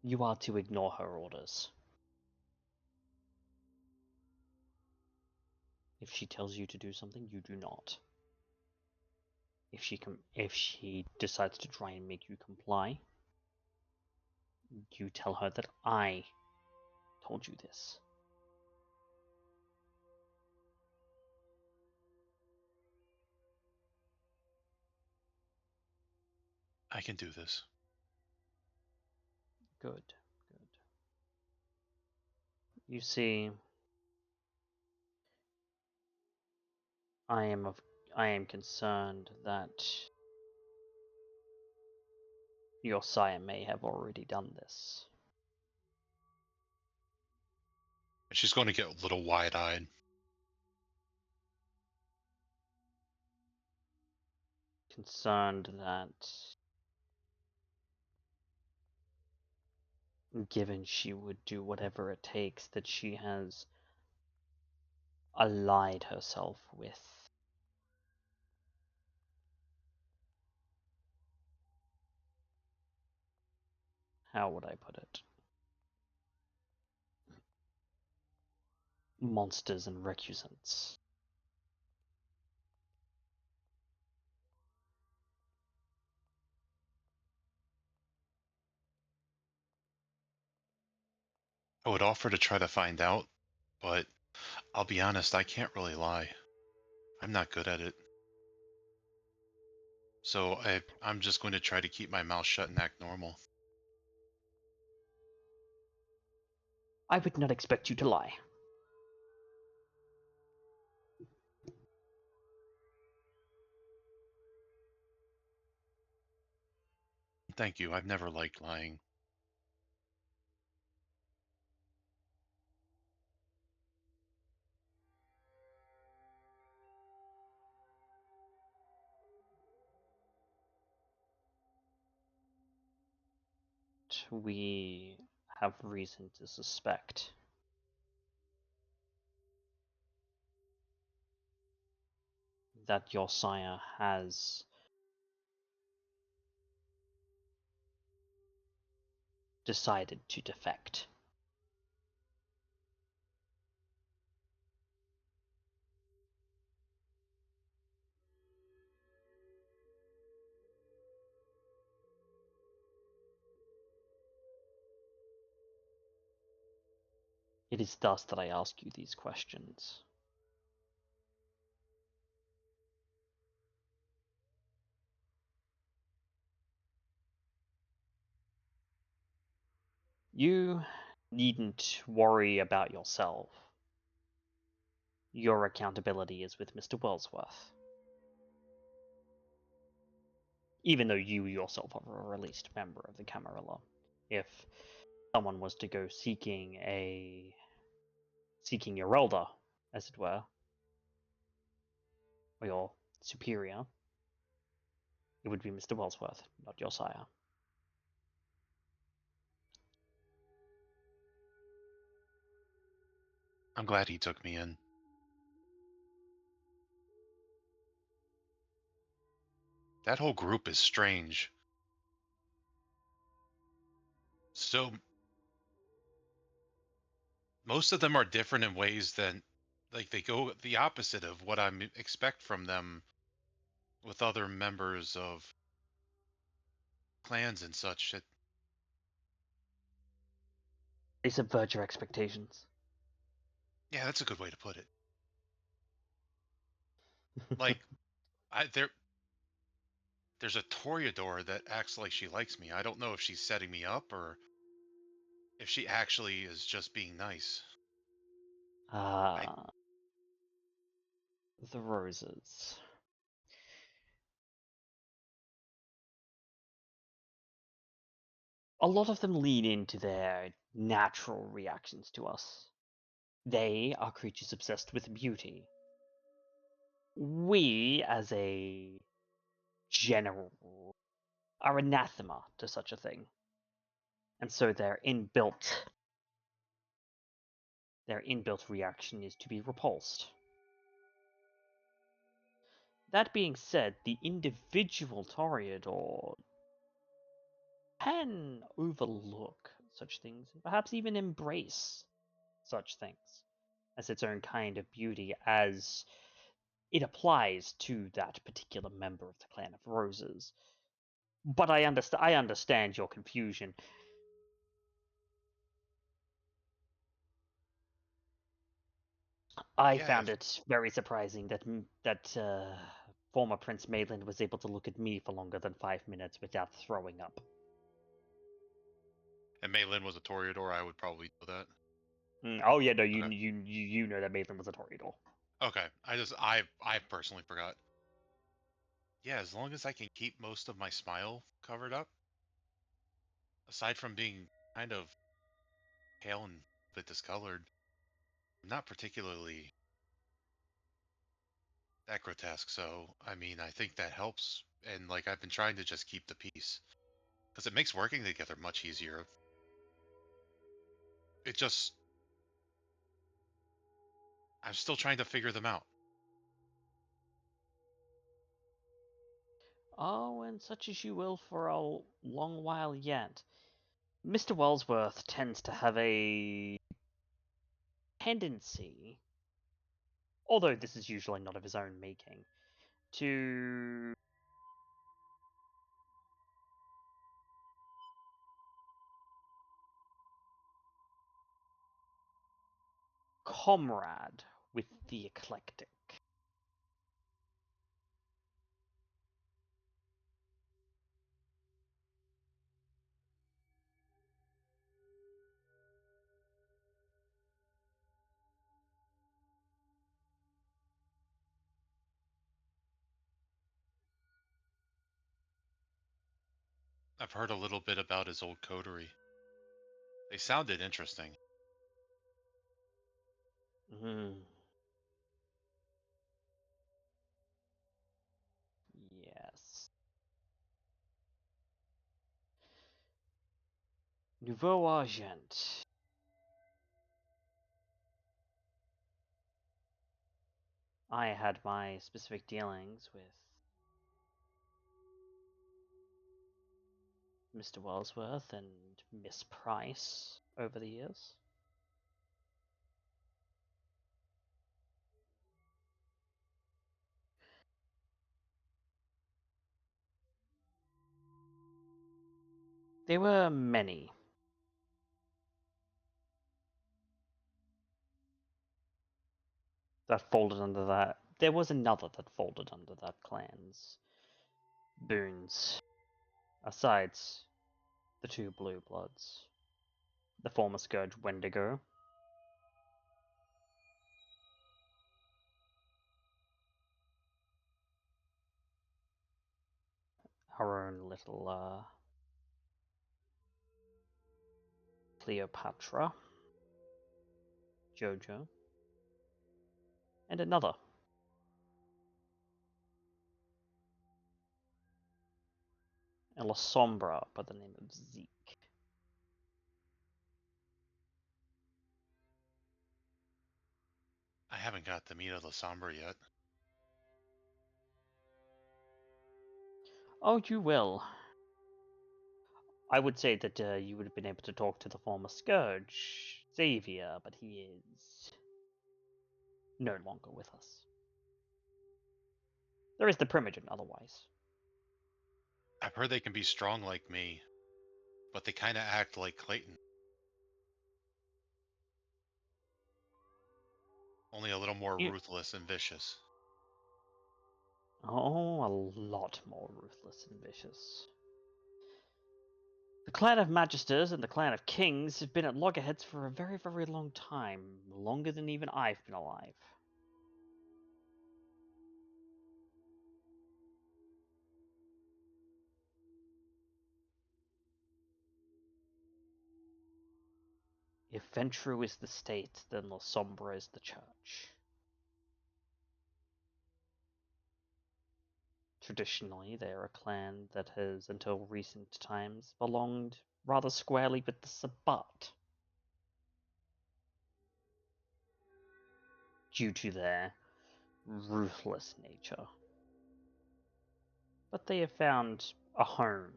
You are to ignore her orders. If she tells you to do something, you do not. If she decides to try and make you comply, you tell her that I told you this. I can do this. Good, good. You see, I am concerned that your sire may have already done this. And she's going to get a little wide-eyed. Concerned that given she would do whatever it takes, that she has allied herself with how would I put it? Monsters and recusants. I would offer to try to find out, but I'll be honest, I can't really lie. I'm not good at it. So I'm just going to try to keep my mouth shut and act normal. I would not expect you to lie. Thank you, I've never liked lying. We have reason to suspect that your sire has decided to defect. It is thus that I ask you these questions. You needn't worry about yourself. Your accountability is with Mr. Wellsworth. Even though you yourself are a released member of the Camarilla. If someone was to go seeking your elder, as it were, or your superior, it would be Mr. Wellsworth, not your sire. I'm glad he took me in. That whole group is strange. So, most of them are different in ways that, like, they go the opposite of what I expect from them with other members of clans and such. They subvert your expectations. Yeah, that's a good way to put it. Like, they're there's a Toreador that acts like she likes me. I don't know if she's setting me up or if she actually is just being nice. Ah, the roses. A lot of them lean into their natural reactions to us. They are creatures obsessed with beauty. We, as a general, are anathema to such a thing. And so their inbuilt reaction is to be repulsed. That being said, the individual Toreador can overlook such things, and perhaps even embrace such things as its own kind of beauty, as it applies to that particular member of the Clan of Roses. But I understand your confusion. I Yeah, found it very surprising that former Prince Maitland was able to look at me for longer than 5 minutes without throwing up. and Maylin was a Toreador, I would probably know that. Oh yeah, no, Okay. you know that Maitland was a Toreador. Okay, I personally forgot. Yeah, as long as I can keep most of my smile covered up, aside from being kind of pale and a bit discolored, I'm not particularly that grotesque. So, I mean, I think that helps. And like, I've been trying to just keep the peace because it makes working together much easier. It just, I'm still trying to figure them out. Oh, and such as you will for a long while yet. Mr. Wellsworth tends to have a tendency, although this is usually not of his own making, to comrade with the eclectic. I've heard a little bit about his old coterie. They sounded interesting. Mm. Yes. Nouveau Argent. I had my specific dealings with Mr. Wellsworth and Miss Price over the years. There were many. That folded under that. There was another that folded under that clan's boons. Aside the two blue bloods. The former Scourge Wendigo. Our own little Cleopatra. Jojo. And another. A La Sombra by the name of Zeke. I haven't got to meet a La Sombra yet. Oh, you will. I would say that you would have been able to talk to the former Scourge, Xavier, but he is no longer with us. There is the Primogen, otherwise. I've heard they can be strong like me, but they kind of act like Clayton. Only a little more You, ruthless and vicious. Oh, a lot more ruthless and vicious. The clan of Magisters and the clan of Kings have been at loggerheads for a very, very long time, longer than even I've been alive. If Ventru is the state, then La Sombra is the church. Traditionally, they are a clan that has, until recent times, belonged rather squarely with the Sabbat, due to their ruthless nature. But they have found a home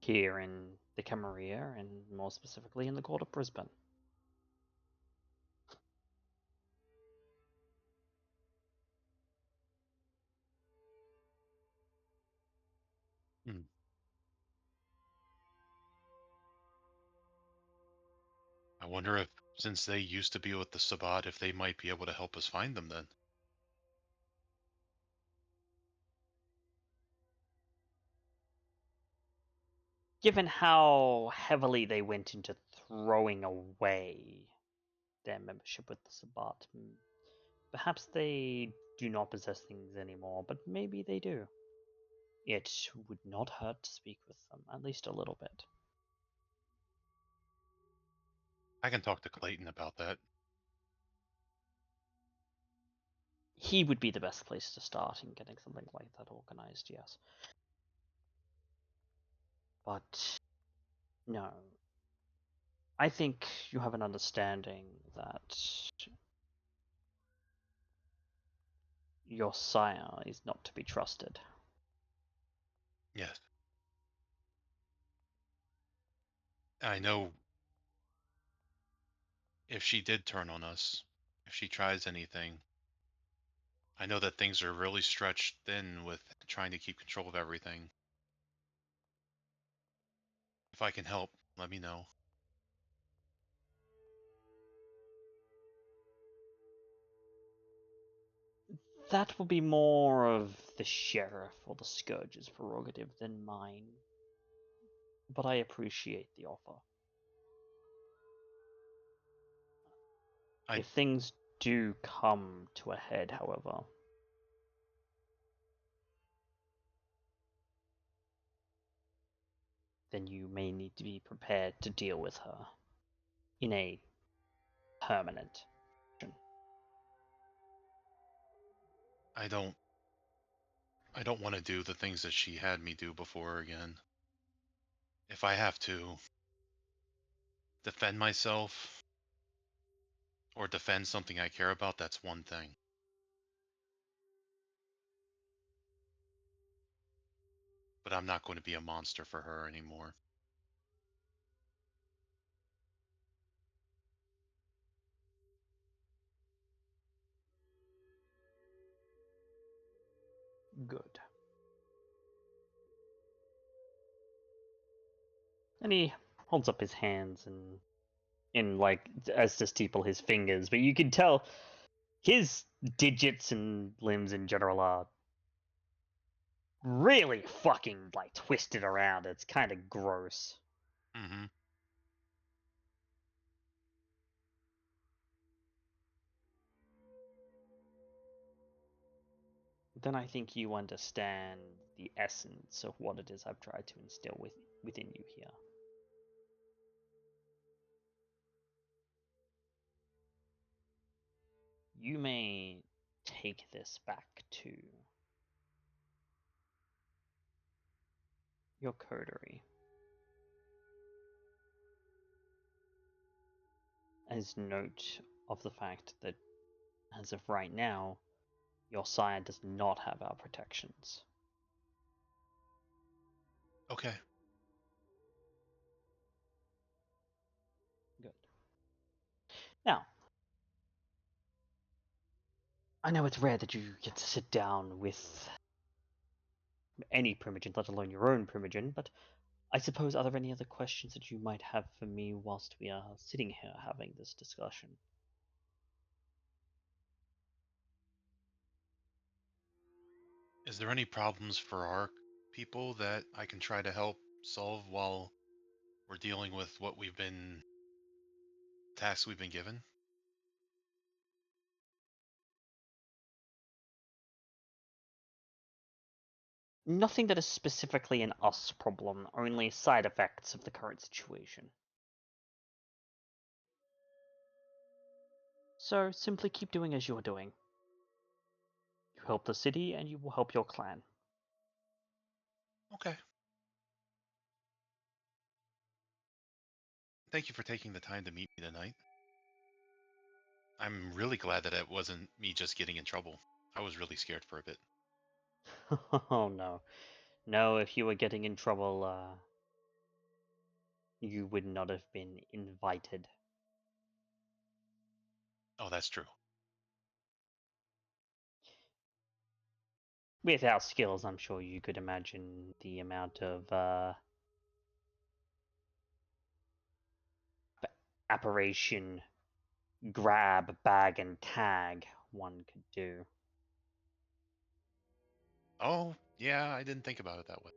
here in the Camarilla, and more specifically in the court of Brisbane. I wonder if, since they used to be with the Sabbat, if they might be able to help us find them then. Given how heavily they went into throwing away their membership with the Sabbat, perhaps they do not possess things anymore, but maybe they do. It would not hurt to speak with them, at least a little bit. I can talk to Clayton about that. He would be the best place to start in getting something like that organized, yes. But no. I think you have an understanding that your sire is not to be trusted. Yes. I know if she did turn on us, if she tries anything, I know that things are really stretched thin with trying to keep control of everything. If I can help, let me know. That will be more of the sheriff or the scourge's prerogative than mine. But I appreciate the offer. If things do come to a head, however, then you may need to be prepared to deal with her in a permanent fashion. I don't want to do the things that she had me do before again. If I have to defend myself or defend something I care about, that's one thing. But I'm not going to be a monster for her anymore. Good. And he holds up his hands and in like as to steeple his fingers, but you can tell his digits and limbs in general are really fucking like twisted around. It's kind of gross. Mm-hmm. Then I think you understand the essence of what it is I've tried to instill within you here. You may take this back to your coterie as note of the fact that, as of right now, your sire does not have our protections. Okay. Good. Now, I know it's rare that you get to sit down with any primogen, let alone your own primogen, but I suppose, are there any other questions that you might have for me whilst we are sitting here having this discussion? Is there any problems for our people that I can try to help solve while we're dealing with what tasks we've been given? Nothing that is specifically an us problem, only side effects of the current situation. So simply keep doing as you're doing. You help the city and you will help your clan. Okay. Thank you for taking the time to meet me tonight. I'm really glad that it wasn't me just getting in trouble. I was really scared for a bit. Oh no. No, if you were getting in trouble, you would not have been invited. Oh, that's true. With our skills, I'm sure you could imagine the amount of apparition, grab, bag, and tag one could do. Oh, yeah, I didn't think about it that way.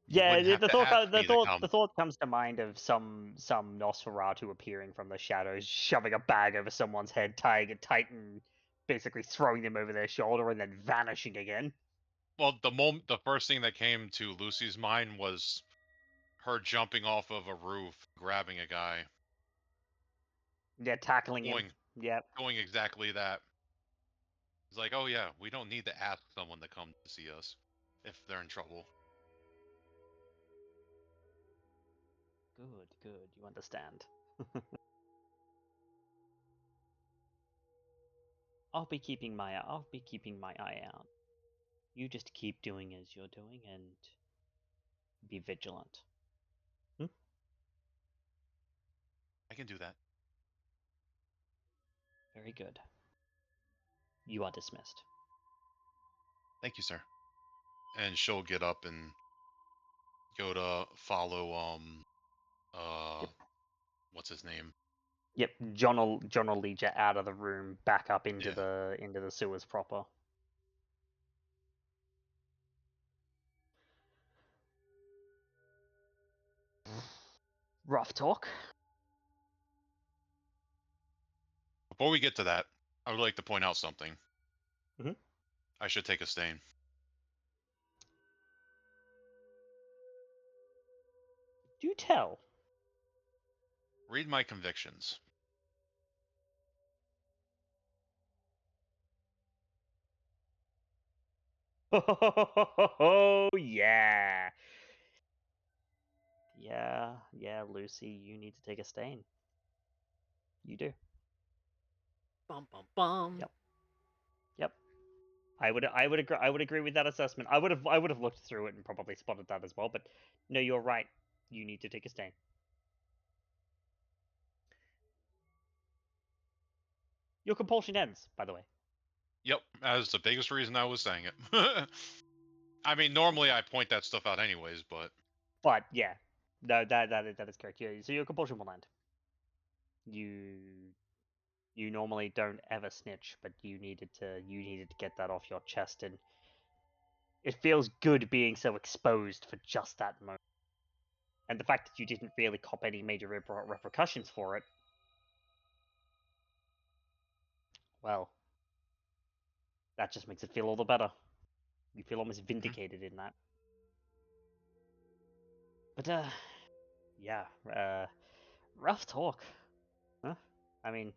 You Yeah, wouldn't have the to ask thought, me to come. the thought comes to mind of some Nosferatu appearing from the shadows, shoving a bag over someone's head, tying it tight, and basically throwing them over their shoulder, and then vanishing again. Well, the first thing that came to Lucy's mind was her jumping off of a roof, grabbing a guy, Yeah, tackling him. Yep. going exactly that. It's like, oh yeah, we don't need to ask someone to come to see us if they're in trouble. Good. You understand. I'll be keeping my eye out. You just keep doing as you're doing and be vigilant. I can do that. Very good. You are dismissed. Thank you, sir. And she'll get up and go to follow Yep. what's his name? Yep. John will lead you out of the room, back up into Yeah. the sewers proper. Rough talk. Before we get to that, I would like to point out something. Mhm. I should take a stain. Do tell. Read my convictions. Oh yeah. Yeah, Lucy, you need to take a stain. You do. Bum bum bum. Yep. I would agree with that assessment. I would have looked through it and probably spotted that as well, but no, you're right. You need to take a stain. Your compulsion ends, by the way. Yep, that's the biggest reason I was saying it. I mean, normally I point that stuff out anyways, but But yeah. No, that is correct. Yeah, so your compulsion will end. You normally don't ever snitch, but you needed to get that off your chest, and it feels good being so exposed for just that moment. And the fact that you didn't really cop any major repercussions for it, well, that just makes it feel all the better. You feel almost vindicated in that. But yeah, rough talk. Huh? I mean,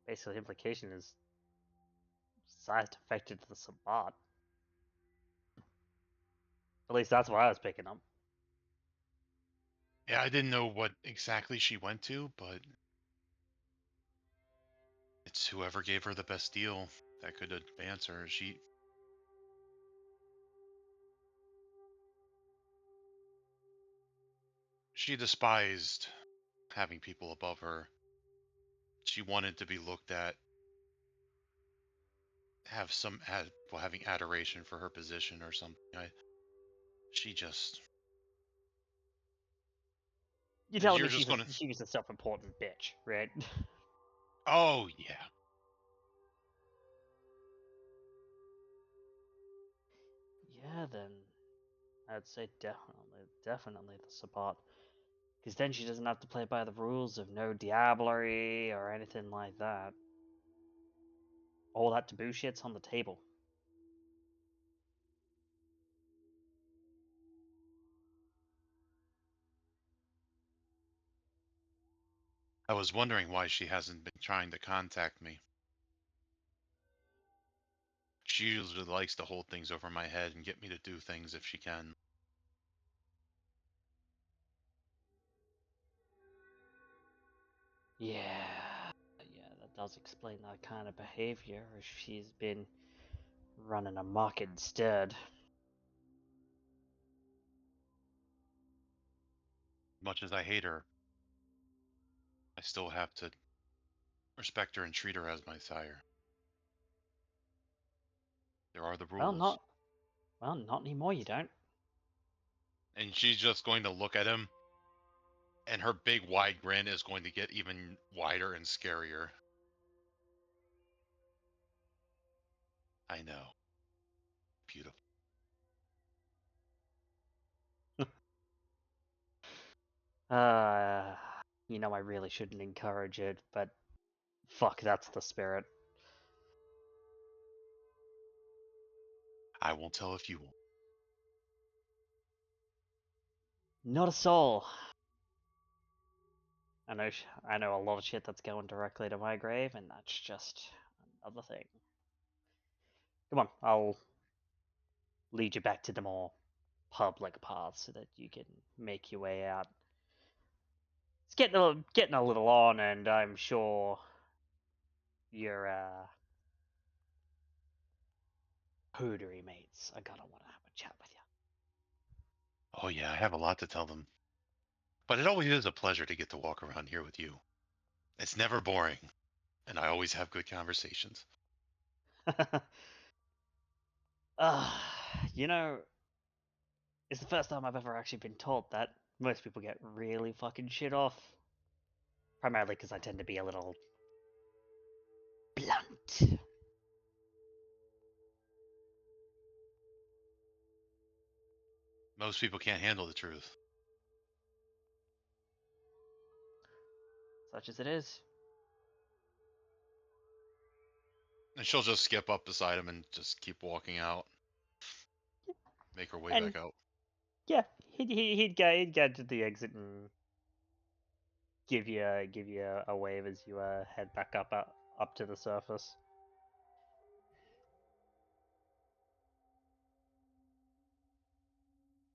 basically, the implication is side affected to the Sabbat. At least that's what I was picking up. yeah, I didn't know what exactly she went to, but it's whoever gave her the best deal that could advance her. She despised having people above her. She wanted to be looked at, having adoration for her position or something. She just. You're And telling you're me just gonna. she was a self-important bitch, right? Oh yeah. Yeah, then I'd say definitely the support. Because then she doesn't have to play by the rules of no diablerie or anything like that. All that taboo shit's on the table. I was wondering why she hasn't been trying to contact me. She usually likes to hold things over my head and get me to do things if she can. Yeah, that does explain that kind of behavior. If she's been running amok instead. Much as I hate her, I still have to respect her and treat her as my sire. There are the rules. Not anymore. You don't. And she's just going to look at him, and her big wide grin is going to get even wider and scarier. I know. Beautiful. You know I really shouldn't encourage it, but fuck, that's the spirit. I won't tell if you won't. Not a soul. I know a lot of shit that's going directly to my grave, and that's just another thing. Come on, I'll lead you back to the more public path so that you can make your way out. It's getting a little on, and I'm sure your poodery mates are gonna want to have a chat with you. Oh yeah, I have a lot to tell them. But it always is a pleasure to get to walk around here with you. It's never boring, and I always have good conversations. You know, it's the first time I've ever actually been told that. Most people get really fucking shit off. Primarily because I tend to be a little blunt. Most people can't handle the truth. Such as it is. And she'll just skip up beside him and just keep walking out. Make her way And back out. yeah, he'd go to the exit and give you a wave as you head back up to the surface.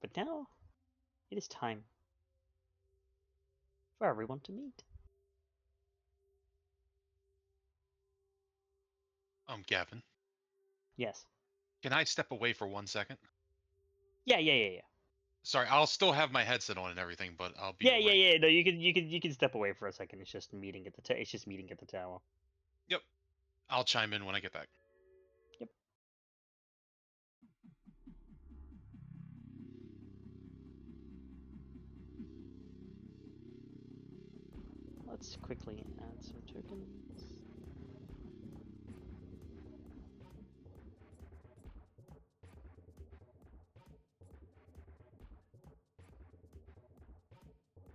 But now it is time for everyone to meet. Gavin, Yes. can I step away for 1 second? Yeah. Sorry, I'll still have my headset on and everything, but I'll be Yeah. right. No, you can step away for a second. It's just meeting at the tower. Yep. I'll chime in when I get back. Yep. Let's quickly add some tokens.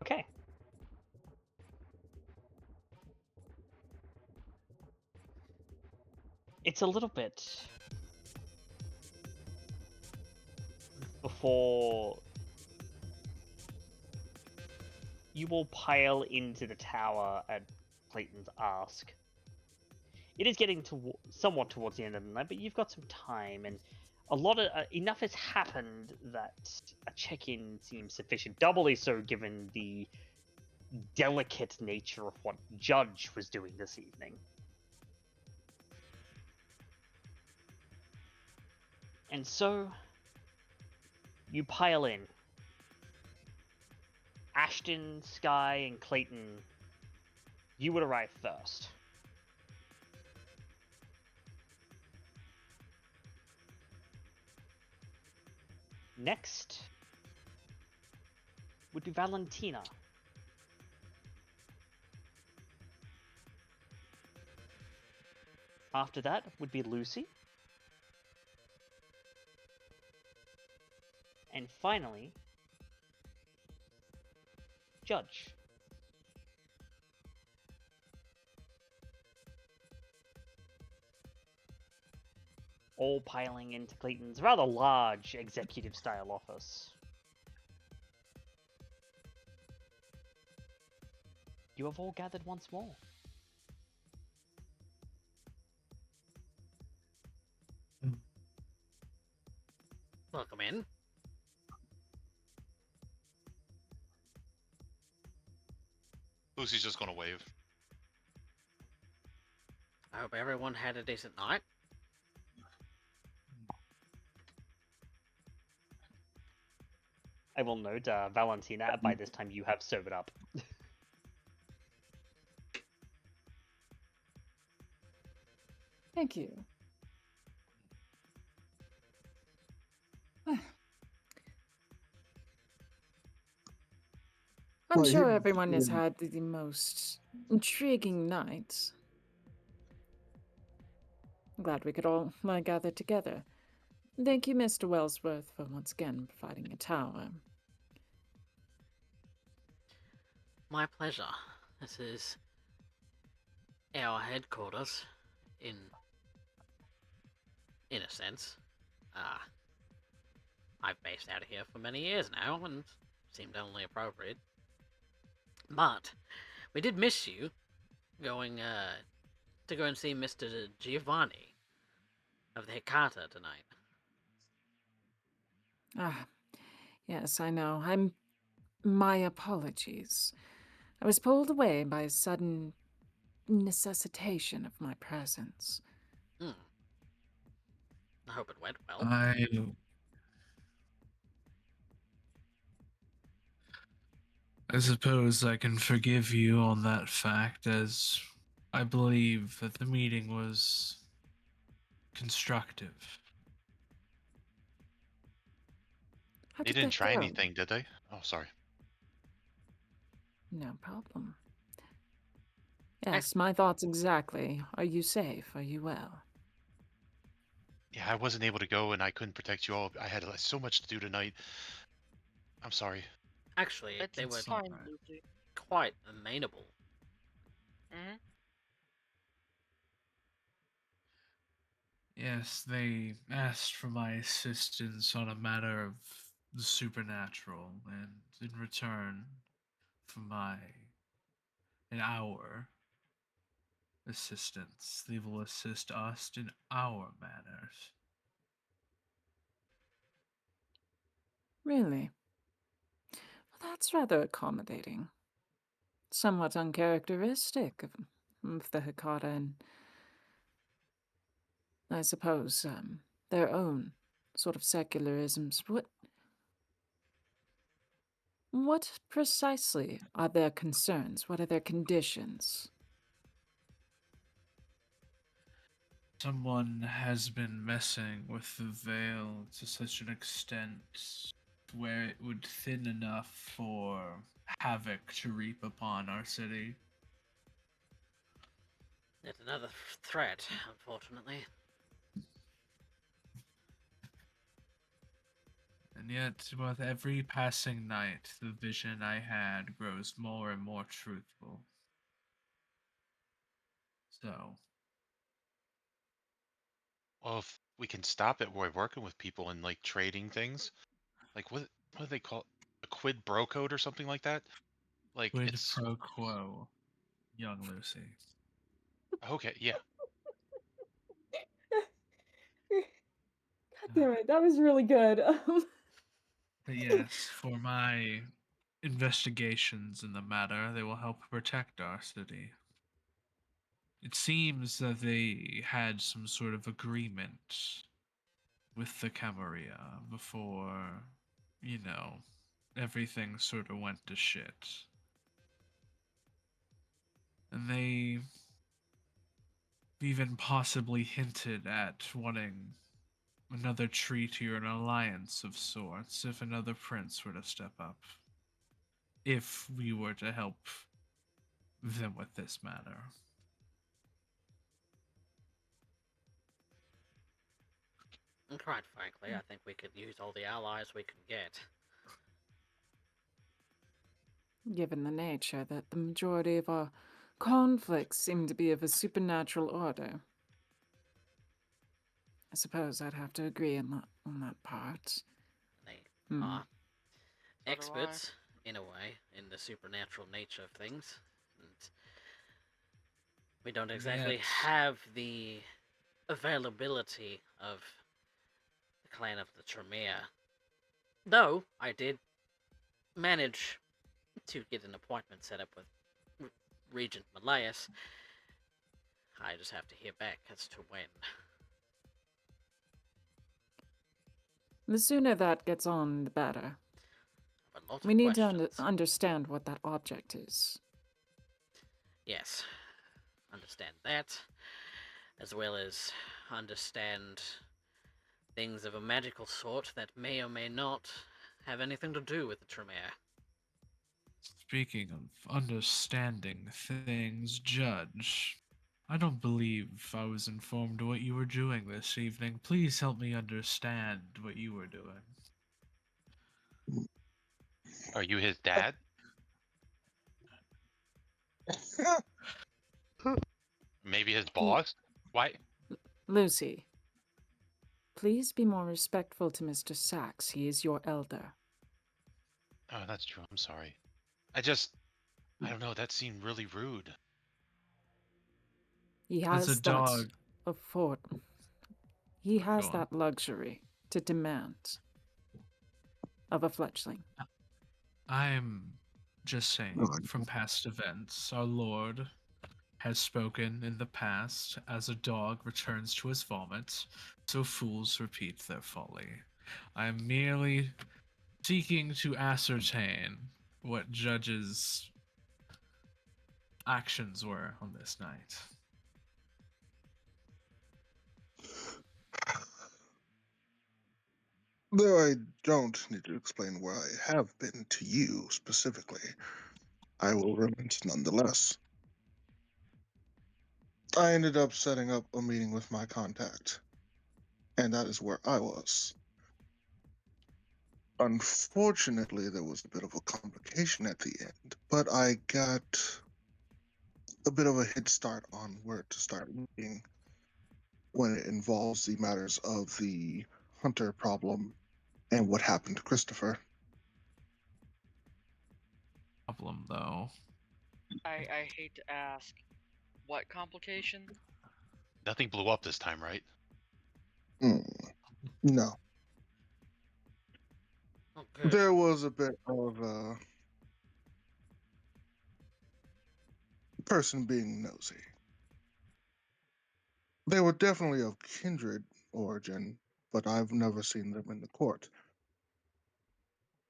Okay. It's a little bit before you will pile into the tower at Clayton's ask. It is getting somewhat towards the end of the night, but you've got some time, and enough has happened that a check-in seems sufficient. Doubly so given the delicate nature of what Judge was doing this evening. And so you pile in. Ashton, Skye, and Clayton, you would arrive first. Next would be Valentina. After that would be Lucy. finally, Judge. All piling into Clayton's rather large executive-style office. You have all gathered once more. Welcome in. Lucy's just gonna wave. I hope everyone had a decent night. I will note, Valentina, by this time you have sobered up. Thank you. I'm sure everyone has had the most intriguing night. I'm glad we could all gather together. Thank you, Mr. Wellsworth, for once again providing a tower. My pleasure. This is our headquarters, in a sense. I've based out of here for many years now, and seemed only appropriate. But we did miss you going to go and see Mr. Giovanni of the Hecata tonight. Ah, yes, I know. My apologies. I was pulled away by a sudden necessitation of my presence. I hope it went well. I suppose I can forgive you on that fact, as I believe that the meeting was constructive. How They did didn't that try go? anything, did they? Oh, sorry. No problem. Yes, my thoughts exactly. Are you safe? Are you well? Yeah, I wasn't able to go, and I couldn't protect you all. I had so much to do tonight. I'm sorry. Actually, they were It's fine, Lucy. quite amenable. Mm-hmm. Yes, they asked for my assistance on a matter of the supernatural, and in return for our assistance, they will assist us in our manners. Really? Well, that's rather accommodating. Somewhat uncharacteristic of the Hecata and, I suppose, their own sort of secularisms. What precisely are their concerns? What are their conditions? Someone has been messing with the veil to such an extent where it would thin enough for havoc to reap upon our city. It's another threat, unfortunately. And yet, with every passing night, the vision I had grows more and more truthful. So, Well, if we can stop it, we're working with people and like trading things. Like what do they call it? A quid pro code or something like that? Like quid it's pro quo, young Lucy. okay, yeah. God damn it, that was really good. But yes, for my investigations in the matter, they will help protect our city. It seems that they had some sort of agreement with the Camarilla before, everything sort of went to shit. And they even possibly hinted at wanting another treaty or an alliance of sorts if another prince were to step up. If we were to help them with this matter. And quite frankly, I think we could use all the allies we can get. given the nature that the majority of our conflicts seem to be of a supernatural order. I suppose I'd have to agree on that part. They Hmm. are So do I. experts, in a way, in the supernatural nature of things. And we don't exactly Yet. have the availability of the clan of the Tremere. Though, I did manage to get an appointment set up with Regent Malleus. I just have to hear back as to when. The sooner that gets on, the better. A lot We of need to questions. understand what that object is. Yes, understand that, as well as understand things of a magical sort that may or may not have anything to do with the Tremere. Speaking of understanding things, Judge, I don't believe I was informed what you were doing this evening. Please help me understand what you were doing. Are you his dad? Maybe his boss? Why? Lucy, please be more respectful to Mr. Sacks. He is your elder. Oh, that's true. I'm sorry. I don't know. That seemed really rude. He As a has that dog, afford. He has Go on. that luxury to demand of a fledgling. I'm just saying, from past events, our Lord has spoken in the past, as a dog returns to his vomit, so fools repeat their folly. I am merely seeking to ascertain what Judge's actions were on this night. Though I don't need to explain where I have been to you specifically, I will relent nonetheless. I ended up setting up a meeting with my contact, and that is where I was. Unfortunately, there was a bit of a complication at the end, but I got a bit of a head start on where to start looking when it involves the matters of the Hunter problem and what happened to Christopher. Problem, though. I hate to ask, what complication? Nothing blew up this time, right? No. Oh, good. There was a bit of person being nosy. They were definitely of kindred origin, but I've never seen them in the court.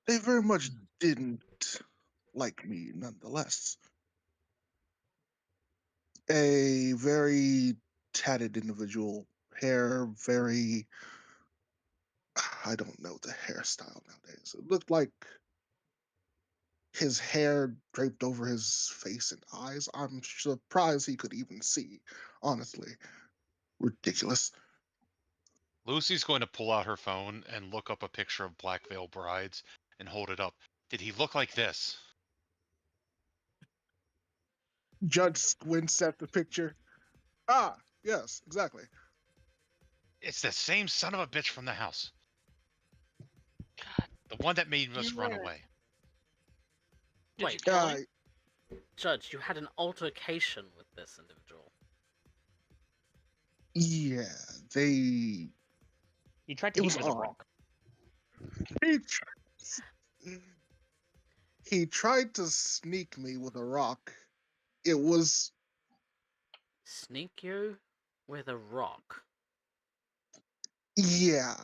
They very much didn't like me nonetheless. A very tatted individual, hair very. I don't know the hairstyle nowadays. It looked like his hair draped over his face and eyes. I'm surprised he could even see, honestly. Ridiculous. Lucy's going to pull out her phone and look up a picture of Black Veil Brides and hold it up. Did he look like this? Judge squints at the picture. Ah, yes, exactly. It's the same son of a bitch from the house. God, The one that made us damn run it. away. Did you Wait, kill him? Judge, you had an altercation with this individual. Yeah, they. He tried It to hit was you with a odd. rock. He tried to sneak me with a rock. It was. Sneak you with a rock. Yeah.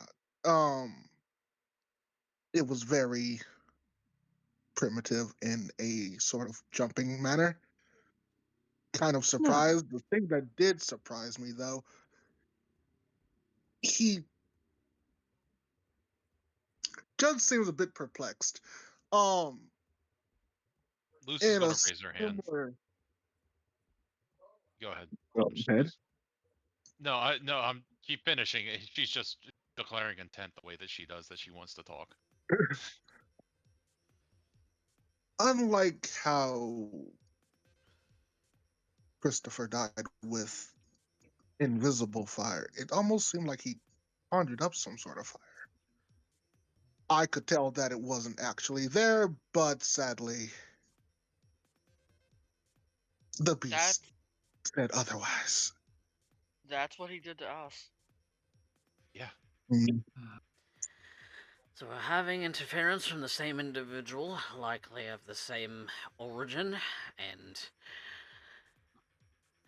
It was very primitive in a sort of jumping manner. Kind of surprised. The thing that did surprise me, though, he Judge seems a bit perplexed. Lucy's In going a to raise her hand. similar. Go ahead. Go ahead. No, I'm keep finishing. She's just declaring intent the way that she does, that she wants to talk. unlike how Christopher died with invisible fire, it almost seemed like he conjured up some sort of fire. I could tell that it wasn't actually there, but sadly, the beast said otherwise. That's what he did to us. Yeah. Mm, So we're having interference from the same individual, likely of the same origin, and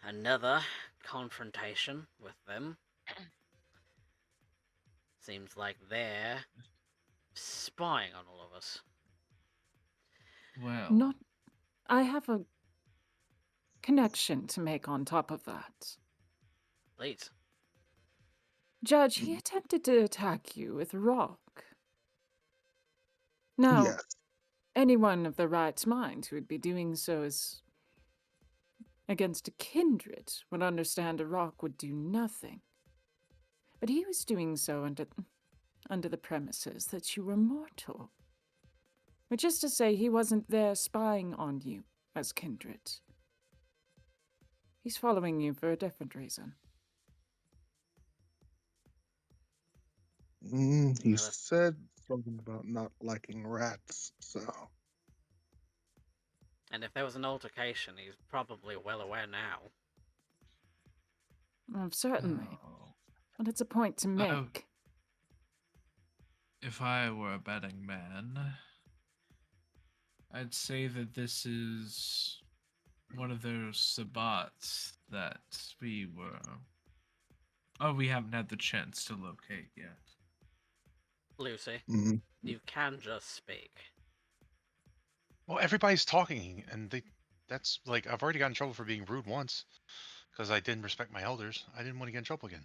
another confrontation with them. Seems like they're spying on all of us. Well, Not. I have a connection to make on top of that. Please. Judge, he attempted to attack you with a rock. Now, yes. anyone of the right mind who would be doing so is against a kindred would understand a rock would do nothing. But he was doing so under the premises that you were mortal. Which is to say, he wasn't there spying on you as kindred. He's following you for a different reason. He Well, said something about not liking rats, so. and if there was an altercation, he's probably well aware now. Certainly. oh, But it's a point to make. if I were a betting man, I'd say that this is one of those Sabbats that we were. Oh, we haven't had the chance to locate yet. Lucy, Mhm. you can just speak. Well, everybody's talking, and that's like, I've already gotten in trouble for being rude once because I didn't respect my elders. I didn't want to get in trouble again.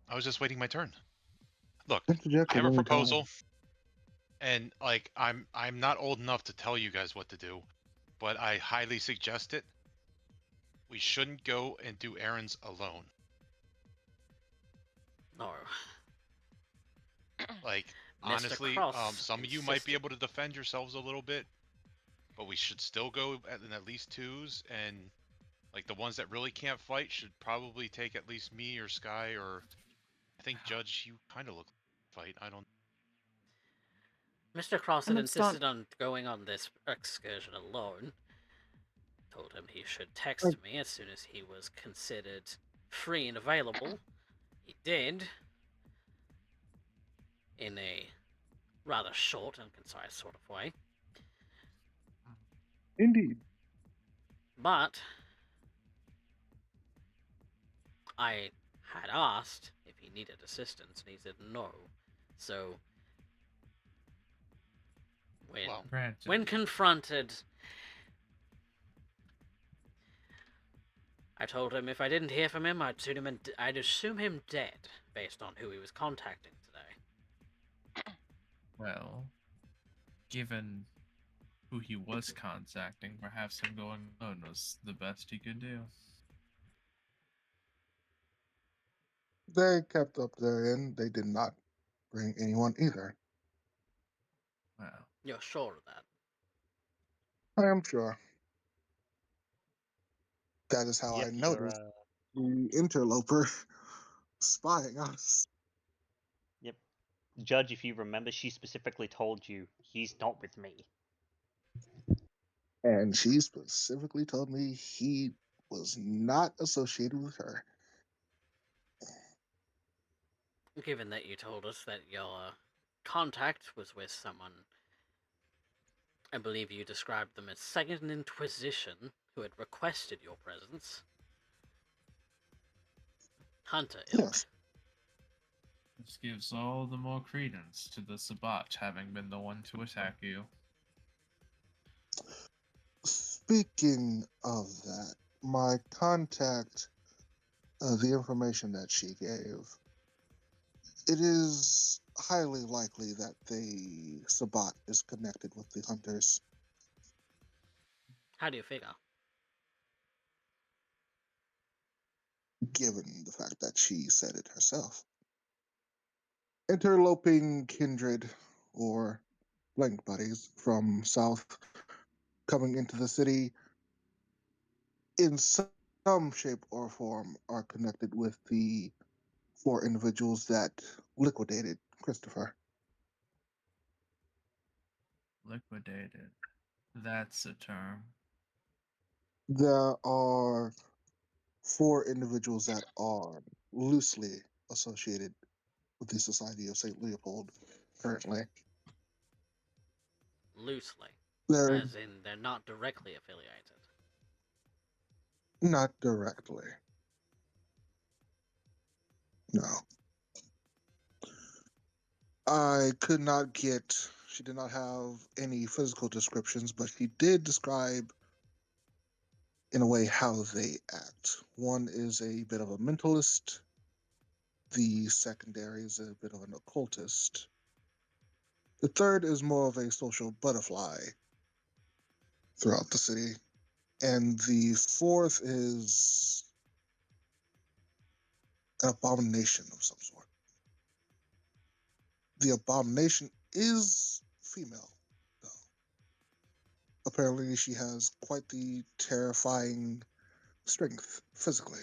I was just waiting my turn. Look, Interject I at have a any time. proposal, and like I'm not old enough to tell you guys what to do, but I highly suggest it. We shouldn't go and do errands alone. No. Like, Mr. honestly, Cross some of you might be insisted. able to defend yourselves a little bit, but we should still go at least twos, and like the ones that really can't fight should probably take at least me or Skye, or I think Judge, you kind of look like fight. I don't. Mr. Cross And had it's not. insisted on going on this excursion alone. Told him he should I- text me as soon as he was considered free and available. He did, in a rather short and concise sort of way. Indeed. But I had asked if he needed assistance, and he said no. So Well, Granted. when confronted, I told him if I didn't hear from him, I'd assume him dead, based on who he was contacting today. Well, given who he was contacting, perhaps him going alone was the best he could do. They kept up their end. They did not bring anyone either. Well, You're sure of that? I am sure. That is how Yep, I you're. noticed the interloper spying us. Yep. Judge, if you remember, she specifically told you he's not with me. And she specifically told me he was not associated with her. Given that you told us that your contact was with someone, I believe you described them as Second Inquisition, who had requested your presence. Hunter ilk. Yes. this gives all the more credence to the Sabbat having been the one to attack you. Speaking of that, my contact, the information that she gave, it is highly likely that the Sabbat is connected with the hunters. How do you figure? Given the fact that she said it herself. Interloping kindred or blank bodies from south coming into the city in some shape or form are connected with the 4 individuals that liquidated Christopher. Liquidated. That's a term. There are 4 individuals that are loosely associated with the Society of St. Leopold currently. Loosely. They're As in, they're not directly affiliated. not directly. No. I could not get, she did not have any physical descriptions, but she did describe in a way how they act. One is a bit of a mentalist, the secondary is a bit of an occultist. The third is more of a social butterfly throughout the city. And the fourth is an abomination of some sort. The abomination is female, though. Apparently, she has quite the terrifying strength physically.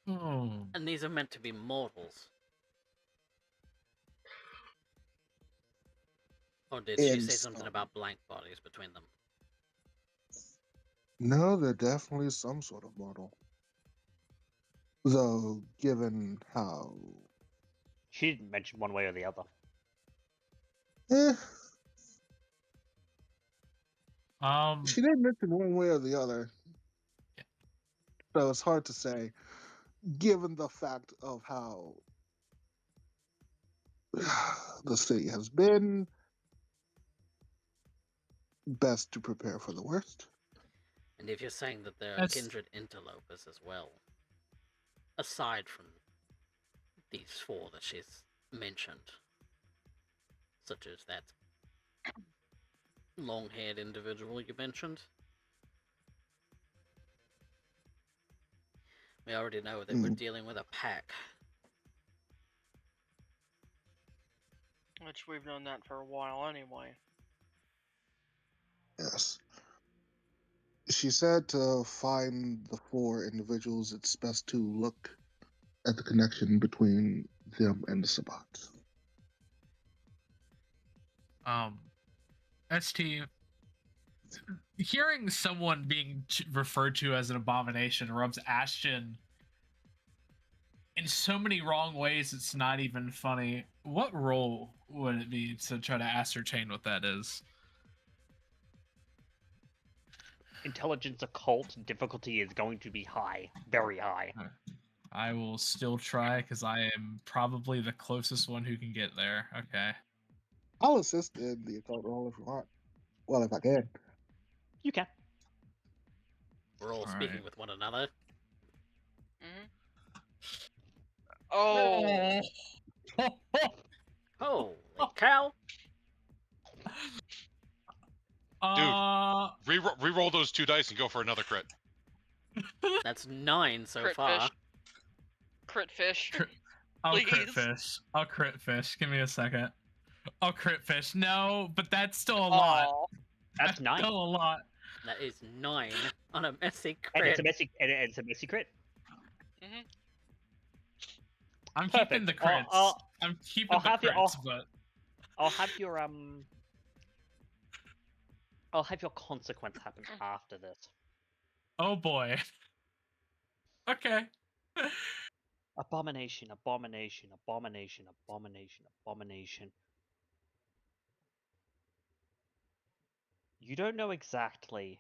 Oh. And these are meant to be mortals. Or did she say something about blank bodies between them? No, they're definitely some sort of mortal. Though, given how. She didn't mention one way or the other. She didn't mention one way or the other. Yeah. So it's hard to say, given the fact of how the city has been. Best to prepare for the worst. And if you're saying that there are That's- kindred interlopers as well, aside from these 4 that she's mentioned, such as that long-haired individual you mentioned, we already know that we're dealing with a pack. Which we've known that for a while anyway. Yes. She said to find the 4 individuals, it's best to look at the connection between them and the Sabbat. ST, hearing someone being referred to as an abomination rubs Ashton in so many wrong ways it's not even funny. What role would it be to try to ascertain what that is? Intelligence occult difficulty is going to be high, very high. I will still try because I am probably the closest one who can get there. Okay. I'll assist in the occult roll if you want. Well, if I can. You can. We're all speaking with one another. Oh! Holy cow! Re-roll those 2 dice and go for another crit. That's 9 so Crit far. fish. Crit fish. I'll crit Please. fish. I'll crit fish. Give me a second. I'll crit fish. No, but that's still a lot. Aw. That's 9. Still a lot. That is 9 on a messy And crit. it's a messy crit. I'm Perfect. keeping the crits. I'm keeping the crits, but I'll have your I'll have your consequence happen after this. oh boy. Okay. Abomination, abomination, abomination, abomination, abomination. You don't know exactly.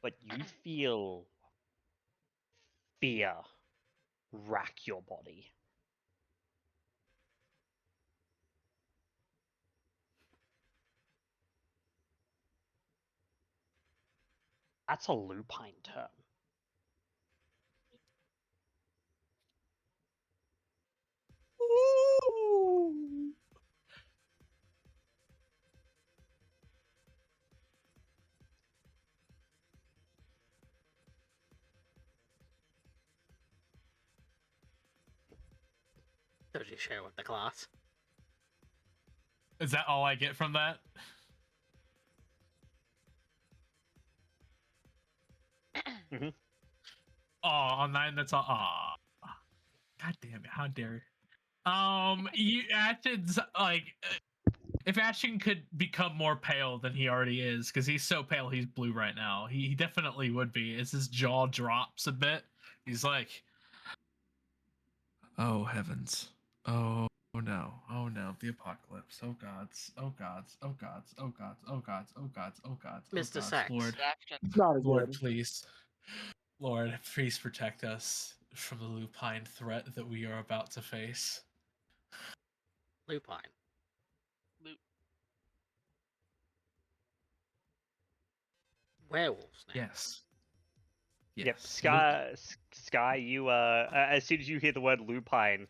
But you feel fear rack your body. That's a lupine term. Ooh. Does you share with the class? Is that all I get from that? Mhm. Oh, on 9, that's all. Oh, God damn it! How dare you? Ashton's like, if Ashton could become more pale than he already is, because he's so pale, he's blue right now. He definitely would be. As his jaw drops a bit, he's like, "Oh heavens! Oh no! Oh no! The apocalypse! Oh gods! Oh gods! Oh gods! Oh gods! Oh gods! Oh gods! Oh gods! Oh Mr. gods! Sacks. Lord, Ashton. Not Lord, again. please, Lord, please protect us from the lupine threat that we are about to face." Lupine. Lu- Werewolves now. Yes. Yes. Yep, Skye, you as soon as you hear the word lupine,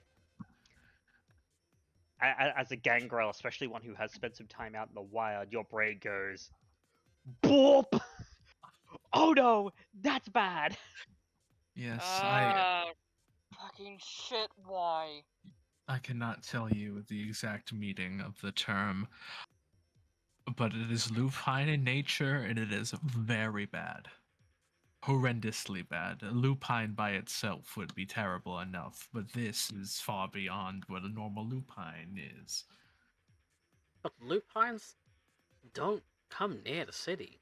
as a gangrel, especially one who has spent some time out in the wild, your brain goes, "Boop! Oh no, that's bad." Yes, Fucking shit, why? I cannot tell you the exact meaning of the term, but it is lupine in nature, and it is very bad. Horrendously bad. Lupine by itself would be terrible enough, but this is far beyond what a normal lupine is. But lupines don't come near the city.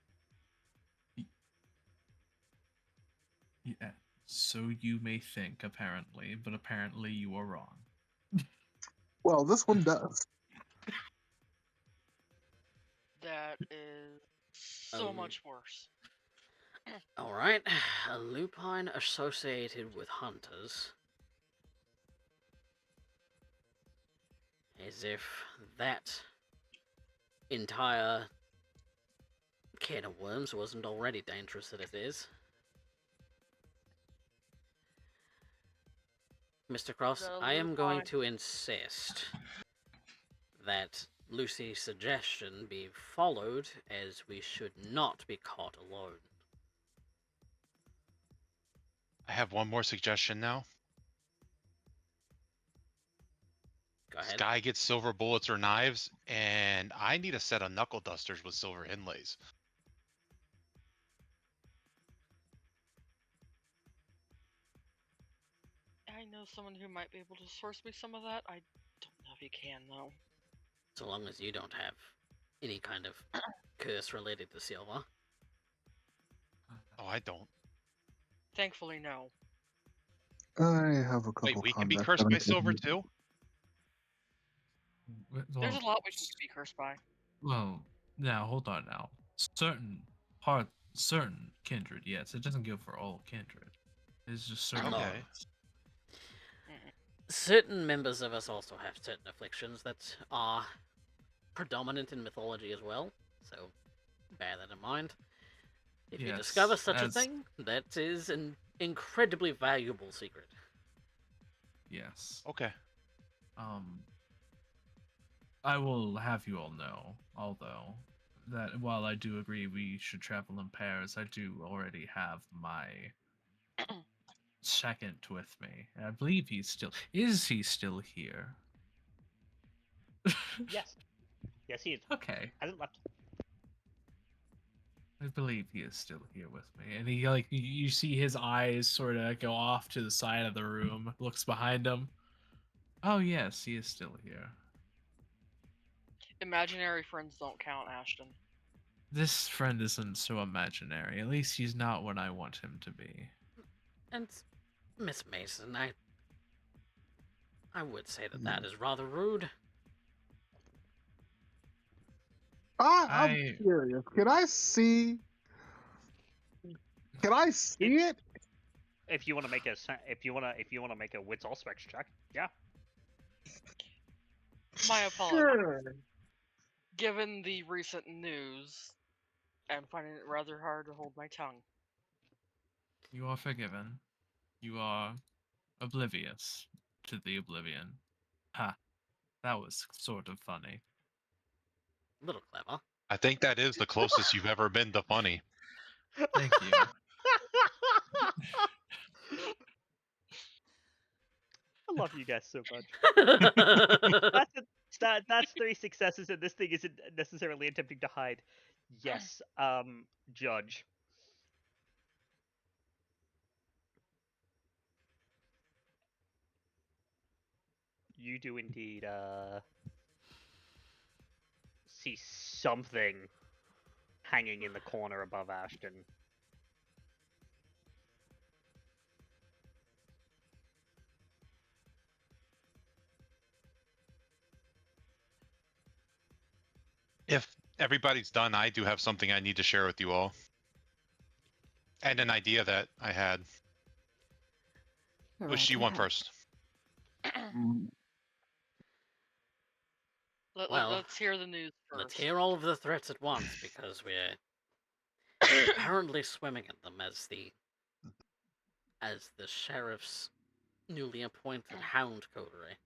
Yeah, so you may think, apparently, but apparently you are wrong. Well, this one does. That is so much worse. Alright, a lupine associated with hunters. As if that entire can of worms wasn't already dangerous as it is. Mr. Cross, The I am going lupine- to insist that Lucy's suggestion be followed, as we should not be caught alone. I have one more suggestion now. Go ahead. Skye gets silver bullets or knives, and I need a set of knuckle dusters with silver inlays. I know someone who might be able to source me some of that. I don't know if he can, though. So long as you don't have any kind of curse related to silver. Oh, I don't. Thankfully, no. I have a Wait, couple we can be contacts cursed that by I silver can- too? There's a lot we can be cursed by. Well, now hold on now. Certain kindred, yes, it doesn't go for all kindred. It's just certain Okay. ones. Certain members of us also have certain afflictions that are predominant in mythology as well, so bear that in mind. If you Yes, discover such a as- thing, that is an incredibly valuable secret. Yes. Okay. I will have you all know, although, that while I do agree we should travel in pairs, I do already have my second with me. And I believe he's still. Is he still here? Yes, yes, he is. Okay. Hasn't left. I believe he is still here with me. And he, like, you see his eyes sort of go off to the side of the room, looks behind him. Oh, yes, he is still here. Imaginary friends don't count, Ashton. This friend isn't so imaginary. At least he's not what I want him to be. And Miss Mason, I would say that is rather rude. I'm curious. Can I see? Can I see it? If you want to make make a wits all specs check, yeah. My apologies. Sure. Given the recent news, I'm finding it rather hard to hold my tongue. You are forgiven. You are oblivious to the oblivion. Ha. That was sort of funny. A little clever. I think that is the closest you've ever been to funny. Thank you. I love you guys so much. I That's 3 successes, and this thing isn't necessarily attempting to hide. Yes, Judge. You do indeed, see something hanging in the corner above Ashton. If everybody's done, I do have something I need to share with you all. And an idea that I had. Go Was right she one ahead. first? Well, Let's hear the news Let's first. hear all of the threats at once, because we're apparently swimming in them as the sheriff's newly appointed hound coterie.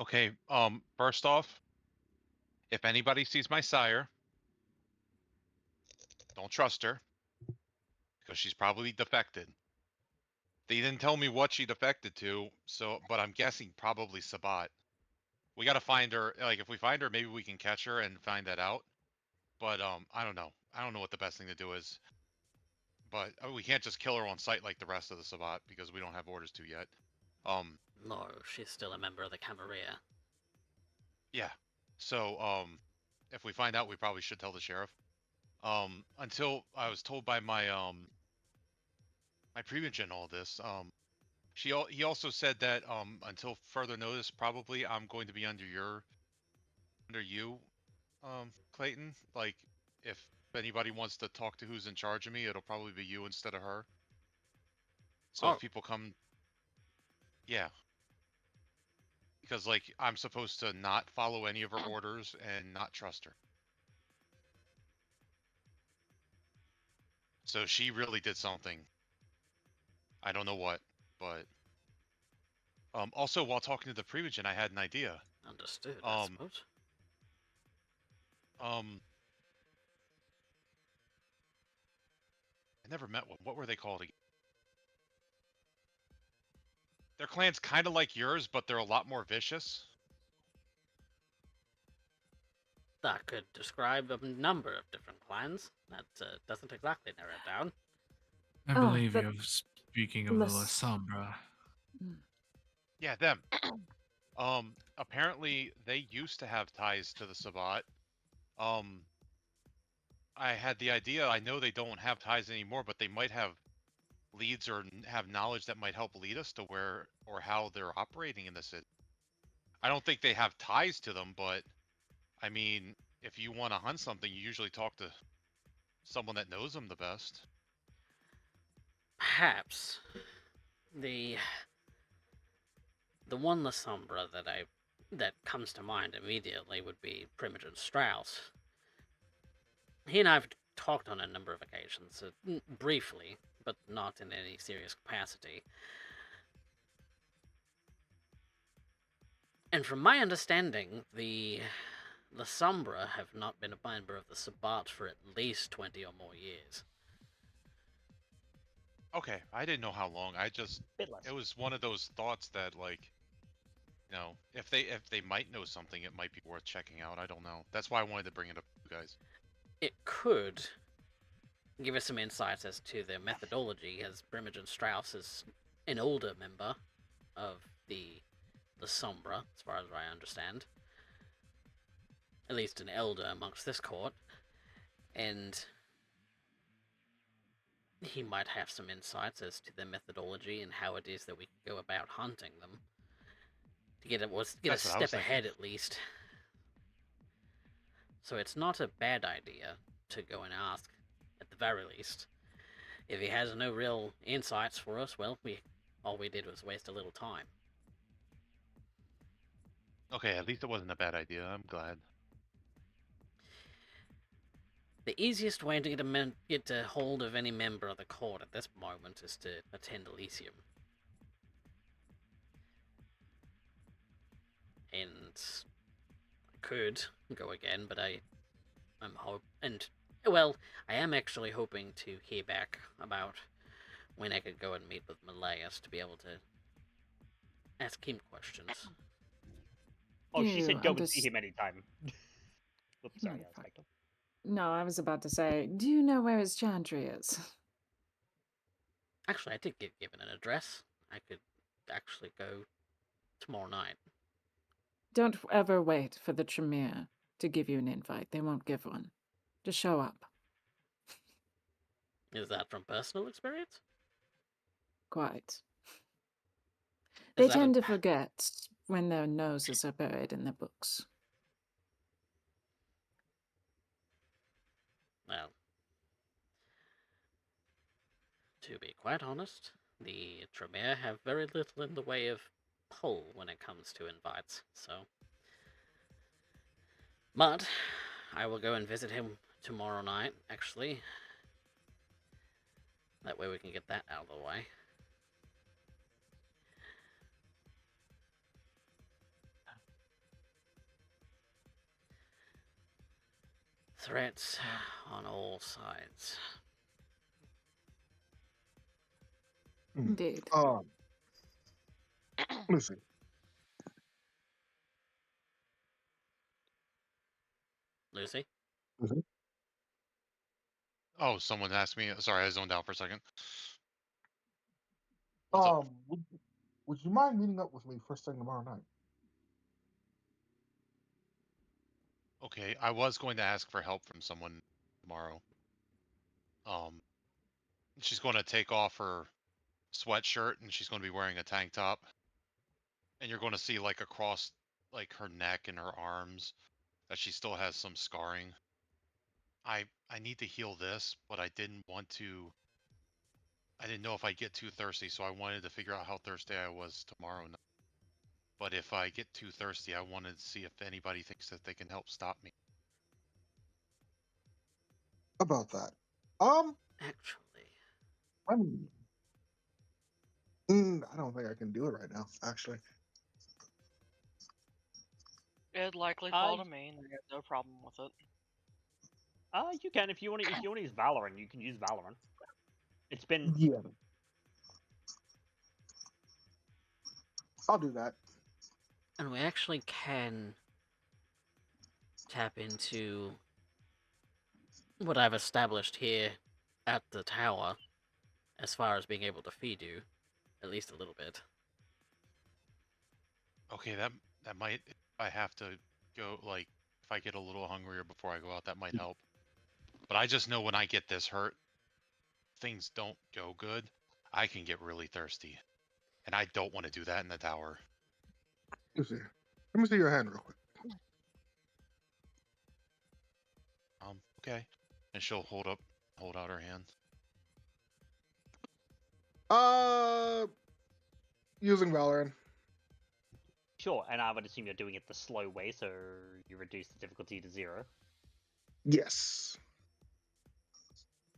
Okay, first off, if anybody sees my sire, don't trust her, because she's probably defected. They didn't tell me what she defected to, but I'm guessing probably Sabat. We gotta find her. Like, if we find her, maybe we can catch her and find that out. But I don't know. I don't know what the best thing to do is. But we can't just kill her on sight like the rest of the Sabat, because we don't have orders to yet. No, she's still a member of the Camarilla. Yeah. So if we find out, we probably should tell the sheriff. Until I was told by my my Primogen all this. He also said that until further notice, probably I'm going to be under you, Clayton. Like, if anybody wants to talk to who's in charge of me, it'll probably be you instead of her. So Oh. if people come, yeah, because like I'm supposed to not follow any of her orders and not trust her. So she really did something. I don't know what, but also while talking to the Primogen, I had an idea. Understood, I suppose. I never met one. What were they called again? Their clan's kind of like yours, but they're a lot more vicious. That could describe a number of different clans. That doesn't exactly narrow it down. I believe you're speaking of the La Las- Sombra. Yeah, them. Apparently they used to have ties to the Sabat. I had the idea, I know they don't have ties anymore, but they might have leads or have knowledge that might help lead us to where or how they're operating in the city. I don't think they have ties to them, but I mean, if you want to hunt something, you usually talk to someone that knows them the best. Perhaps the one La Sombra that comes to mind immediately would be Primogen Strauss. He and I have talked on a number of occasions, briefly, but not in any serious capacity. And from my understanding, the La Sombra have not been a member of the Sabat for at least 20 or more years. Okay, I didn't know how long. Bit less. It was one of those thoughts that, like, you know, if they might know something, it might be worth checking out. I don't know. That's why I wanted to bring it up to you guys. It could give us some insights as to their methodology, as Primogen Strauss is an older member of the Sombra, as far as I understand. At least an elder amongst this court. And he might have some insights as to their methodology and how it is that we can go about hunting them. To get a step ahead, at least. So it's not a bad idea to go and ask, at the very least. If he has no real insights for us, well, all we did was waste a little time. Okay, at least it wasn't a bad idea. I'm glad. The easiest way to get a hold of any member of the court at this moment is to attend Elysium. And I could go again, but I am actually hoping to hear back about when I could go and meet with Malaeus to be able to ask him questions. Oh, she You said go and see him anytime. Oops, sorry, Motherfucker. Spectre. No, I was about to say, do you know where his chantry is? Actually, I did get given an address. I could actually go tomorrow night. Don't ever wait for the Tremere to give you an invite. They won't give one. Just show up. Is that from personal experience? Quite. Is They that tend a- to forget when their noses are buried in their books. Well, to be quite honest, the Tremere have very little in the way of pull when it comes to invites, so... But, I will go and visit him tomorrow night, actually. That way we can get that out of the way. Threats on all sides. Indeed. Listen. Lucy? Oh, someone asked me. Sorry, I zoned out for a second. What's up? Would you mind meeting up with me first thing tomorrow night? Okay, I was going to ask for help from someone tomorrow. She's going to take off her sweatshirt and she's going to be wearing a tank top. And you're going to see like across like her neck and her arms that she still has some scarring. I need to heal this, but I didn't know if I'd get too thirsty, so I wanted to figure out how thirsty I was tomorrow night. But if I get too thirsty, I wanted to see if anybody thinks that they can help stop me. About that. Actually, I don't think I can do it right now, actually. It'd likely fall to me, and I have no problem with it. You can if you want to. If you want to use Valorant, you can use Valorant. It's been. Yeah. I'll do that. and we actually can tap into what I've established here at the tower as far as being able to feed you, at least a little bit. Okay, that might. If I have to go, like, if I get a little hungrier before I go out, that might help. But I just know when I get this hurt, things don't go good. I can get really thirsty, and I don't want to do that in the tower. Let me see your hand real quick. Okay. And she'll hold out her hand. Using Valorant. Sure, and I would assume you're doing it the slow way, so you reduce the difficulty to 0. Yes.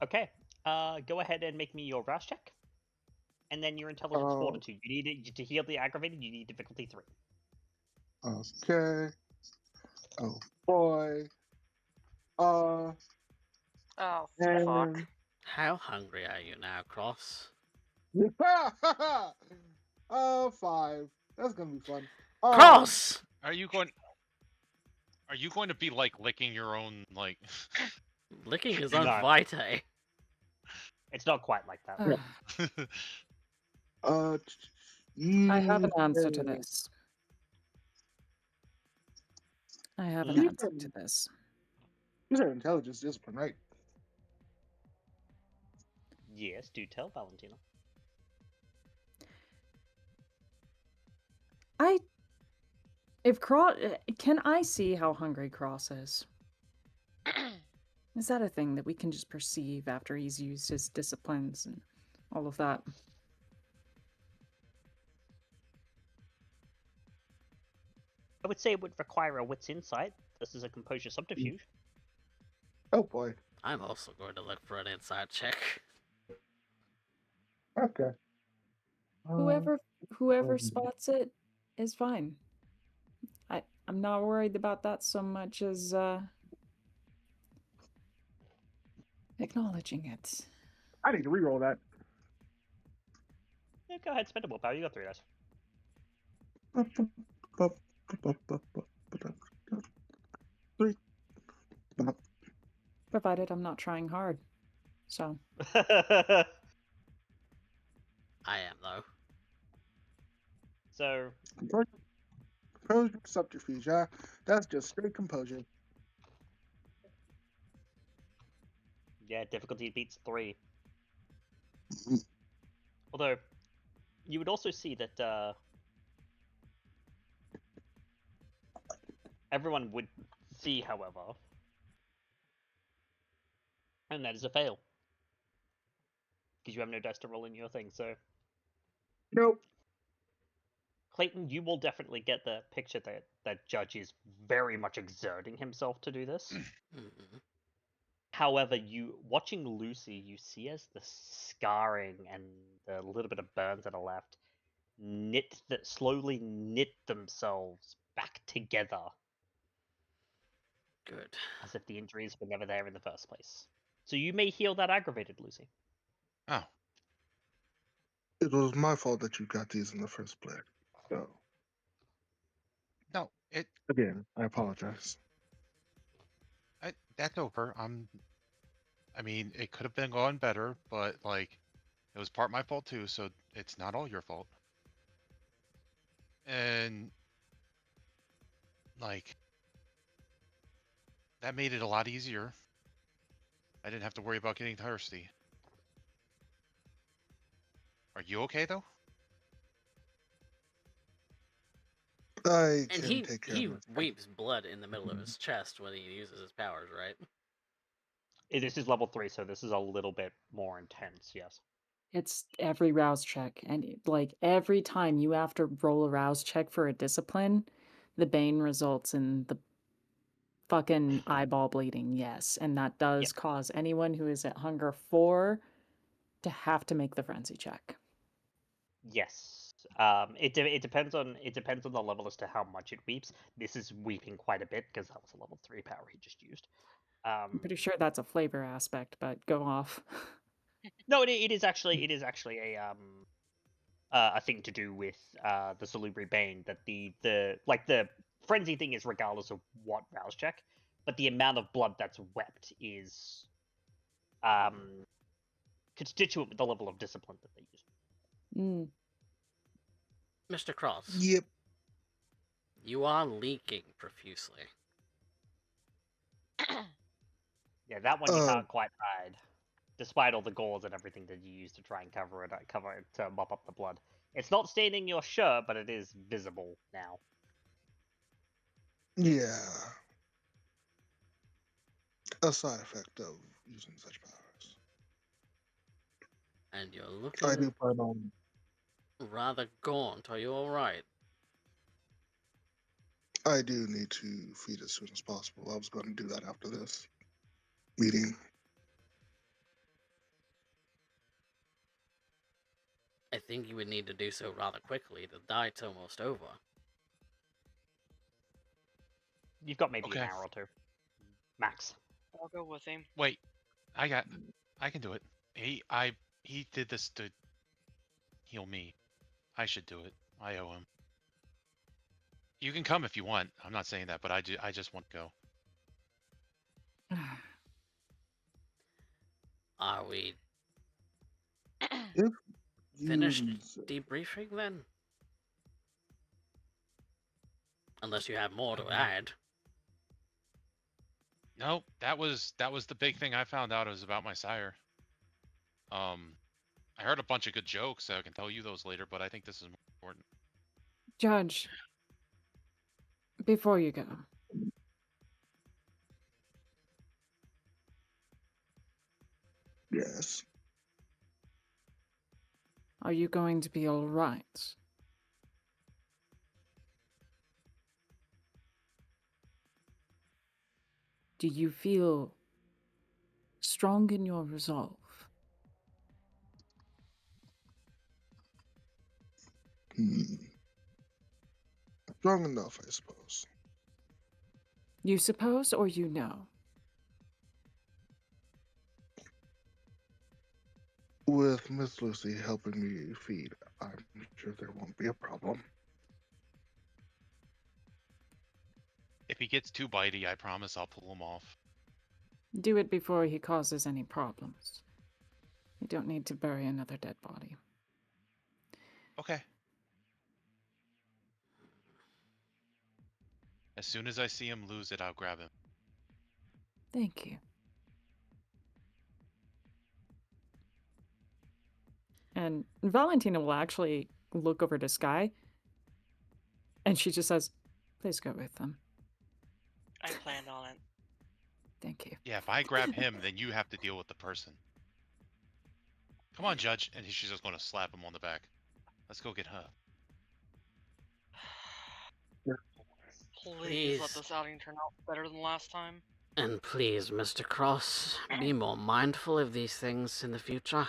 Okay. Go ahead and make me your rouse check. And then your intelligence fortitude. You need it to heal the aggravated, you need difficulty 3. Okay. Oh boy. Oh, fuck. How hungry are you now, Cross? 5. That's gonna be fun. Cross! Are you going to be like licking your own like? Licking his No. own vitae. It's not quite like that. I have an answer to this. These are intelligence discipline, right? Yes, do tell, Valentina. Can I see how hungry Cross is? Is that a thing that we can just perceive after he's used his disciplines and all of that? I would say it would require a wit's insight. This is a composure subterfuge. Oh boy. I'm also going to look for an inside check. Okay. Whoever spots it is fine. I'm not worried about that so much as acknowledging it. I need to reroll that. Yeah, go ahead, spend a willpower. You got 3 dice. Three. Provided I'm not trying hard. So, I am, though. So, Composure subterfuge, huh? That's just straight composure. yeah, difficulty beats 3. Mhm. Although, you would also see that everyone would see, however, and that is a fail. Because you have no dice to roll in your thing, so... Nope. Clayton, you will definitely get the picture that Judge is very much exerting himself to do this. Mhm. However, you watching Lucy, you see as the scarring and the little bit of burns that are left slowly knit themselves back together Good. as if the injuries were never there in the first place. So you may heal that aggravated, Lucy. Oh, It was my fault that you got these in the first place. So, no, again, I apologize. that's over. I mean, it could have been going better, but like, it was part my fault too. So it's not all your fault. And like, that made it a lot easier. I didn't have to worry about getting thirsty. Are you okay though? I And can take care of he myself. weeps blood in the middle of his chest when he uses his powers, right? This is level 3, so this is a little bit more intense, yes. it's every rouse check. And like every time you have to roll a rouse check for a discipline, the bane results in the fucking eyeball bleeding, yes. And that does Yep. cause anyone who is at hunger 4 to have to make the frenzy check. Yes. It depends on the level as to how much it weeps. This is weeping quite a bit because that was a level 3 power he just used. I'm pretty sure that's a flavor aspect, but go off. No, it is actually a thing to do with the Salubri Bane, that the frenzy thing is regardless of what rouse check, but the amount of blood that's wept is constituent with the level of discipline that they use. Mm. Mr. Cross, Yep. you are leaking profusely. Yeah, that one you can't quite hide, despite all the gauze and everything that you use to try and cover it to mop up the blood. It's not staining your shirt, but it is visible now. Yeah. A side effect of using such powers. And you're I looking do plan on. rather gaunt. Are you alright? I do need to feed as soon as possible. I was going to do that after this meeting. I think you would need to do so rather quickly. The diet's almost over. You've got maybe Okay. an hour or two, max. I'll go with him. Wait, I can do it. He did this to heal me. I should do it. I owe him. You can come if you want. I'm not saying that, but I just want to go. Are we If finished you debriefing then? Unless you have more to add. No, that was the big thing I found out. It was about my sire. I heard a bunch of good jokes, so I can tell you those later, but I think this is more important. Judge, before you go, yes, are you going to be all right? Do you feel strong in your resolve? strong enough, I suppose. You suppose or you know? With Miss Lucy helping me feed, I'm sure there won't be a problem. If he gets too bitey, I promise I'll pull him off. Do it before he causes any problems. You don't need to bury another dead body. Okay. As soon as I see him lose it, I'll grab him. Thank you. And Valentina will actually look over to Skye, and she just says, "Please go with them." I planned on it. Thank you. Yeah, if I grab him, then you have to deal with the person. Come on, Judge. And she's just going to slap him on the back. Let's go get her. Please let Please. this outing turn out better than last time. And please, Mr. Cross, be more mindful of these things in the future.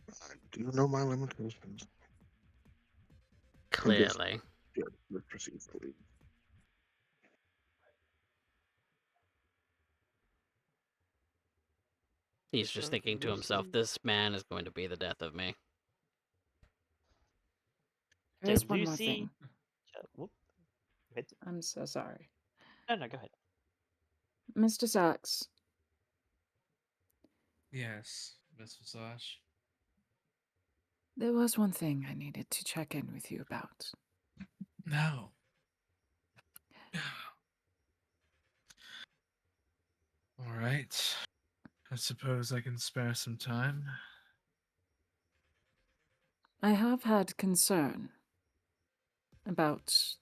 I do know my limitations. Clearly. Yeah, let's proceed, please. He's just thinking to himself, this man is going to be the death of me. There is one more thing. Whoop. Go ahead. I'm so sorry. No, go ahead. Mr. Sacks, Yes, Miss Visage. there was one thing I needed to check in with you about. No. All right. I suppose I can spare some time. I have had concern about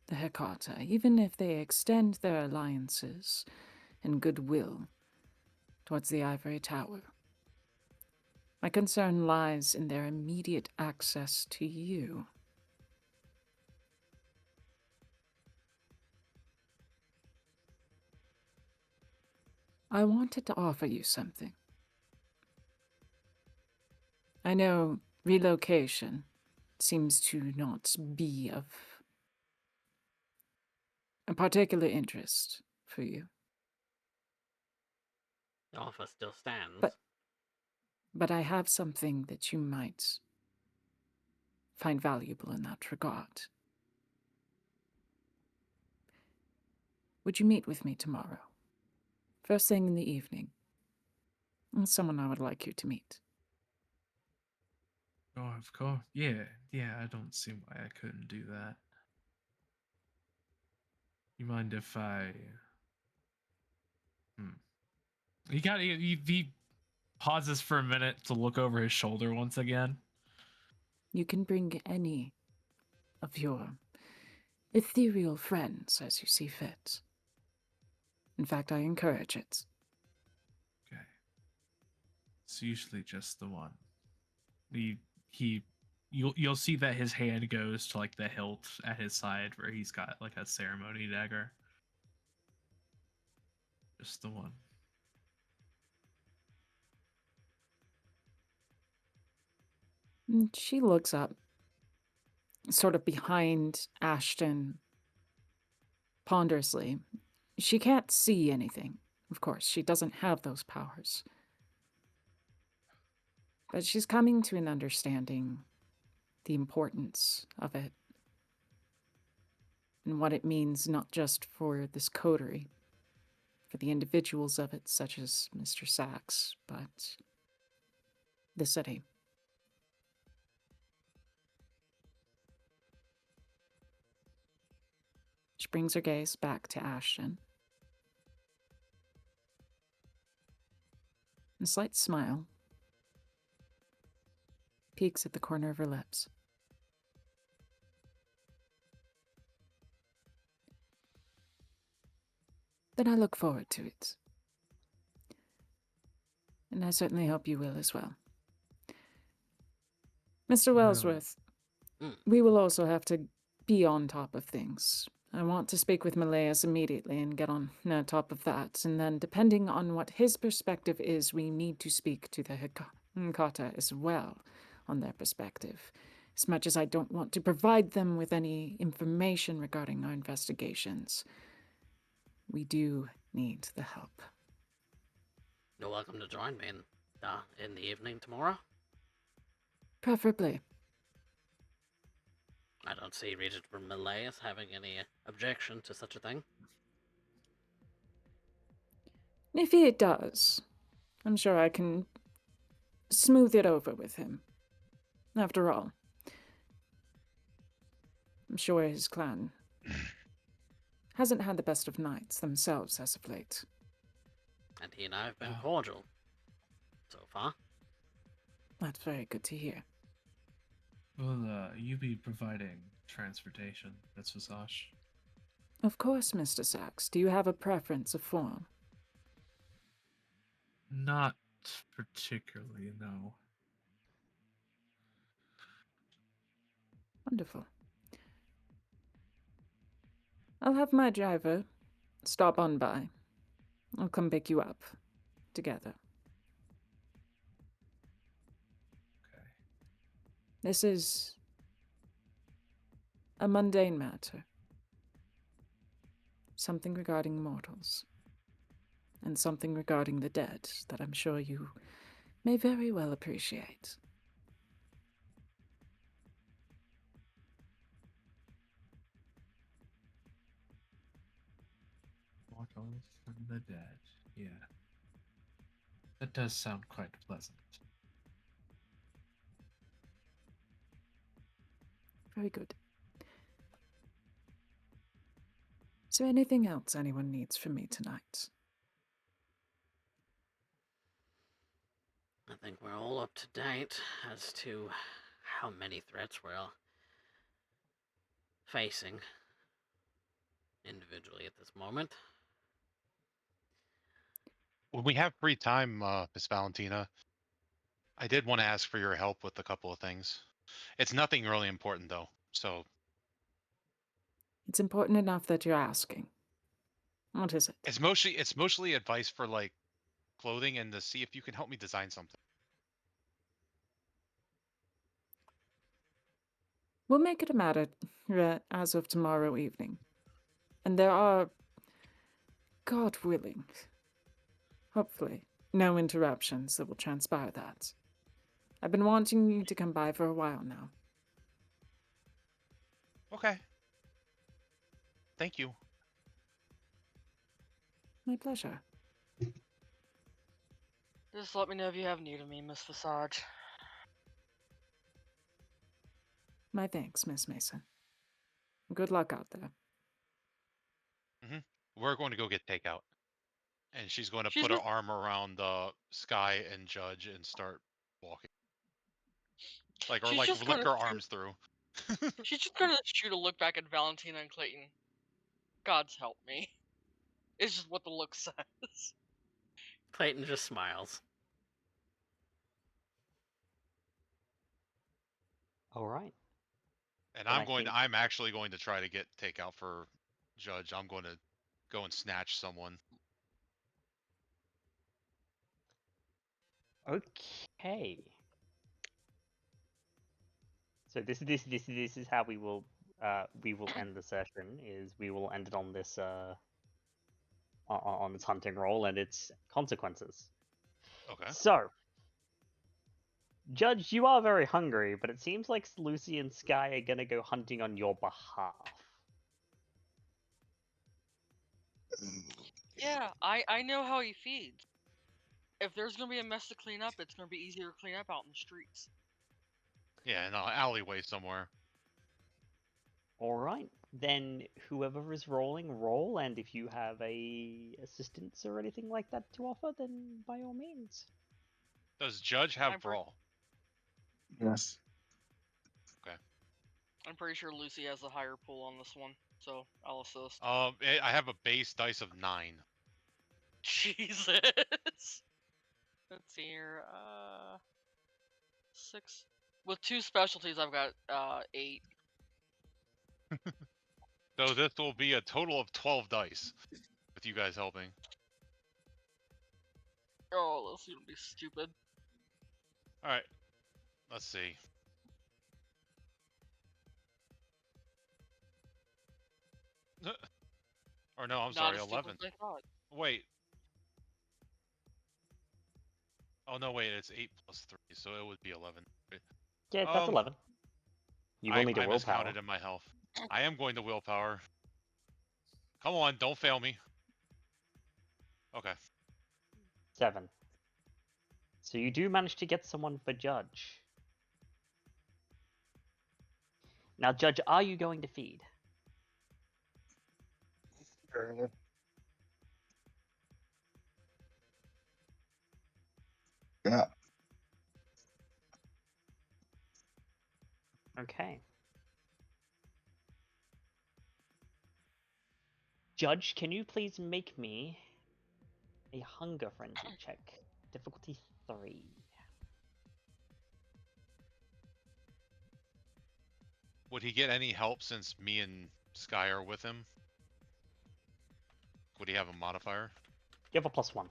the Hecata, even if they extend their alliances and goodwill towards the Ivory Tower. My concern lies in their immediate access to you. I wanted to offer you something. I know relocation seems to not be of a particular interest for you. The offer still stands. But I have something that you might find valuable in that regard. Would you meet with me tomorrow? First thing in the evening. It's someone I would like you to meet. Oh, of course. Yeah, I don't see why I couldn't do that. You mind if I... He pauses for a minute to look over his shoulder once again. You can bring any of your ethereal friends as you see fit. In fact, I encourage it. Okay. It's usually just the one. You'll see that his hand goes to like the hilt at his side where he's got like a ceremony dagger. Just the one. She looks up, sort of behind Ashton, ponderously. She can't see anything, of course. She doesn't have those powers. But she's coming to an understanding the importance of it and what it means not just for this coterie, for the individuals of it, such as Mr. Sacks, but the city. She brings her gaze back to Ashton. A slight smile peeks at the corner of her lips. Then I look forward to it. And I certainly hope you will as well. Mr. Wellsworth, we will also have to be on top of things. I want to speak with Malaeus immediately and get on top of that. And then, depending on what his perspective is, we need to speak to the Hecata as well on their perspective. As much as I don't want to provide them with any information regarding our investigations, we do need the help. You're welcome to join me in the evening tomorrow. Preferably. I don't see Regent Malay as having any objection to such a thing. If he does, I'm sure I can smooth it over with him. After all, I'm sure his clan hasn't had the best of nights themselves as of late. And he and I have been Oh. cordial so far. That's very good to hear. Will you be providing transportation, Miss Visage? Of course, Mr. Sacks. Do you have a preference of form? Not particularly, no. Wonderful. I'll have my driver stop on by. I'll come pick you up together. Okay. This is a mundane matter. Something regarding mortals. And something regarding the dead that I'm sure you may very well appreciate. Mortals and the dead. Yeah. That does sound quite pleasant. Very good. Is there anything else anyone needs from me tonight? I think we're all up to date as to how many threats we're facing individually at this moment. When we have free time, Miss Valentina, I did want to ask for your help with a couple of things. It's nothing really important though, so It's important enough that you're asking. What is it? it's mostly advice for like clothing and to see if you can help me design something. We'll make it a matter as of tomorrow evening. And there are, God willing, hopefully, no interruptions that will transpire that. I've been wanting you to come by for a while now. Okay. Thank you. My pleasure. Just let me know if you have need of me, Miss Visage. My thanks, Miss Mason. Good luck out there. We're going to go get takeout. And she's going to She's put her just- arm around Skye and Judge and start walking. Like, or She's like just lick gonna her shoot- arms through. She's just gonna shoot a look back at Valentina and Clayton. God's help me. It's just what the look says. Clayton just smiles. All right. And Then I think- I'm actually going to try to get takeout for Judge. I'm going to go and snatch someone. Okay. So this is how we will end the session. Is we will end it on this on this hunting roll and its consequences. Okay. So, Judge, you are very hungry, but it seems like Lucy and Skye are gonna go hunting on your behalf. Yeah, I know how he feeds. If there's gonna be a mess to clean up, it's gonna be easier to clean up out in the streets. Yeah, in an alleyway somewhere. All right, then whoever is rolling, roll, and if you have a assistance or anything like that to offer, then by all means. Does Judge have I'm pre- brawl? Yes. I'm pretty sure Lucy has the higher pool on this one, so I'll assist. I have a base dice of 9. Jesus. Let's see here. 6. With 2 specialties, I've got 8. So this will be a total of 12 dice with you guys helping. Oh, this is gonna be stupid. All right. Let's see. Or no, I'm Not sorry, as stupid 11. as I thought. Wait. Oh no, wait, it's 8 plus 3, so it would be 11. Yeah, that's 11. You will need a I'm as willpower. counted in my health. I am going to willpower. Come on, don't fail me. Okay. 7. So you do manage to get someone for Judge. Now, Judge, are you going to feed? Yeah. Okay. Judge, can you please make me a hunger frenzy check? Difficulty 3. Would he get any help since me and Skye are with him? Would he have a modifier? You have a +1.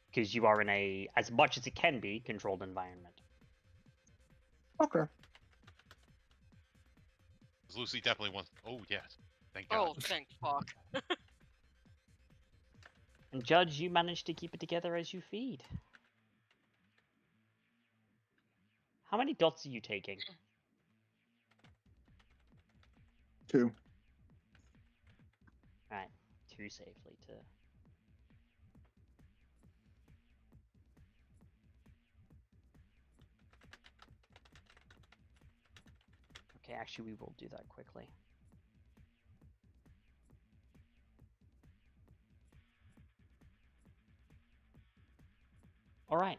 Because you are in a, as much as it can be, controlled environment. Okay. Lucy definitely wants. Oh yes, thank God. Oh, thank fuck. And Judge, you manage to keep it together as you feed. How many dots are you taking? 2. Alright, 2 safely to... Okay, actually we will do that quickly. Alright.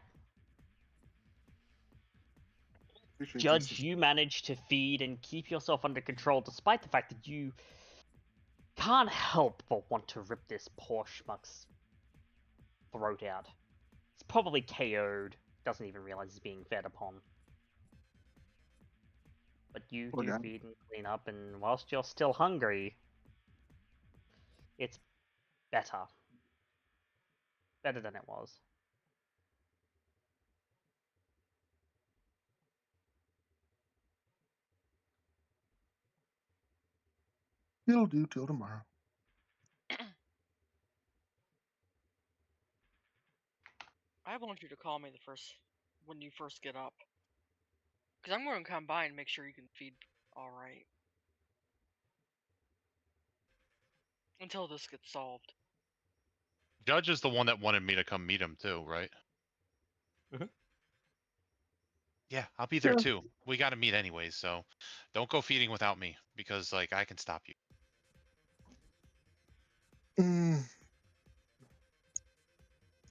Appreciate Judge, you manage to feed and keep yourself under control despite the fact that you can't help but want to rip this poor schmuck's throat out. It's probably KO'd, doesn't even realize it's being fed upon. But you do feed and clean up, and whilst you're still hungry, it's better. Better than it was. It'll do till tomorrow. I want you to call me when you first get up. Because I'm going to come by and make sure you can feed alright. Until this gets solved. Judge is the one that wanted me to come meet him too, right? Mhm. Yeah, I'll be there Yeah. too. We got to meet anyways, so don't go feeding without me because like I can stop you. If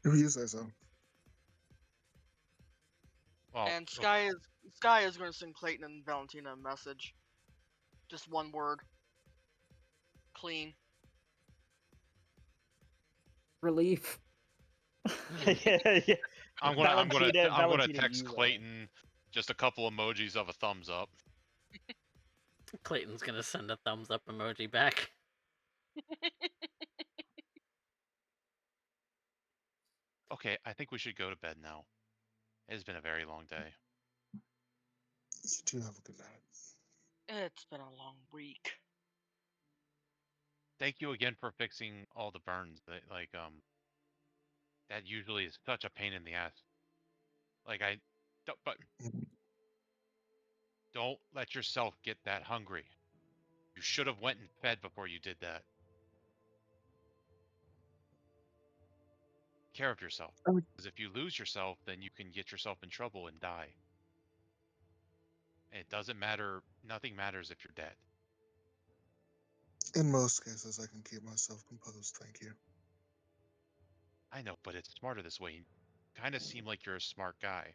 you say so. Well, And Skye is going to send Clayton and Valentina a message. Just one word. Clean. Relief. Yeah. I'm Valentina, gonna text you, Clayton just a couple emojis of a thumbs up. Clayton's gonna send a thumbs up emoji back. Okay, I think we should go to bed now. It has been a very long day. You too have a good night. It's been a long week. Thank you again for fixing all the burns. That usually is such a pain in the ass. But don't let yourself get that hungry. You should have went and fed before you did that. Take care of yourself. Because if you lose yourself, then you can get yourself in trouble and die. And it doesn't matter. Nothing matters if you're dead. In most cases, I can keep myself composed, thank you. I know, but it's smarter this way. You kind of seem like you're a smart guy.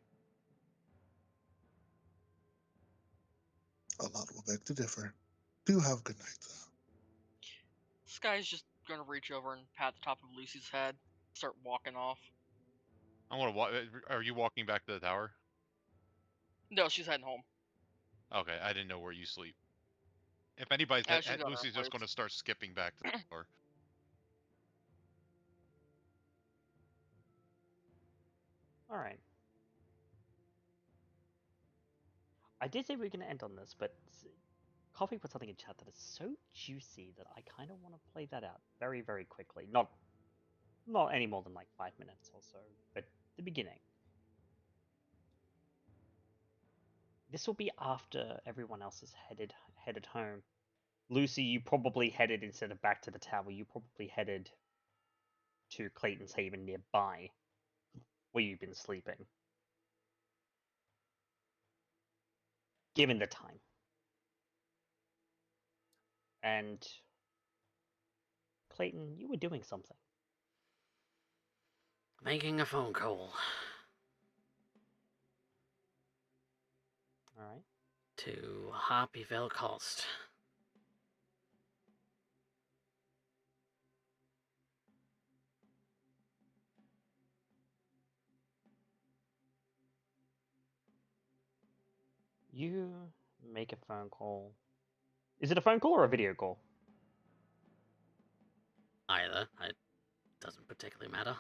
A lot will beg to differ. Do have a good night, though. Skye's just going to reach over and pat the top of Lucy's head. Start walking off. I want to walk. Are you walking back to the tower? No, she's heading home. Okay, I didn't know where you sleep. If anybody's, She's got her Lucy's just place. going to start skipping back to the tower. Alright. I did say we were going to end on this, but Coffee put something in chat that is so juicy that I kind of want to play that out very, very quickly. Not any more than like 5 minutes or so, but the beginning. This will be after everyone else is headed home. Lucy, you probably headed, instead of back to the tower, you probably headed to Clayton's Haven nearby, where you've been sleeping. Given the time. And Clayton, you were doing something. Making a phone call. Alright. To Harpy Velcost. You make a phone call. Is it a phone call or a video call? Either. It doesn't particularly matter.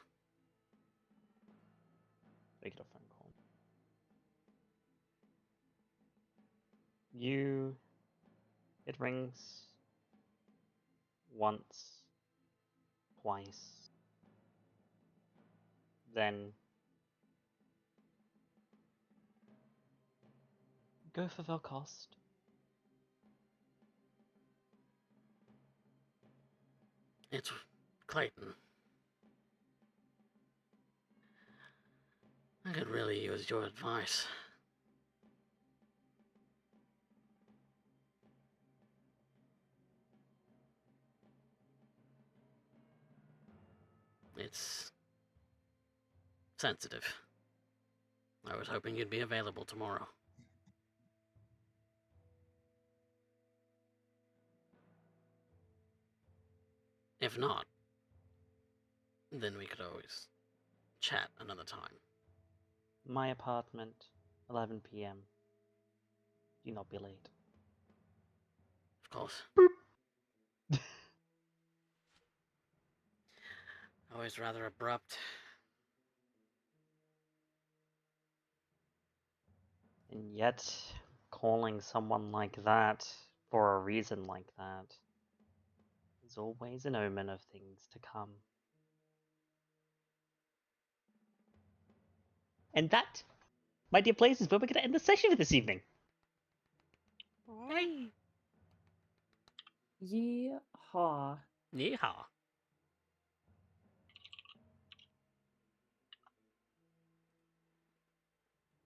Make it a phone call. You... It rings once, twice, then go for Velcost. It's Clayton. I could really use your advice. It's sensitive. I was hoping you'd be available tomorrow. If not, then we could always chat another time. My apartment, 11 p.m. Do not be late. Of course. Always rather abrupt. And yet, calling someone like that for a reason like that is always an omen of things to come. And that, my dear players, is where we're going to end the session for this evening. Right. Yeehaw. Yeehaw.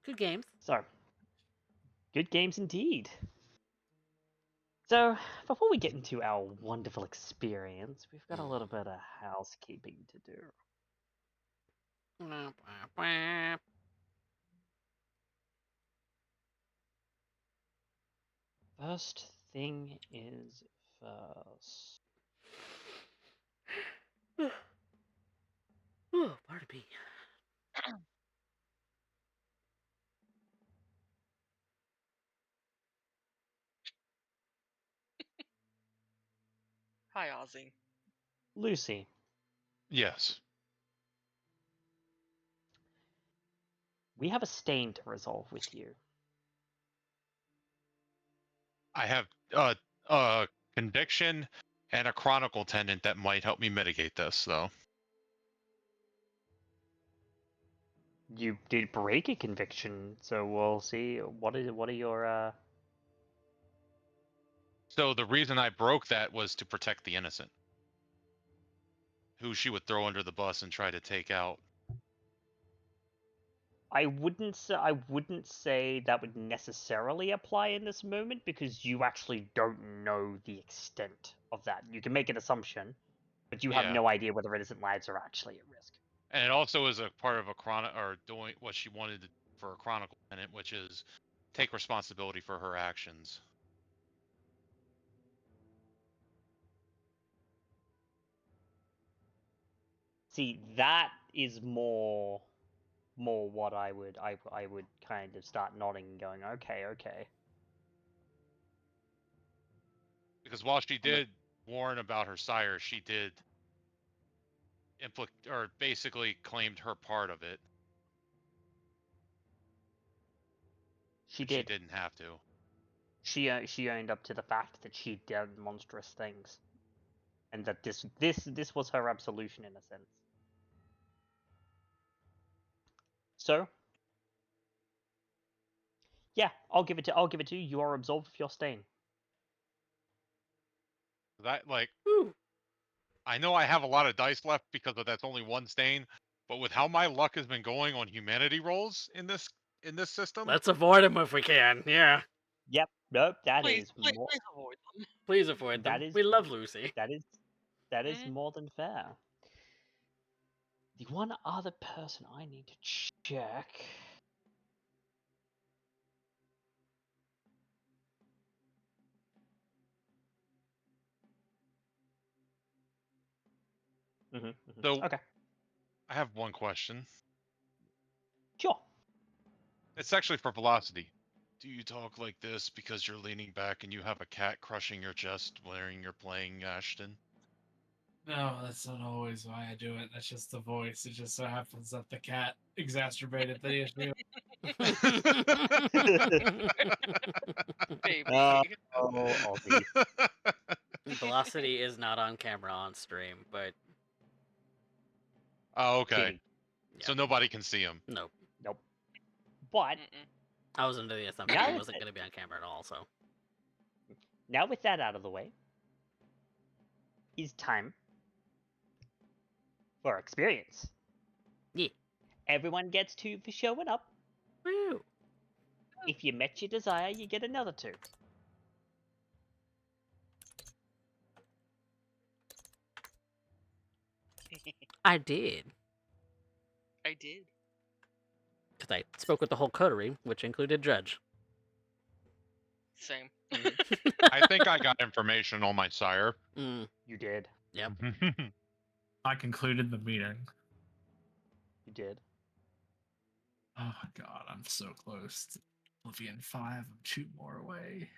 Good games. So, good games indeed. So, before we get into our wonderful experience, we've got a little bit of housekeeping to do. First thing is first. Oh, pardon me. Hi, Ozzy. Lucy, Yes. we have a stain to resolve with you. I have a conviction and a chronicle tenant that might help me mitigate this, though. You did break a conviction, so we'll see. What are your So the reason I broke that was to protect the innocent, who she would throw under the bus and try to take out. I wouldn't say that would necessarily apply in this moment, because you actually don't know the extent of that. You can make an assumption, but you have Yeah. no idea whether innocent lives are actually at risk. And it also is a part of a or doing what she wanted for a chronicle tenant, which is take responsibility for her actions. See, that is more what I would kind of start nodding and going, okay. Because while she did warn about her sire, she did basically claimed her part of it. She She did. didn't have to. She owned up to the fact that she did monstrous things, and that this was her absolution in a sense. So, Yeah, I'll give it to you. You are absolved of your stain. That like Woo. I know I have a lot of dice left because that's only one stain, but with how my luck has been going on humanity rolls in this system, Let's avoid them if we can. Yeah. Yep. Nope. That Please, is please, more. please avoid them. Please avoid them. That is We love Lucy. that is Mhm. more than fair. The one other person I need to check. So- Okay. I have one question. Sure. It's actually for Velocity. Do you talk like this because you're leaning back and you have a cat crushing your chest when you're playing Ashton? No, that's not always why I do it. That's just the voice. It just so happens that the cat exacerbated the issue. Baby. Oh, Aussie. Velocity is not on camera on stream, but Oh, okay. Kitty. So nobody can see him. nope. Nope. But Mm-mm. I was under the assumption Now he that- wasn't going to be on camera at all, so. now with that out of the way, it's time for experience. Yeah. Everyone gets 2 for showing up. Woo! If you met your desire, you get another 2. I did. I did. Because I spoke with the whole coterie, which included Judge. Same. I think I got information on my sire. Mm, You did. yep. I concluded the meeting. You did. Oh my god, I'm so close to Oblivion 5. I'm 2 more away.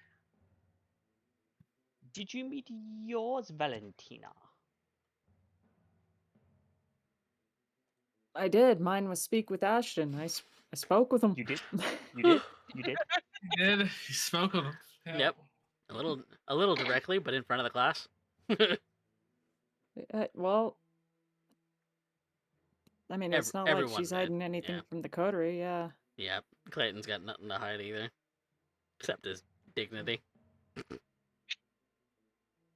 Did you meet yours, Valentina? I did. Mine was speak with Ashton. I spoke with him. You did. You did. You did. You did. You spoke with him. Yeah. Yep. A little directly, but in front of the class. Well, I mean, it's not like everyone she's did, hiding anything yeah. from the coterie, yeah. Yep. Clayton's got nothing to hide either. Except his dignity.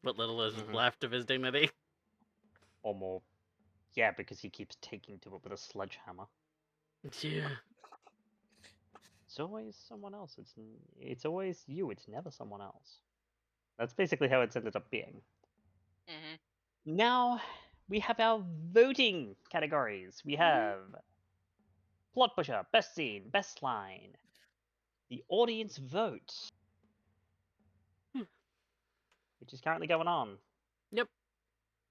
What little is left of his dignity. Or more. Yeah, because he keeps taking to it with a sledgehammer. Yeah. It's always someone else. It's always you. It's never someone else. That's basically how it's ended up being. Mm-hmm. Now we have our voting categories. We have plot pusher, best scene, best line, the audience vote, which is currently going on. Yep.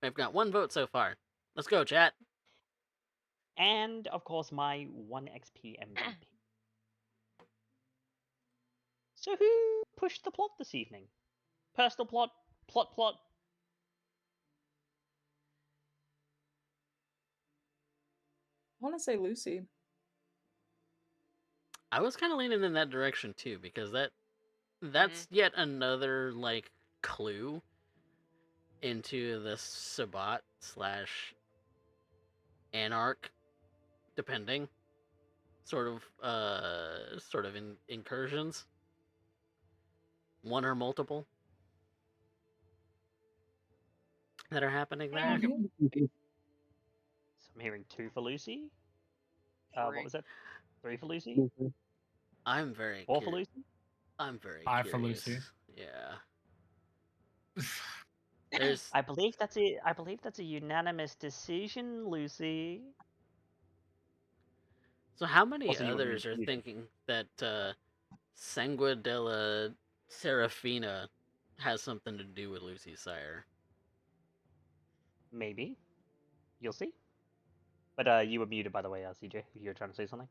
I've got 1 vote so far. Let's go, chat. And of course, my 1 XP MVP. So who pushed the plot this evening? Personal plot, plot. I want to say Lucy. I was kind of leaning in that direction too, because that's yet another like clue into the Sabbat / Anarch, depending, sort of incursions. 1 or multiple that are happening there. So I'm hearing 2 for Lucy. What 3. was it? 3 for Lucy? I'm very 4 for Lucy? I'm very 5 for curious. Lucy. Yeah. There's I believe that's a unanimous decision, Lucy. So how many Also, you were others are muted. thinking that Sangua della Serafina has something to do with Lucy's sire? Maybe. You'll see. But you were muted, by the way, CJ, if you were trying to say something.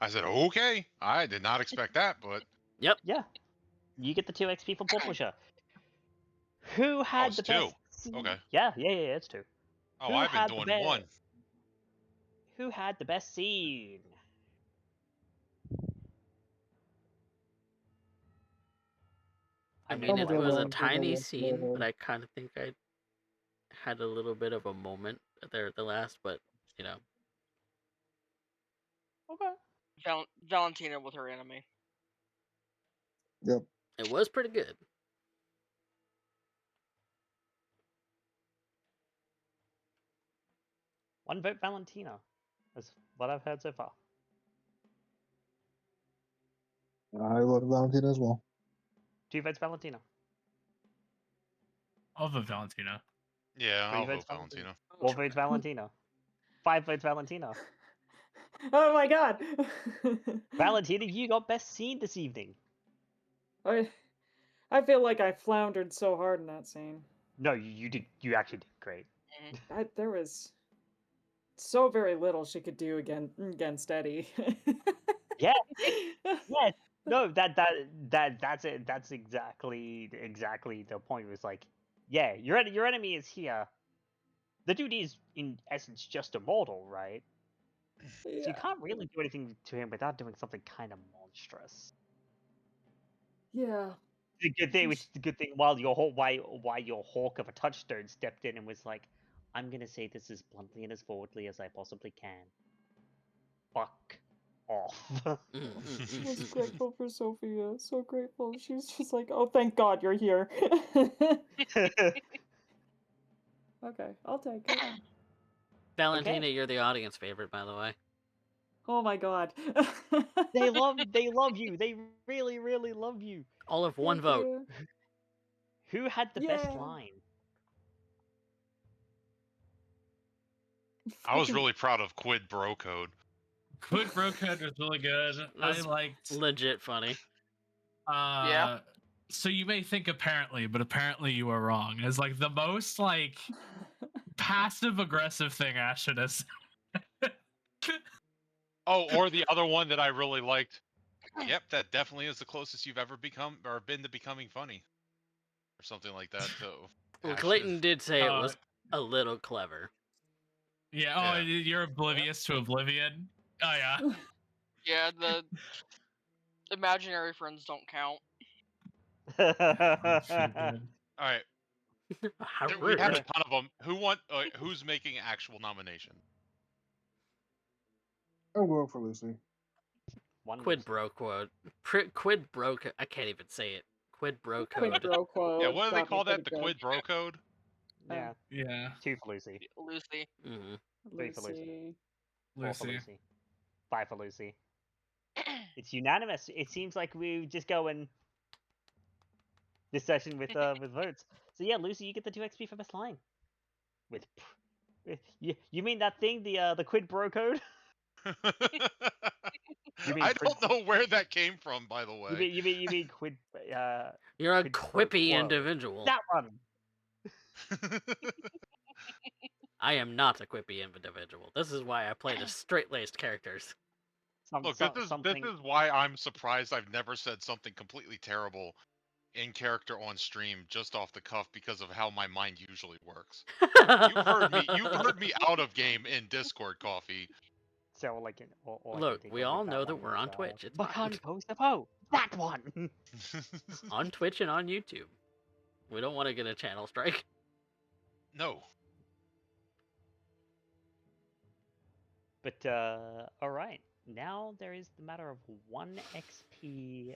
I said, okay. I did not expect that, but Yep. Yeah. You get the 2 XP for plot pusher. Who had it's the 2. best scene? Okay. Yeah, it's 2. Oh, Who I've been had the doing 1. Who had the best scene? I I'm mean, gonna it let was a Rowan- tiny scene, but I kind of think I had a little bit of a moment there at the last, but, you know. Okay. Valentina with her enemy. Yep. It was pretty good. One vote Valentina. That's what I've heard so far. I voted Valentina as well. 2 votes Valentina. I'll vote Valentina. Yeah, 3 I'll votes vote Valentina. 4 votes Valentina. 5 votes Valentina. Oh my god! Valentina, you got best scene this evening. I feel like I floundered so hard in that scene. No, you did. You actually did great. There was so very little she could do against Eddie. Yeah. Yeah. No, that's it. That's exactly the point. It was like, yeah, your enemy is here. The dude is in essence just a mortal, right? So you can't really do anything to him without doing something kind of monstrous. Yeah. The good thing, which is the good thing, while your hawk of a touchstone stepped in and was like, I'm gonna say this as bluntly and as forwardly as I possibly can. Fuck off. I was grateful for Sophia. So grateful. She's just like, oh, thank God you're here. Okay, I'll take it. Valentina, Okay. you're the audience favorite, by the way. Oh my God. They love you. They really, really love you. All of one Thank vote. you. Who had the best Yeah. line? I was really proud of Quid Bro Code. Quid Bro Code was really good. That's I liked. legit funny. Yeah. So you may think apparently, but apparently you are wrong. It's like the most like passive aggressive thing Ashton has. Oh, or the other one that I really liked. Yep, that definitely is the closest you've ever become or been to becoming funny, or something like that. So. Well, Ashton. Clayton did say it was a little clever. Yeah. Oh, Yeah. you're oblivious to oblivion. Oh yeah. Yeah, the imaginary friends don't count. All right. How We have a rude. ton of them. Who's making actual nomination? I'm going for Lucy. Quid Bro Quote. Quid Bro I can't even say it. Quid Bro Quid Code. Bro Quo. Yeah, what do they got me call that? pretty The good. Quid Bro Code? Yeah. Yeah. 2 for Lucy. Lucy. Mm-hmm. 3 for Lucy. 4 for Lucy. Lucy. 5 for Lucy. It's unanimous. It seems like we're just going this session with votes. So yeah, Lucy, you get the 2 XP for best line. With you mean that thing, the Quid Bro Code? You mean I don't know where that came from, by the way. You mean Quid? You're a Quid Pro quippy Quo. individual. That one. I am not a quippy individual. This is why I play the straight-laced characters. Look, this is why I'm surprised I've never said something completely terrible in character on stream just off the cuff because of how my mind usually works. You've heard me out of game in Discord, Coffee. So like, Look, we all know that we're on Twitch. It's fine. That one. On Twitch and on YouTube. We don't want to get a channel strike. No. But all right. Now there is the matter of 1 XP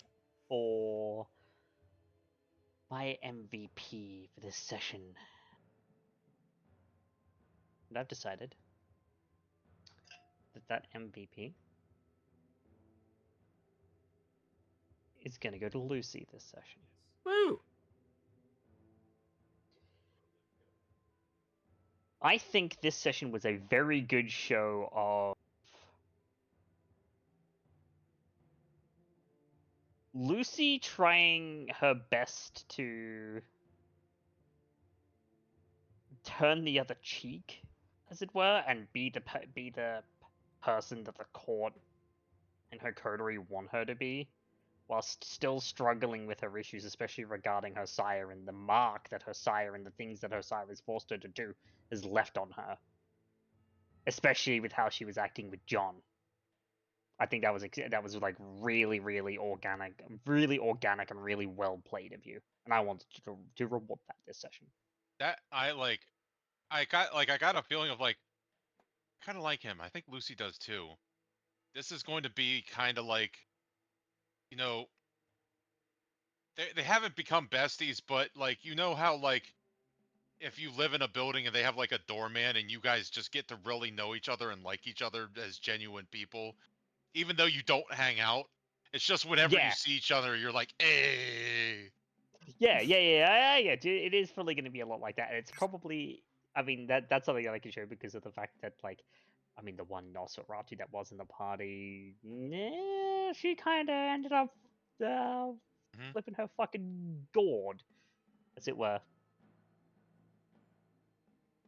for my MVP for this session. And I've decided that MVP is going to go to Lucy this session. Woo! I think this session was a very good show of Lucy trying her best to turn the other cheek, as it were, and be the person that the court and her coterie want her to be, whilst still struggling with her issues, especially regarding her sire and the mark that her sire and the things that her sire has forced her to do has left on her. Especially with how she was acting with John. I think that was like really, really organic and really well played of you, and I wanted to reward that this session. That I got a feeling of like, kind of like him. I think Lucy does too. this is going to be kind of like, you know, they haven't become besties, but like, you know how like if you live in a building and they have like a doorman and you guys just get to really know each other and like each other as genuine people, even though you don't hang out. It's just whenever you Yeah. see each other, you're like, hey. Yeah. It is probably going to be a lot like that, and it's probably. I mean, that's something that I can show because of the fact that, like, I mean, the one Nosferatu that was in the party, she kind of ended up Mhm. flipping her fucking gourd, as it were.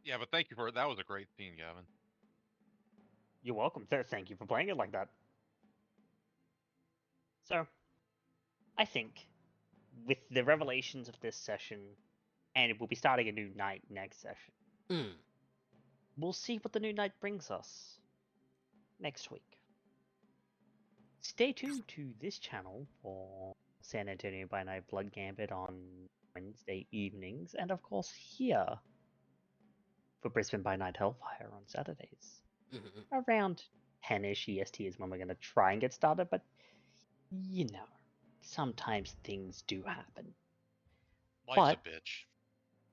Yeah, but thank you for it. That was a great scene, Gavin. You're welcome. Thank you for playing it like that. So, I think with the revelations of this session, and we'll be starting a new night next session, Hmm. we'll see what the new night brings us next week. Stay tuned to this channel for San Antonio by Night Blood Gambit on Wednesday evenings, and of course here for Brisbane by Night Hellfire on Saturdays. Mhm. Around 10ish EST is when we're going to try and get started, but you know, sometimes things do happen. Life's But a bitch.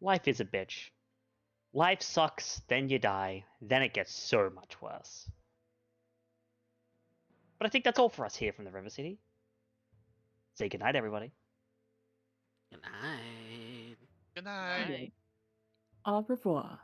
life is a bitch. Life sucks, then you die, then it gets so much worse. But I think that's all for us here from the River City. Say goodnight, everybody. Good night. Good night. Night. Au revoir.